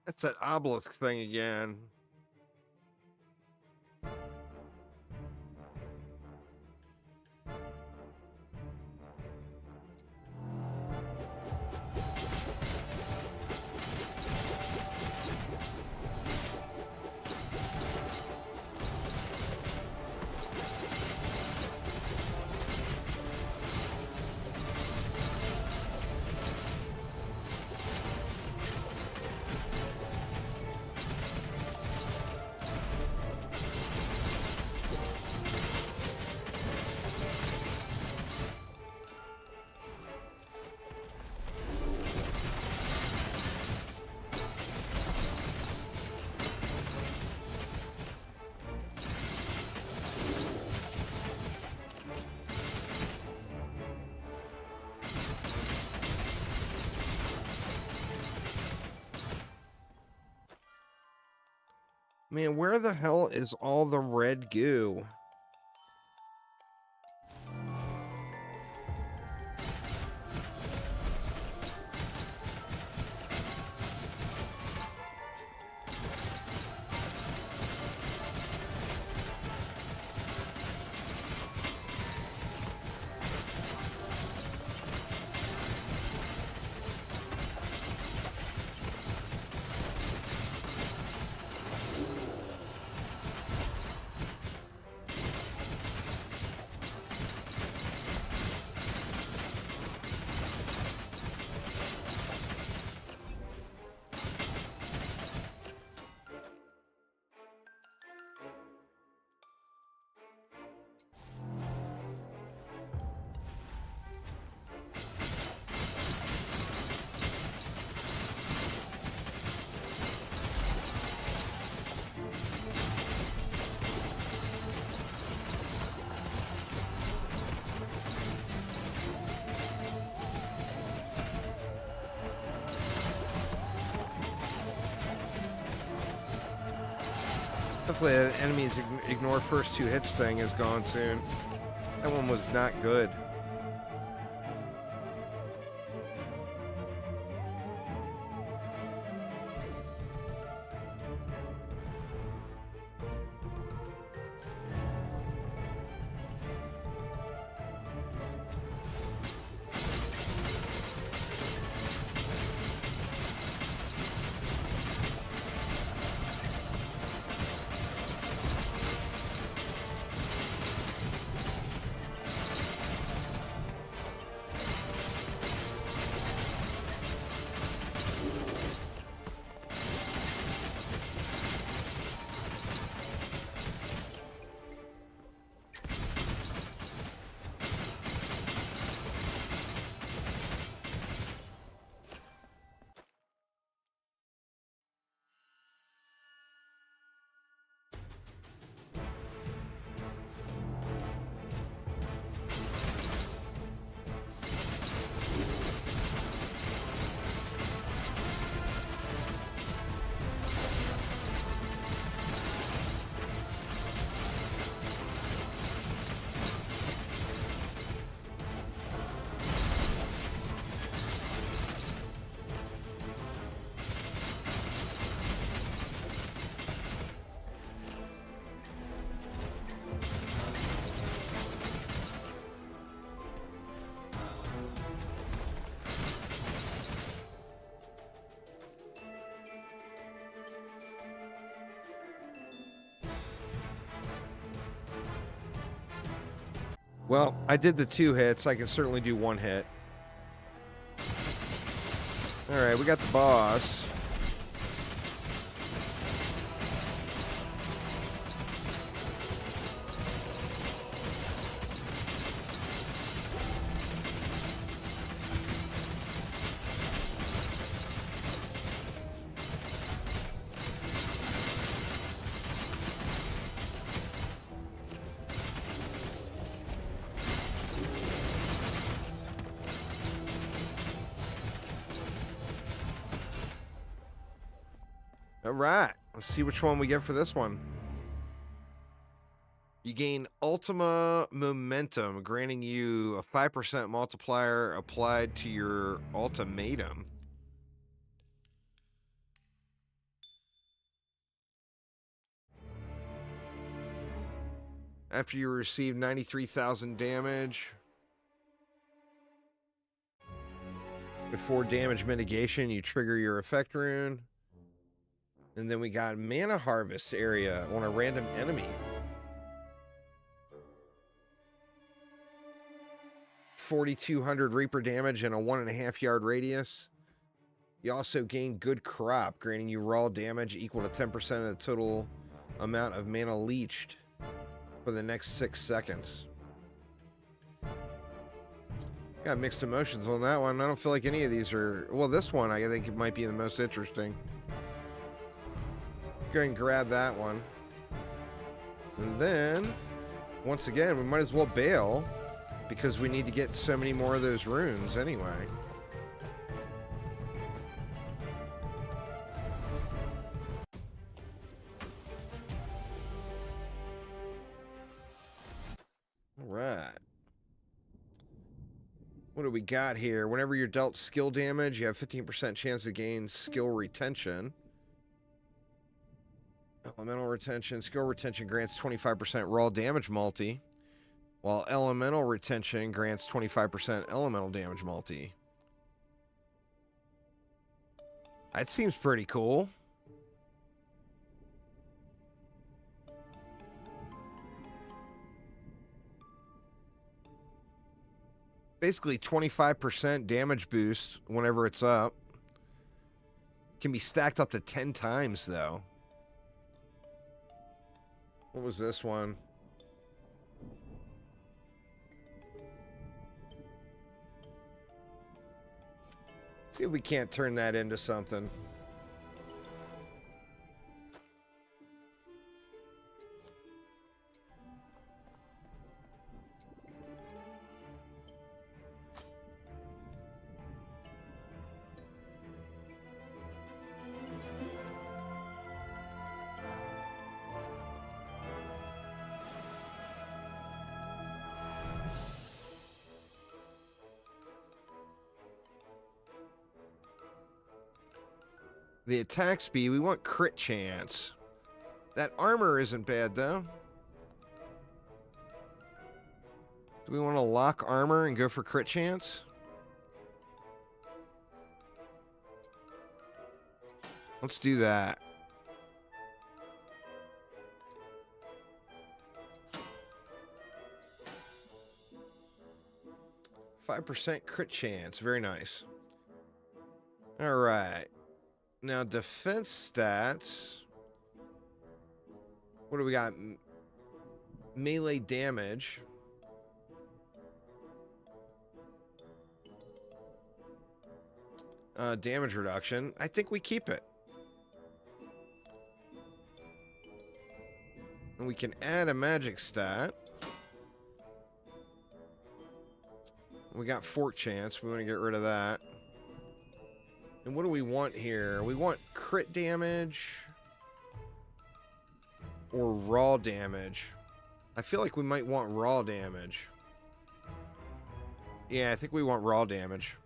That's that obelisk thing again. Man, where the hell is all the red goo? Hopefully that enemies ignore first 2 hits thing is gone soon. That one was not good. Well, I did the 2 hits. I can certainly do 1 hit. Alright, we got the boss. Alright, let's see which one we get for this one. You gain Ultima Momentum, granting you a 5% multiplier applied to your ultimatum. After you receive 93,000 damage. Before damage mitigation, you trigger your effect rune. And then we got Mana Harvest area on a random enemy. 4,200 Reaper damage and a 1.5 yard radius. You also gain Good Crop, granting you raw damage equal to 10% of the total amount of mana leeched for the next 6 seconds. Got mixed emotions on that one. I don't feel like any of these are... Well, this one I think it might be the most interesting. Go ahead and grab that one. And then, once again, we might as well bail, because we need to get so many more of those runes anyway. Alright. What do we got here? Whenever you're dealt skill damage, you have 15% chance to gain skill retention. Elemental retention. Skill retention grants 25% raw damage multi, while elemental retention grants 25% elemental damage multi. That seems pretty cool. Basically 25% damage boost whenever it's up. Can be stacked up to 10 times though. What was this one? See if we can't turn that into something. The attack speed, we want crit chance. That armor isn't bad though. Do we want to lock armor and go for crit chance? Let's do that. %5 crit chance. Very nice. All right. Now, defense stats. What do we got? Melee damage. Damage reduction. I think we keep it. And we can add a magic stat. We got fork chance. We want to get rid of that. And what do we want here? We want crit damage or raw damage. I feel like we might want raw damage. Yeah, I think we want raw damage.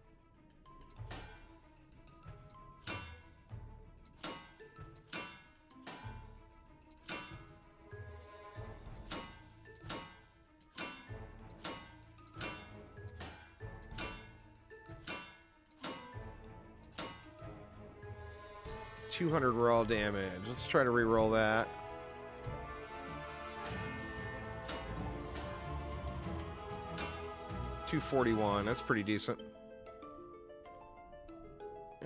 $200 raw damage. Let's try to reroll that. 241. That's pretty decent.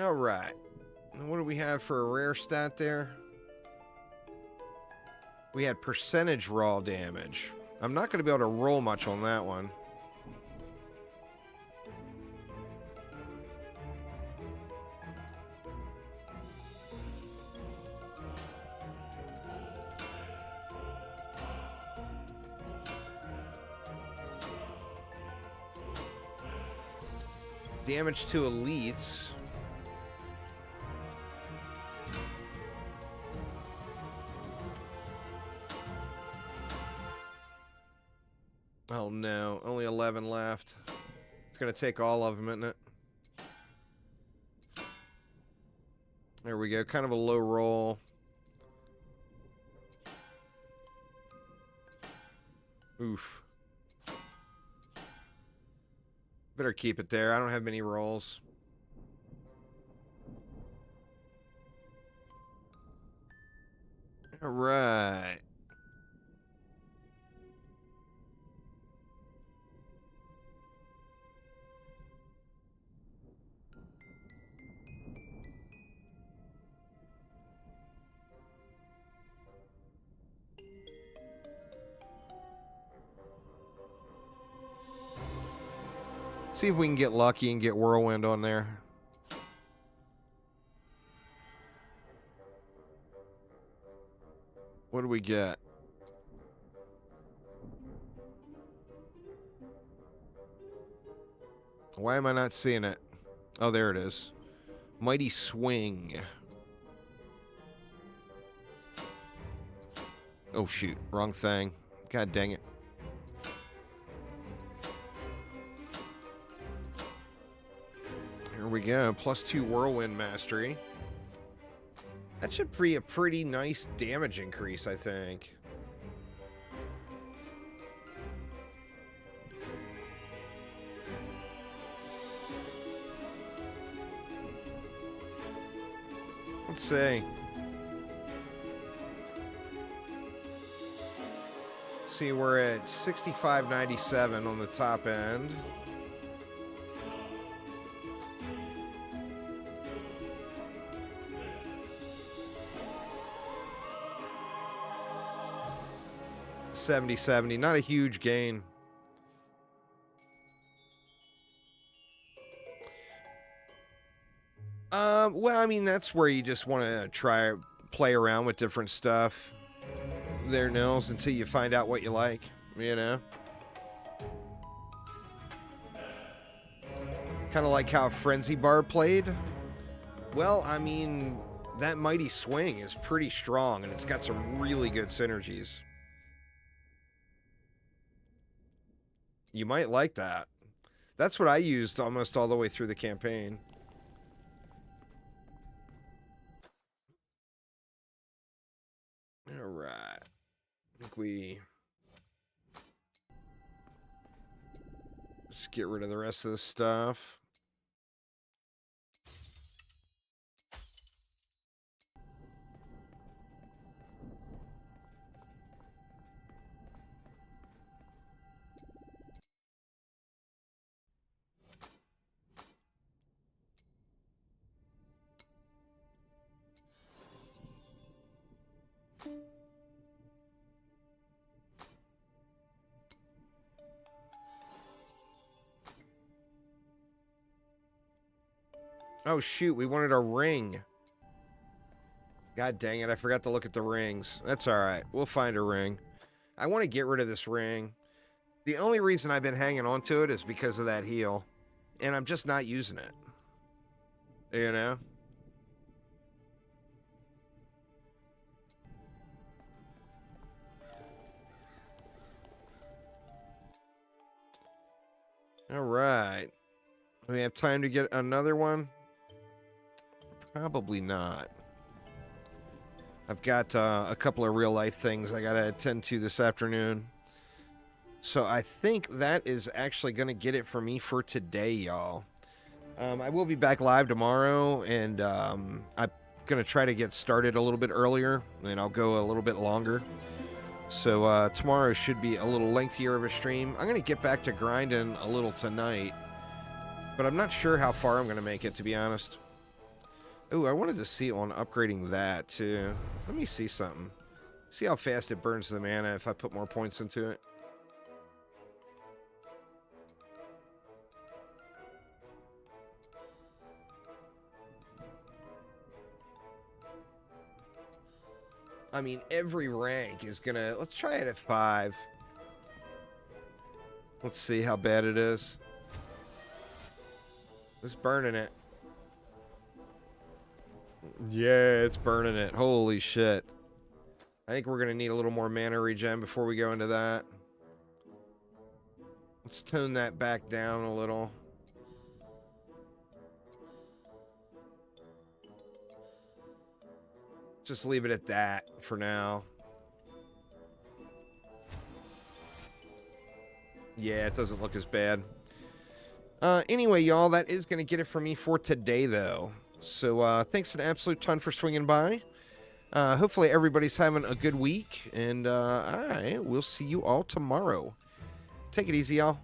All right. What do we have for a rare stat there? We had percentage raw damage. I'm not going to be able to roll much on that one. Damage to elites. Oh no, only 11 left. It's gonna take all of them, isn't it? There we go, kind of a low roll. Oof. Better keep it there. I don't have many rolls. All right. See if we can get lucky and get Whirlwind on there. What do we get? Why am I not seeing it? Oh, there it is. Mighty Swing. Oh, shoot. Wrong thing. God dang it. Here we go. +2 Whirlwind Mastery. That should be a pretty nice damage increase, I think. Let's see. See, we're at 65.97 on the top end. $70.70, not a huge gain. Well, I mean, that's where you just want to play around with different stuff there, Nils, until you find out what you like, you know? Kind of like how Frenzy Bar played. Well, I mean, that Mighty Swing is pretty strong, and it's got some really good synergies. You might like that. That's what I used almost all the way through the campaign. All right. I think we just get rid of the rest of the stuff. Oh, shoot, we wanted a ring. God dang it, I forgot to look at the rings. That's all right. We'll find a ring. I want to get rid of this ring. The only reason I've been hanging on to it is because of that heal. And I'm just not using it. You know? All right. Do we have time to get another one? Probably not. I've got a couple of real life things I got to attend to this afternoon. So I think that is actually going to get it for me for today, y'all. I will be back live tomorrow, and I'm going to try to get started a little bit earlier, and I'll go a little bit longer. So tomorrow should be a little lengthier of a stream. I'm going to get back to grinding a little tonight, but I'm not sure how far I'm going to make it, to be honest. Oh, I wanted to see on upgrading that, too. Let me see something. See how fast it burns the mana if I put more points into it. I mean, every rank is gonna... Let's try it at 5. Let's see how bad it is. It's burning it. Yeah, it's burning it. Holy shit. I think we're gonna need a little more mana regen before we go into that. Let's tone that back down a little. Just leave it at that for now. Yeah, it doesn't look as bad. Anyway, y'all, that is going to get it for me for today, though. So, thanks an absolute ton for swinging by. Hopefully everybody's having a good week, and I will see you all tomorrow. Take it easy, y'all.